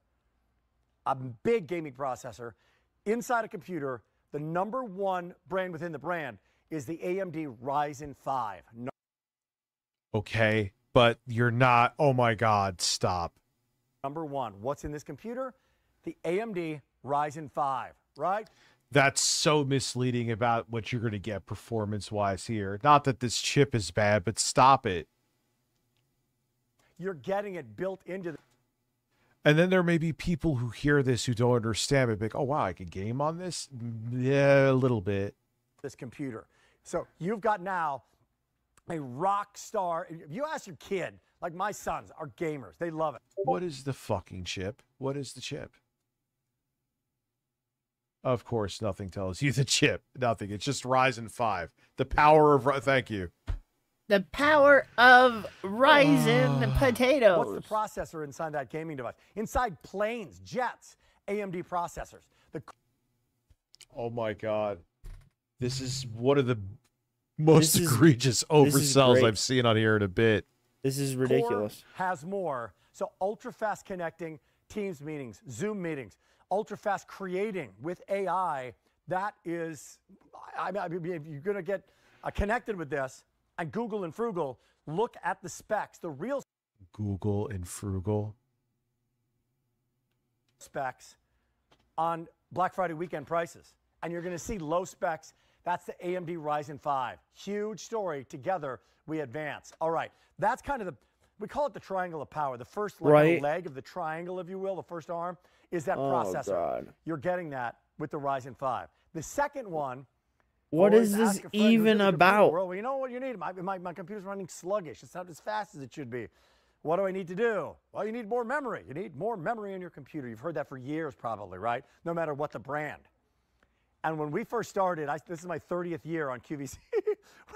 a big gaming processor inside a computer. The #1 brand within the brand is the AMD Ryzen 5. Okay, but you're not. Oh my God, stop. #1. What's in this computer? The AMD Ryzen 5, right? That's so misleading about what you're going to get performance-wise here. Not that this chip is bad, but stop it. You're getting it built into the... And then there may be people who hear this who don't understand it, like, oh, wow, I can game on this? Yeah, a little bit. This computer. So you've got now a rock star. If you ask your kid, like my sons are gamers, they love it. What is the fucking chip? What is the chip? Of course, nothing tells you the chip. Nothing. It's just Ryzen 5. The power of... Thank you. The power of Ryzen potatoes. What's the processor inside that gaming device? Inside planes, jets, AMD processors. Oh my God. This is one of the most egregious oversells I've seen on here in a bit. This is ridiculous. Core has more. So ultra fast connecting, Teams meetings, Zoom meetings, ultra fast creating with AI. That is, I mean, if you're going to get connected with this, and Google and Frugal, look at the specs, the real Google and Frugal specs on Black Friday weekend prices. And you're going to see low specs. That's the AMD Ryzen 5. Huge story. Together, we advance. All right. That's kind of we call it the triangle of power. The first leg of the triangle, if you will, the first arm, is that processor. God. You're getting that with the Ryzen 5. The second one, what is this even about? Well, you know what you need? My computer's running sluggish. It's not as fast as it should be. What do I need to do? Well, you need more memory. You need more memory in your computer. You've heard that for years probably, right? No matter what the brand. And when we first started, this is my 30th year on QVC,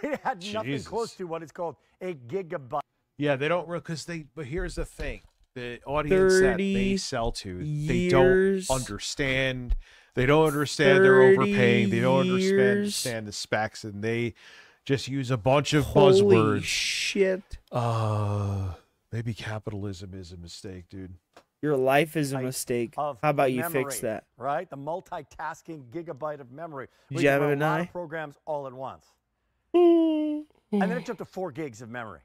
we had nothing close to what is called a gigabyte. Yeah, they don't really, but here's the thing. The audience that they sell to, they don't understand. They don't understand they're overpaying. They don't understand the specs, and they just use a bunch of buzzwords. Holy shit. Maybe capitalism is a mistake, dude. Your life is a mistake. How about you fix that? Right? The multitasking gigabyte of memory. Did you have a lot of programs all at once. And then it took to 4 gigs of memory.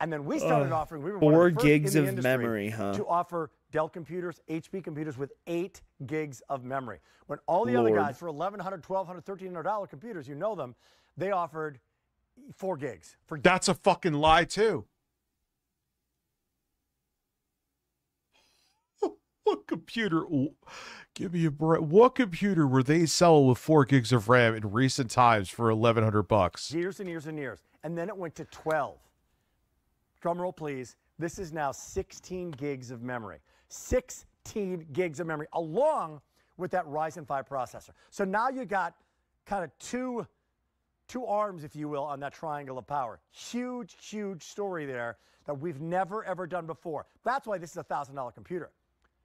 And then we started offering, we were 4 gigs of memory, to offer Dell computers, HP computers with 8 gigs of memory. When all the other guys for $1,100, $1,200, $1,300 computers, you know them, they offered 4 gigs. That's a fucking lie too. What computer? Give me a break. What computer were they selling with 4 gigs of RAM in recent times for $1,100? Years and years and years. And then it went to 12. Drum roll, please. This is now 16 gigs of memory. 16 gigs of memory, along with that Ryzen 5 processor. So now you got kind of two arms, if you will, on that triangle of power. Huge, huge story there that we've never, ever done before. That's why this is a $1,000 computer.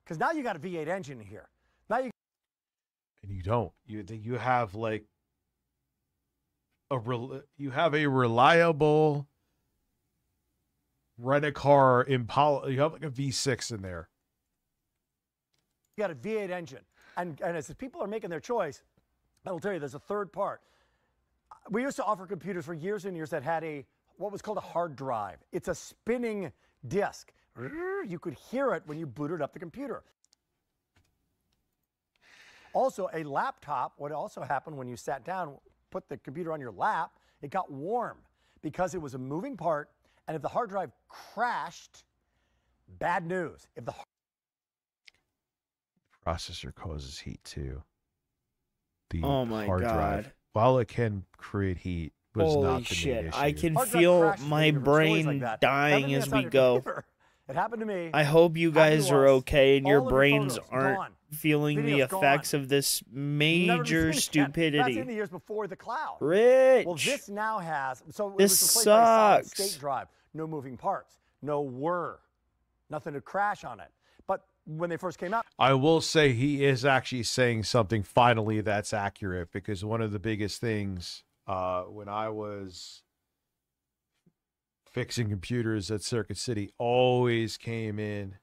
Because now you got a V8 engine here. Now you and you don't. You have like a reliable rent-a-car Impala. You have like a V6 in there. You got a V8 engine, and as people are making their choice, I will tell you, there's a third part. We used to offer computers for years and years that had what was called a hard drive. It's a spinning disk. You could hear it when you booted up the computer. Also, a laptop, what also happened when you sat down, put the computer on your lap, it got warm because it was a moving part, and if the hard drive crashed, bad news. If the processor causes heat too. The hard drive, while it can create heat, was not the main issue. I can feel my brain dying as we go. It happened to me. I hope you guys are okay and your brains aren't feeling the effects of this major stupidity. That's in the years before the cloud. Rich. Well, this now has. So this sucks. State drive, no moving parts, no whir, nothing to crash on it. But when they first came out, I will say he is actually saying something finally that's accurate, because one of the biggest things when I was fixing computers at Circuit City always came in.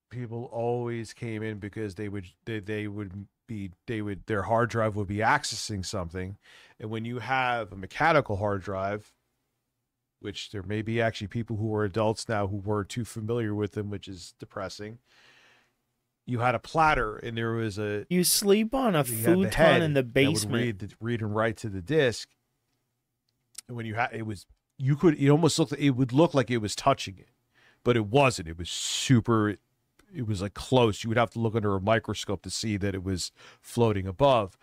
People always came in because their hard drive would be accessing something. And when you have a mechanical hard drive, which there may be actually people who are adults now who weren't too familiar with them, which is depressing. You had a platter, and there was a... You sleep on a futon in the basement. That would read and write to the disk. And when you had... It almost looked... It would look like it was touching it. But it wasn't. It was super... it was like close. You would have to look under a microscope to see that it was floating above.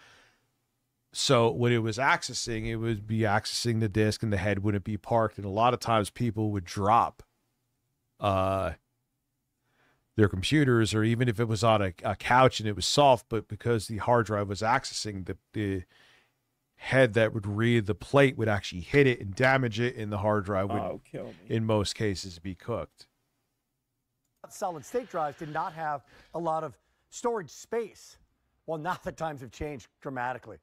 So when it was accessing, it would be accessing the disc and the head wouldn't be parked. And a lot of times people would drop their computers, or even if it was on a couch and it was soft, but because the hard drive was accessing, the head that would read the plate would actually hit it and damage it, and the hard drive would, in most cases, be cooked. Solid state drives did not have a lot of storage space. Well, now the times have changed dramatically.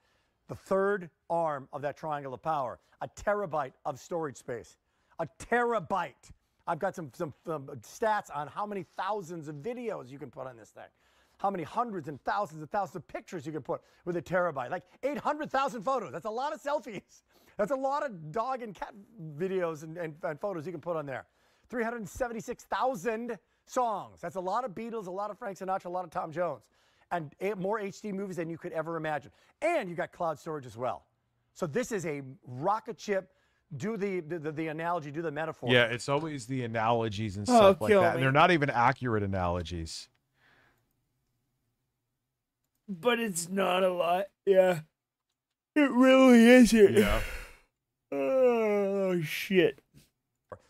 The third arm of that triangle of power, a terabyte of storage space. A terabyte. I've got some stats on how many thousands of videos you can put on this thing. How many hundreds and thousands of pictures you can put with a terabyte. Like 800,000 photos. That's a lot of selfies. That's a lot of dog and cat videos and photos you can put on there. 376,000 songs. That's a lot of Beatles, a lot of Frank Sinatra, a lot of Tom Jones. And more HD movies than you could ever imagine. And you got cloud storage as well. So this is a rocket ship. Do the analogy, do the metaphor. Yeah, it's always the analogies and stuff like that. And they're not even accurate analogies. But it's not a lot. Yeah. It really isn't. Yeah. Oh, shit.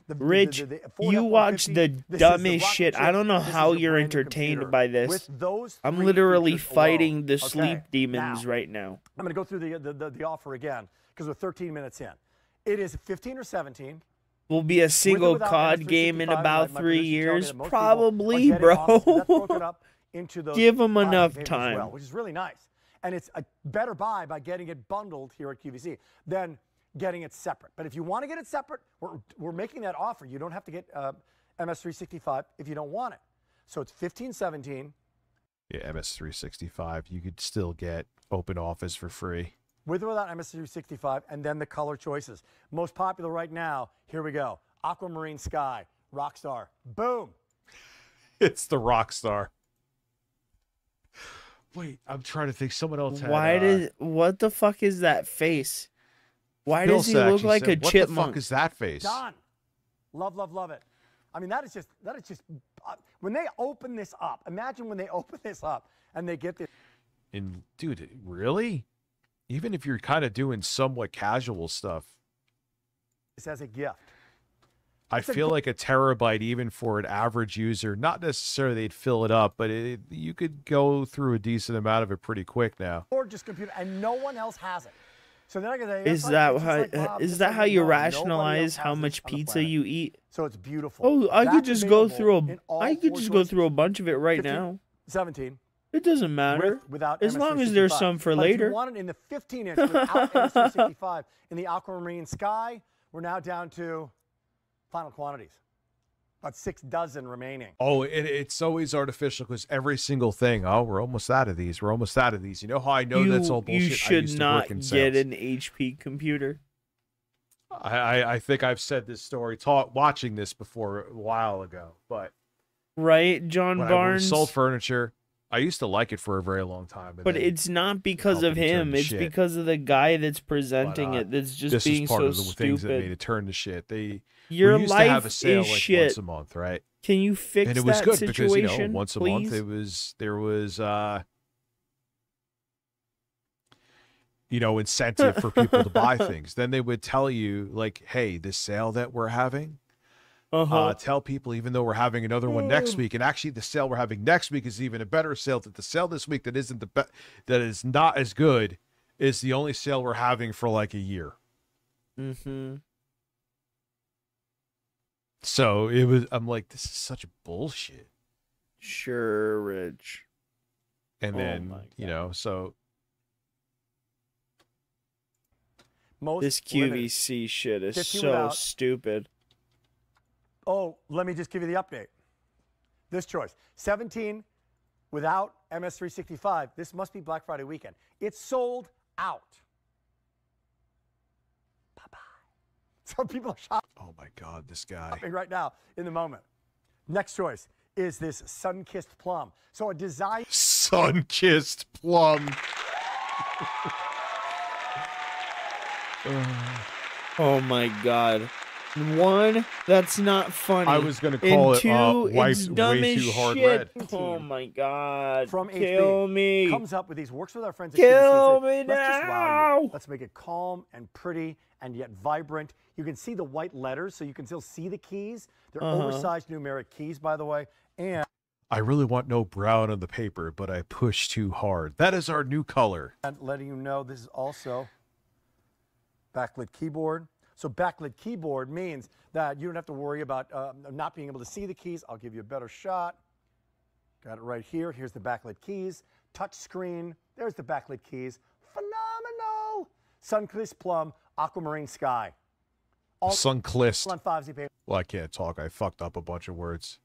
Rich, you watch the dumbest shit. I don't know how you're entertained by this. I'm literally fighting the sleep demons right now. I'm going to go through the offer again, because we're 13 minutes in. It is 15 or 17. Will be a single COD game in about 3 years, probably, bro. Give them enough time, well, which is really nice, and it's a better buy by getting it bundled here at QVC than getting it separate. But if you want to get it separate, we're making that offer. You don't have to get MS365 if you don't want it. So it's 15, 17. Yeah, MS365. You could still get OpenOffice for free. With or without MS365, and then the color choices. Most popular right now, here we go. Aquamarine Sky, Rockstar. Boom. It's the Rockstar. Wait, I'm trying to think. Someone else had... What the fuck is that face? Why does he look like a chipmunk? What the fuck is that face? Done. Love, love, love it. I mean, that is just when they open this up, imagine when they open this up and they get this. And dude, really? Even if you're kind of doing somewhat casual stuff. This as a gift. I feel like a terabyte, even for an average user, not necessarily they'd fill it up, but you could go through a decent amount of it pretty quick now. Gorgeous computer, and no one else has it. So then I can say, is that how you rationalize how much pizza you eat? So it's beautiful. Oh, I could just go through a bunch of it right 15, now. 17. It doesn't matter. Without as long as there's some for later. If you want it in the 15-inch without MS365 in the Aquamarine Sky, we're now down to final quantities. About 6 dozen remaining. Oh, it's always artificial because every single thing. Oh, we're almost out of these. We're almost out of these. You know how I know that's all bullshit? You should not get an HP computer. I think I've said this story, watching this before a while ago, but right, John Barnes sold furniture. I used to like it for a very long time, but it's not because of him. It's because of the guy that's presenting it. That's just being so stupid. This is part of the things that made it turn to shit. Your used life to have a sale is like shit. Once a month, right? Can you fix that situation? And it was good because, you know, once a please? month there was you know, incentive for people to buy things. Then they would tell you, like, hey, this sale that we're having, tell people, even though we're having another one next week, and actually the sale we're having next week is even a better sale. That the sale this week that isn't that is not as good is the only sale we're having for like a year. Mm-hmm. So I'm like, this is such bullshit. Sure, Rich. And then, you know, so this QVC shit is so stupid. Oh, let me just give you the update. This choice, 17 without MS365. This must be Black Friday weekend. It's sold out. Bye-bye. So people are shopping. Oh, my God, this guy. Right now, in the moment. Next choice is this Sun-Kissed Plum. So a design. Sun-Kissed Plum. Oh, my God. One, that's not funny. I was going to call it wiped way too hard red. Oh my god. From Kill HB me. Comes up with these, works with our friends at Kill QVC. me Let's just wow now. you. Let's make it calm and pretty and yet vibrant. You can see the white letters, so you can still see the keys. They're oversized numeric keys, by the way. And I really want no brown on the paper, but I push too hard. That is our new color. And letting you know this is also backlit keyboard. So backlit keyboard means that you don't have to worry about not being able to see the keys. I'll give you a better shot. Got it right here. Here's the backlit keys. Touch screen. There's the backlit keys. Phenomenal. Sunkissed Plum, Aquamarine Sky. Sunkissed. On 5Z paper. Well, I can't talk. I fucked up a bunch of words.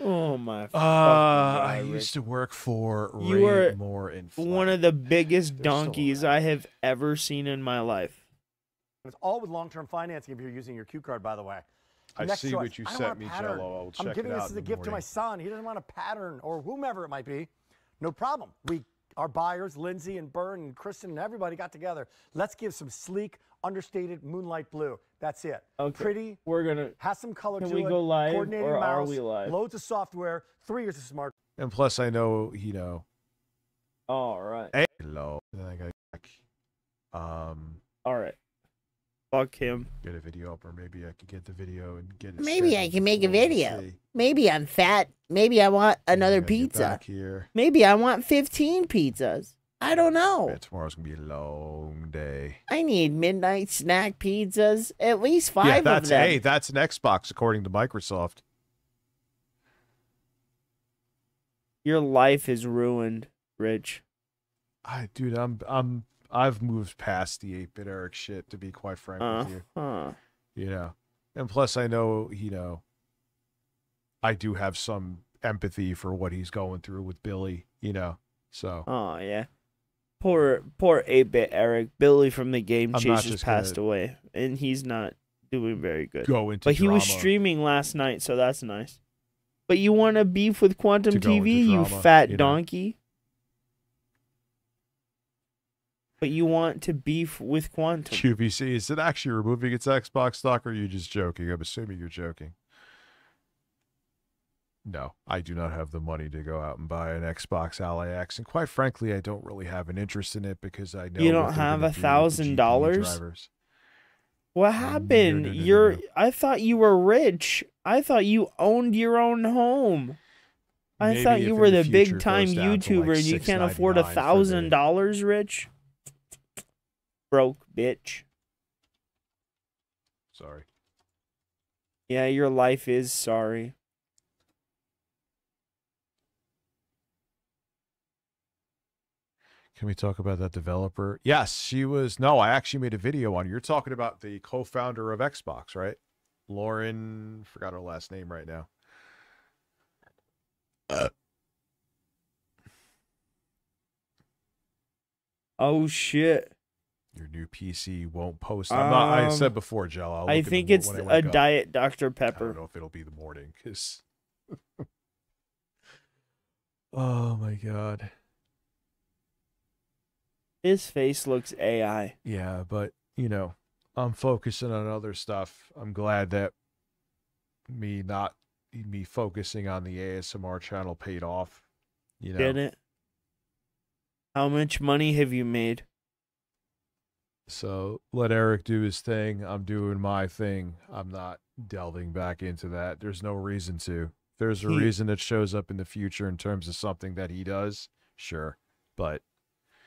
Oh my! I used to work for Ray Moore in Flight. One of the biggest donkeys I have ever seen in my life. It's all with long-term financing if you're using your Q card, by the way. I see choice. what you sent me, Jello. I'll check it out. I'm giving this as a gift to my son. He doesn't want a pattern or whomever it might be. No problem. Our buyers, Lindsay and Byrne and Kristen and everybody got together. Let's give some sleek, understated moonlight blue. That's it. Okay. Pretty. We're gonna. Has some color to it. Can we go live Coordinated or mouse, are we live? Loads of software. 3 years of smart. And plus, I know, All right. Hello. Then I got back. All right. Fuck him. Get a video up, or maybe I could get the video and get it. Maybe I can make a video. Maybe I'm fat. Maybe I want another pizza. Maybe I want 15 pizzas. I don't know. Man, tomorrow's gonna be a long day. I need midnight snack pizzas. At least 5 of them. Hey, that's an Xbox according to Microsoft. Your life is ruined, Rich. Dude, I've moved past the 8-bit Eric shit, to be quite frank with you. And plus I know, I do have some empathy for what he's going through with Billy, so. Oh, yeah. Poor 8-bit Eric. Billy from the Game Chasers passed away, and he's not doing very good. But he was streaming last night, so that's nice. But you want to beef with Quantum TV, you fat donkey? But you want to beef with Quantum. QVC, is it actually removing its Xbox stock, or are you just joking? I'm assuming you're joking. No, I do not have the money to go out and buy an Xbox Ally X, and quite frankly, I don't really have an interest in it because I know you don't have $1,000. What happened? No. I thought you were rich. I thought you owned your own home. I thought you were the big time YouTuber and you can't afford $1,000, Rich. Broke bitch. Sorry. Yeah, your life is sorry. Can we talk about that developer? Yes, she was. No, I actually made a video on. You're talking about the co-founder of Xbox, right? Lauren, forgot her last name right now. Oh shit. Your new PC won't post. I said before, Jello. I think it's a Diet Dr. Pepper. I don't know if it'll be the morning, because. Oh my god. His face looks AI. Yeah, but I'm focusing on other stuff. I'm glad that me focusing on the ASMR channel paid off. Did it? How much money have you made? So let Eric do his thing. I'm doing my thing. I'm not delving back into that. There's no reason to. If there's a reason it shows up in the future in terms of something that he does, sure. But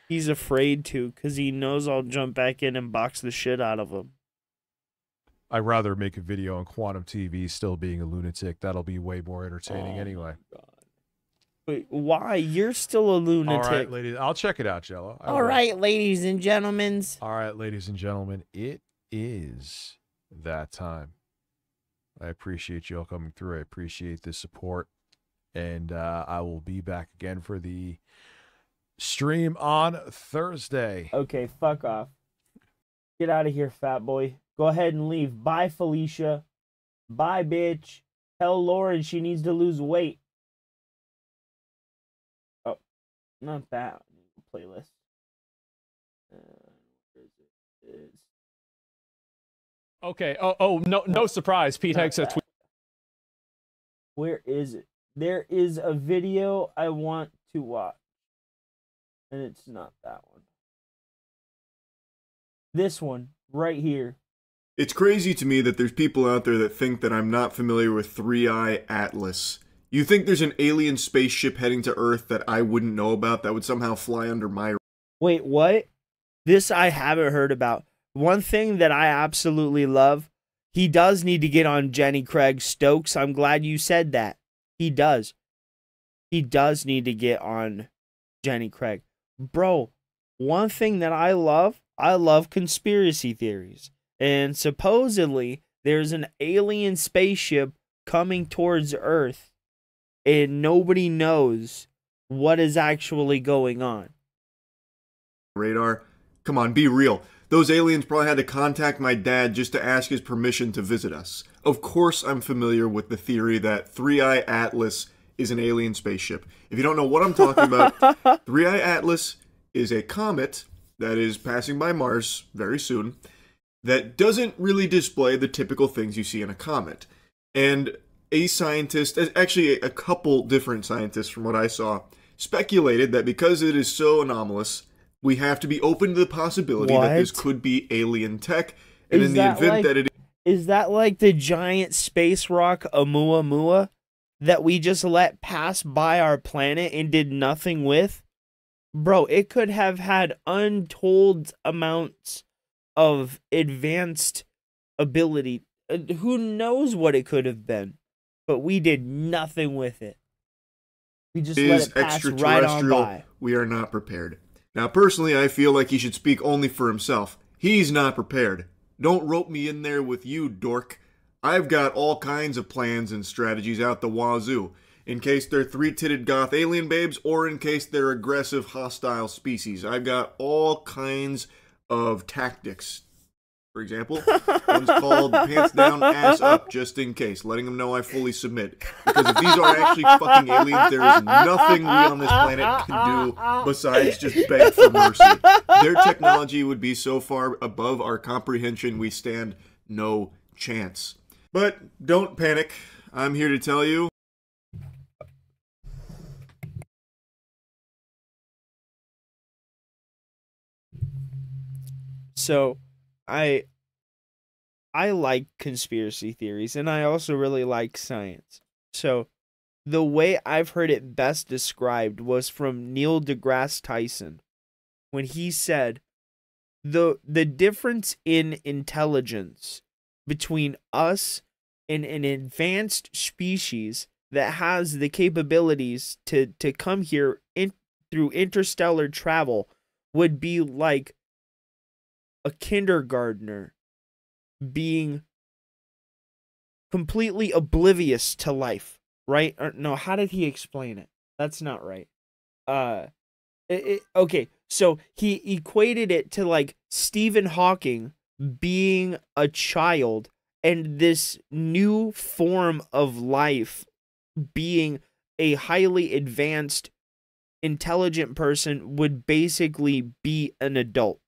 he's afraid to, because he knows I'll jump back in and box the shit out of him. I'd rather make a video on Quantum TV still being a lunatic. That'll be way more entertaining anyway. God. Wait, why? You're still a lunatic. All right, ladies. I'll check it out, Jello. All right, ladies and gentlemen. All right, ladies and gentlemen. It is that time. I appreciate you all coming through. I appreciate the support. And I will be back again for the stream on Thursday. Okay, fuck off. Get out of here, fat boy. Go ahead and leave. Bye, Felicia. Bye, bitch. Tell Lauren she needs to lose weight. Oh, not that playlist. Where is it? Okay. Oh, no surprise. Pete Heggs said tweet. Where is it? There is a video I want to watch. And it's not that one. This one, right here. It's crazy to me that there's people out there that think that I'm not familiar with 3i Atlas. You think there's an alien spaceship heading to Earth that I wouldn't know about that would somehow fly under my... Wait, what? This I haven't heard about. One thing that I absolutely love, he does need to get on Jenny Craig Stokes. I'm glad you said that. He does. He does need to get on Jenny Craig. Bro, one thing that I love conspiracy theories. And supposedly, there's an alien spaceship coming towards Earth, and nobody knows what is actually going on. Radar? Come on, be real. Those aliens probably had to contact my dad just to ask his permission to visit us. Of course I'm familiar with the theory that 3i Atlas is an alien spaceship. If you don't know what I'm talking about, 3i Atlas is a comet that is passing by Mars very soon that doesn't really display the typical things you see in a comet. And a scientist, actually a couple different scientists from what I saw, speculated that because it is so anomalous, we have to be open to the possibility that this could be alien tech. And in the event that it is that like the giant space rock Oumuamua that we just let pass by our planet and did nothing with? Bro, it could have had untold amounts of advanced ability. Who knows what it could have been? But we did nothing with it. We just let it pass right on by. We are not prepared. Now, personally, I feel like he should speak only for himself. He's not prepared. Don't rope me in there with you, dork. I've got all kinds of plans and strategies out the wazoo, in case they're three-titted goth alien babes, or in case they're aggressive, hostile species. I've got all kinds of tactics. For example, one's called pants down, ass up, just in case, letting them know I fully submit. Because if these are actually fucking aliens, there is nothing we on this planet can do besides just beg for mercy. Their technology would be so far above our comprehension, we stand no chance. But don't panic. I'm here to tell you. So, I like conspiracy theories, and I also really like science. So, the way I've heard it best described was from Neil deGrasse Tyson, when he said, the difference in intelligence between us and an advanced species that has the capabilities to come here through interstellar travel would be like a kindergartner being completely oblivious to life, right? Or, no, how did he explain it? That's not right. Okay, so he equated it to like Stephen Hawking being a child and this new form of life being a highly advanced, intelligent person would basically be an adult.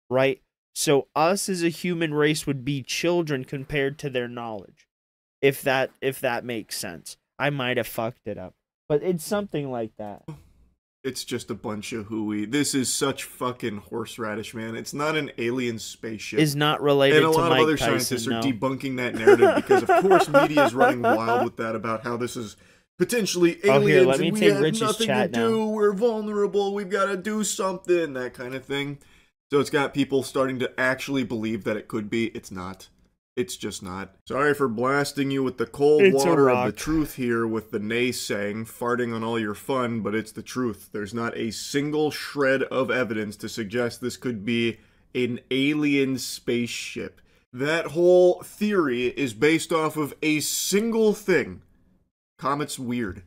Right? So us as a human race would be children compared to their knowledge. If that makes sense. I might have fucked it up. But it's something like that. It's just a bunch of hooey. This is such fucking horseradish, man. It's not an alien spaceship. Is not related to Mike Tyson. And a lot of other scientists are debunking that narrative because, of course, media is running wild with that about how this is potentially aliens and we have nothing to do. We're vulnerable. We've got to do something. That kind of thing. So it's got people starting to actually believe that it could be. It's not. It's just not. Sorry for blasting you with the cold water of the truth here with the naysaying, farting on all your fun, but it's the truth. There's not a single shred of evidence to suggest this could be an alien spaceship. That whole theory is based off of a single thing. Comet's weird.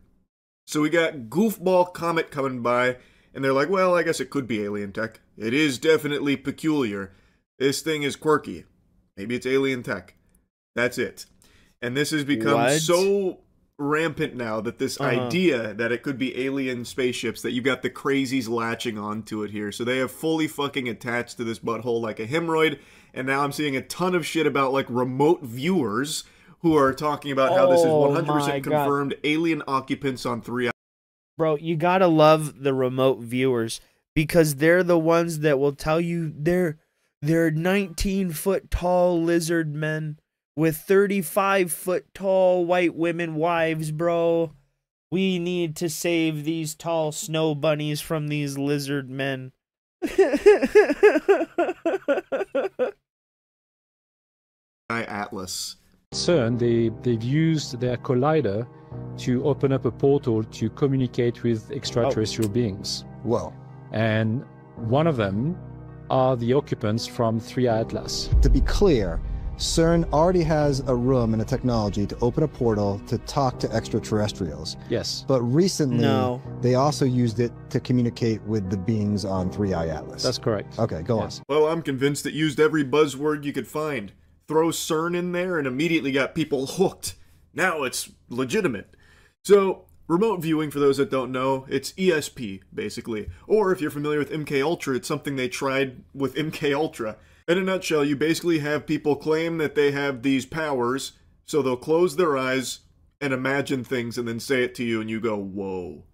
So we got goofball comet coming by, and they're like, well, I guess it could be alien tech. It is definitely peculiar. This thing is quirky. Maybe it's alien tech. That's it. And this has become so rampant now that this idea that it could be alien spaceships, that you've got the crazies latching onto it here. So they have fully fucking attached to this butthole like a hemorrhoid, and now I'm seeing a ton of shit about like remote viewers who are talking about how this is 100% confirmed alien occupants on 3i. Bro, you gotta love the remote viewers, because they're the ones that will tell you they're 19-foot tall lizard men with 35-foot tall white women wives, bro. We need to save these tall snow bunnies from these lizard men. Atlas. CERN, they've used their collider to open up a portal to communicate with extraterrestrial beings. Whoa. And one of them are the occupants from 3i Atlas. To be clear, CERN already has a room and a technology to open a portal to talk to extraterrestrials. Yes. But recently, they also used it to communicate with the beings on 3i Atlas. That's correct. Okay, go on. Well, I'm convinced it used every buzzword you could find. Throw CERN in there and immediately got people hooked. Now it's legitimate. So, remote viewing, for those that don't know, it's ESP, basically. Or if you're familiar with MKUltra, it's something they tried with MKUltra. In a nutshell, you basically have people claim that they have these powers, so they'll close their eyes and imagine things and then say it to you and you go, whoa.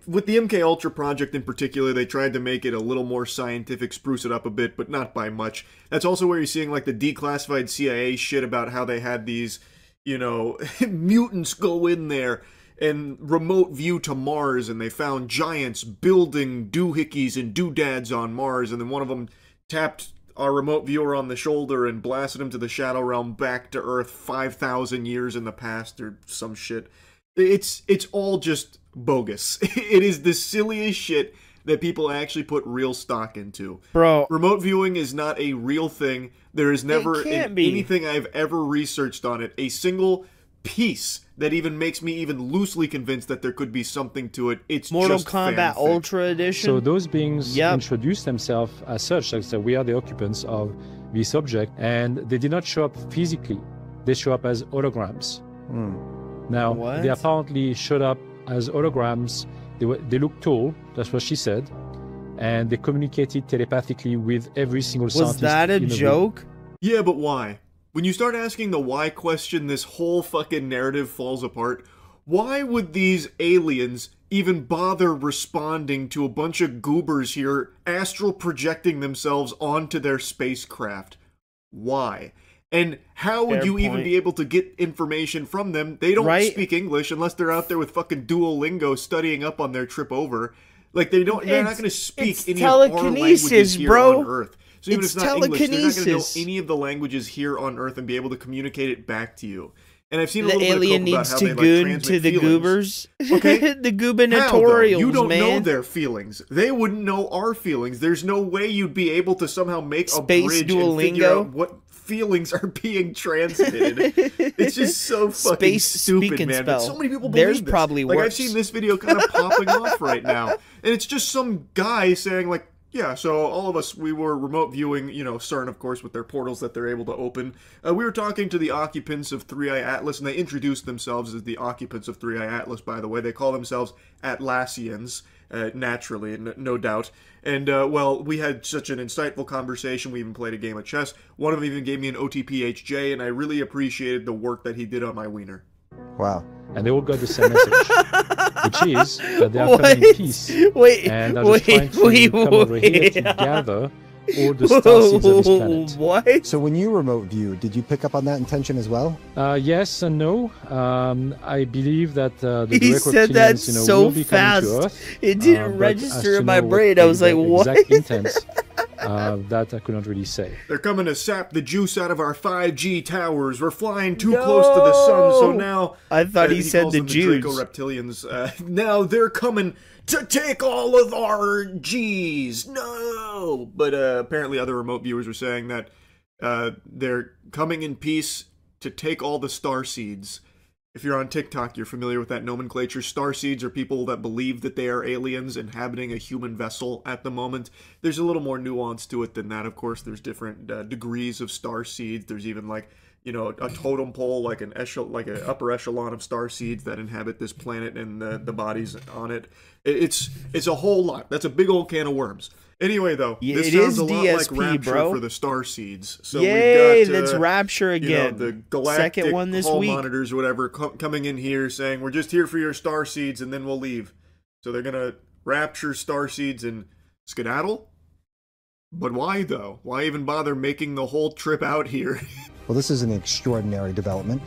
With the MKUltra project in particular, they tried to make it a little more scientific, spruce it up a bit, but not by much. That's also where you're seeing like the declassified CIA shit about how they had these, you know, mutants go in there and remote view to Mars, and they found giants building doohickeys and doodads on Mars, and then one of them tapped our remote viewer on the shoulder and blasted him to the Shadow Realm back to Earth 5,000 years in the past or some shit. It's all just bogus. It is the silliest shit that people actually put real stock into. Bro. Remote viewing is not a real thing. There is never anything I've ever researched on it, a single piece that even makes me even loosely convinced that there could be something to it. It's Mortal just Kombat fanfic. Ultra Edition. So those beings introduce themselves as such, like so we are the occupants of this object, and they did not show up physically. They show up as holograms. Now, they apparently showed up as holograms. They look tall, that's what she said, and they communicated telepathically with every single scientist. Was that a joke? Yeah, but why? When you start asking the why question, this whole fucking narrative falls apart. Why would these aliens even bother responding to a bunch of goobers here astral projecting themselves onto their spacecraft? Why? And how would you even be able to get information from them? They don't speak English unless they're out there with fucking Duolingo studying up on their trip over. Like, they're not going to speak any of our languages here on Earth. So even if it's not English, they're not going to know any of the languages here on Earth and be able to communicate it back to you. And I've seen a little bit of alien about needs how to they goon transmit to the feelings. goobers. Okay, the gubernatorials, you don't man. know their feelings. They wouldn't know our feelings. There's no way you'd be able to somehow make a bridge and figure out what feelings are being transmitted. It's just so fucking stupid, man. But so many people believe this. Probably like worse. I've seen this video kind of popping off right now, and it's just some guy saying like, yeah, so all of us, we were remote viewing, you know, CERN, of course, with their portals that they're able to open. We were talking to the occupants of 3i Atlas, and they introduced themselves as the occupants of 3i Atlas, by the way. They call themselves Atlassians, naturally, no doubt. And, well, we had such an insightful conversation. We even played a game of chess. One of them even gave me an OTPHJ, and I really appreciated the work that he did on my wiener. Wow. And they all got the same message, which is that they are coming in peace. And are just trying to come over here to gather all the starseeds of this planet. What? So when you remote view, did you pick up on that intention as well? Yes and no. I believe that the he direct said that reptilians, so will be fast. coming to Earth. It didn't register in my brain. I was like, what? Exact intent, that I could not really say. They're coming to sap the juice out of our 5G towers. We're flying too close to the sun, so now... I thought he said the Jews. The Draco reptilians. Now they're coming to take all of our G's. No! But apparently other remote viewers were saying that they're coming in peace to take all the starseeds. If you're on TikTok, you're familiar with that nomenclature. Starseeds are people that believe that they are aliens inhabiting a human vessel at the moment. There's a little more nuance to it than that, of course. There's different degrees of starseeds. There's even, like, a totem pole, like an upper echelon of star seeds that inhabit this planet and the bodies on it. It's a whole lot. That's a big old can of worms. Anyway, though, this sounds a lot like Rapture for the star seeds. So yay, we've got, that's Rapture again. The galactic second one this hall week. monitors or whatever coming in here saying, we're just here for your star seeds and then we'll leave. So they're going to rapture star seeds and skedaddle? But why, though? Why even bother making the whole trip out here? Well, this is an extraordinary development.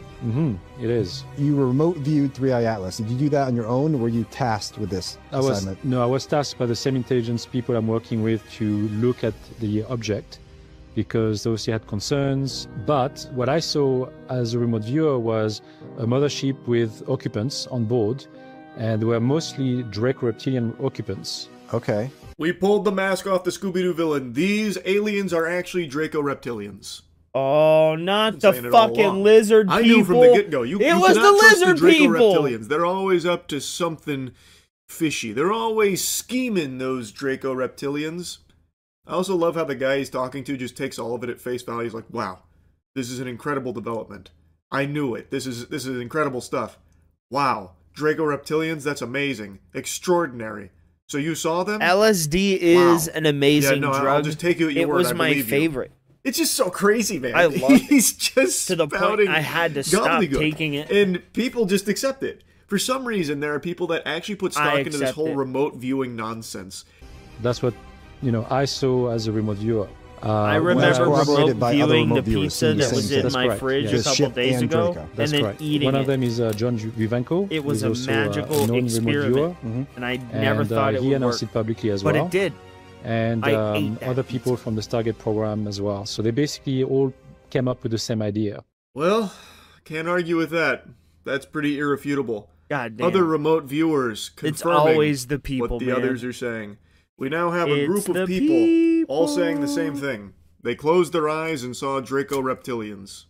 It is. You remote viewed 3i Atlas. Did you do that on your own, or were you tasked with this assignment? I was tasked by the same intelligence people I'm working with to look at the object, because they obviously had concerns. But what I saw as a remote viewer was a mothership with occupants on board, and they were mostly Draco reptilian occupants. Okay. We pulled the mask off the Scooby-Doo villain. These aliens are actually Draco reptilians. Oh, not the fucking lizard people. I knew from the get-go. It was the lizard people. Reptilians. They're always up to something fishy. They're always scheming, those Draco reptilians. I also love how the guy he's talking to just takes all of it at face value. He's like, wow, this is an incredible development. I knew it. This is incredible stuff. Wow, Draco reptilians, that's amazing. Extraordinary. So you saw them? LSD is an amazing drug. I'll just take you at your word. It was my favorite. It's just so crazy, man. I love it. He's just to the point I had to stop taking it. And people just accept it. For some reason, there are people that actually put stock into this whole remote viewing nonsense. That's what, I saw as a remote viewer. I remember remote viewing the pizza that was in my fridge a couple days ago, and then eating it. One of them is John Vivanco. It was a magical experiment, and I never thought it would work. He announced it publicly as well. But it did. And other people from the Stargate program as well. So they basically all came up with the same idea. Well, can't argue with that. That's pretty irrefutable. God damn. Other remote viewers confirming it's always the people, what the others are saying. We now have a group of people all saying the same thing. They closed their eyes and saw Draco reptilians.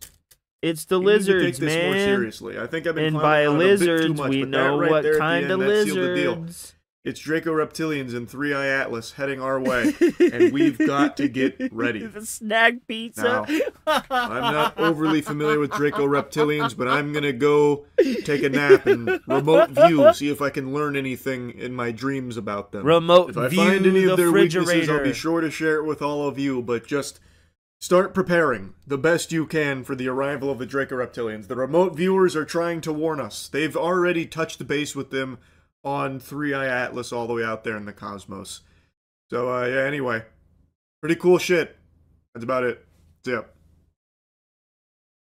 It's the lizards, need to take this more seriously. I think I've been and by lizards, a bit too much, we know what kind of lizards. It's Draco reptilians and 3i Atlas heading our way, and we've got to get ready. The snack pizza. Now, I'm not overly familiar with Draco reptilians, but I'm gonna go take a nap and remote view, see if I can learn anything in my dreams about them. Remote view. If I view find any of their refrigerator. weaknesses, I'll be sure to share it with all of you. But just start preparing the best you can for the arrival of the Draco reptilians. The remote viewers are trying to warn us. They've already touched base with them on 3i Atlas all the way out there in the cosmos. So, yeah, anyway. Pretty cool shit. That's about it. Yep.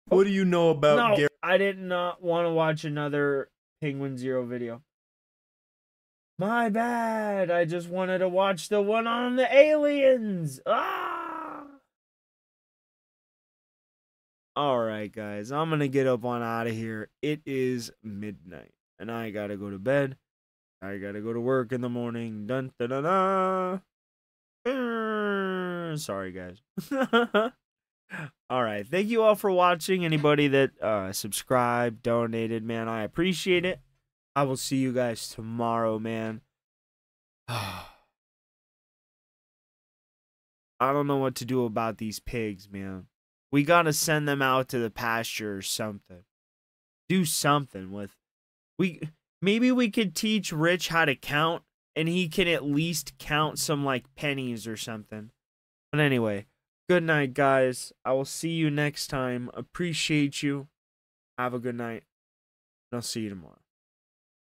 What do you know about Gary? I did not want to watch another Penguin Zero video. My bad. I just wanted to watch the one on the aliens. Alright, guys. I'm going to get up on out of here. It is midnight, and I got to go to bed. I gotta go to work in the morning. Dun dun dun dun. Sorry, guys. All right. Thank you all for watching. Anybody that subscribed, donated, man, I appreciate it. I will see you guys tomorrow, man. I don't know what to do about these pigs, man. We gotta send them out to the pasture or something. Do something with... Maybe we could teach Rich how to count, and he can at least count some, like, pennies or something. But anyway, good night, guys. I will see you next time. Appreciate you. Have a good night. And I'll see you tomorrow.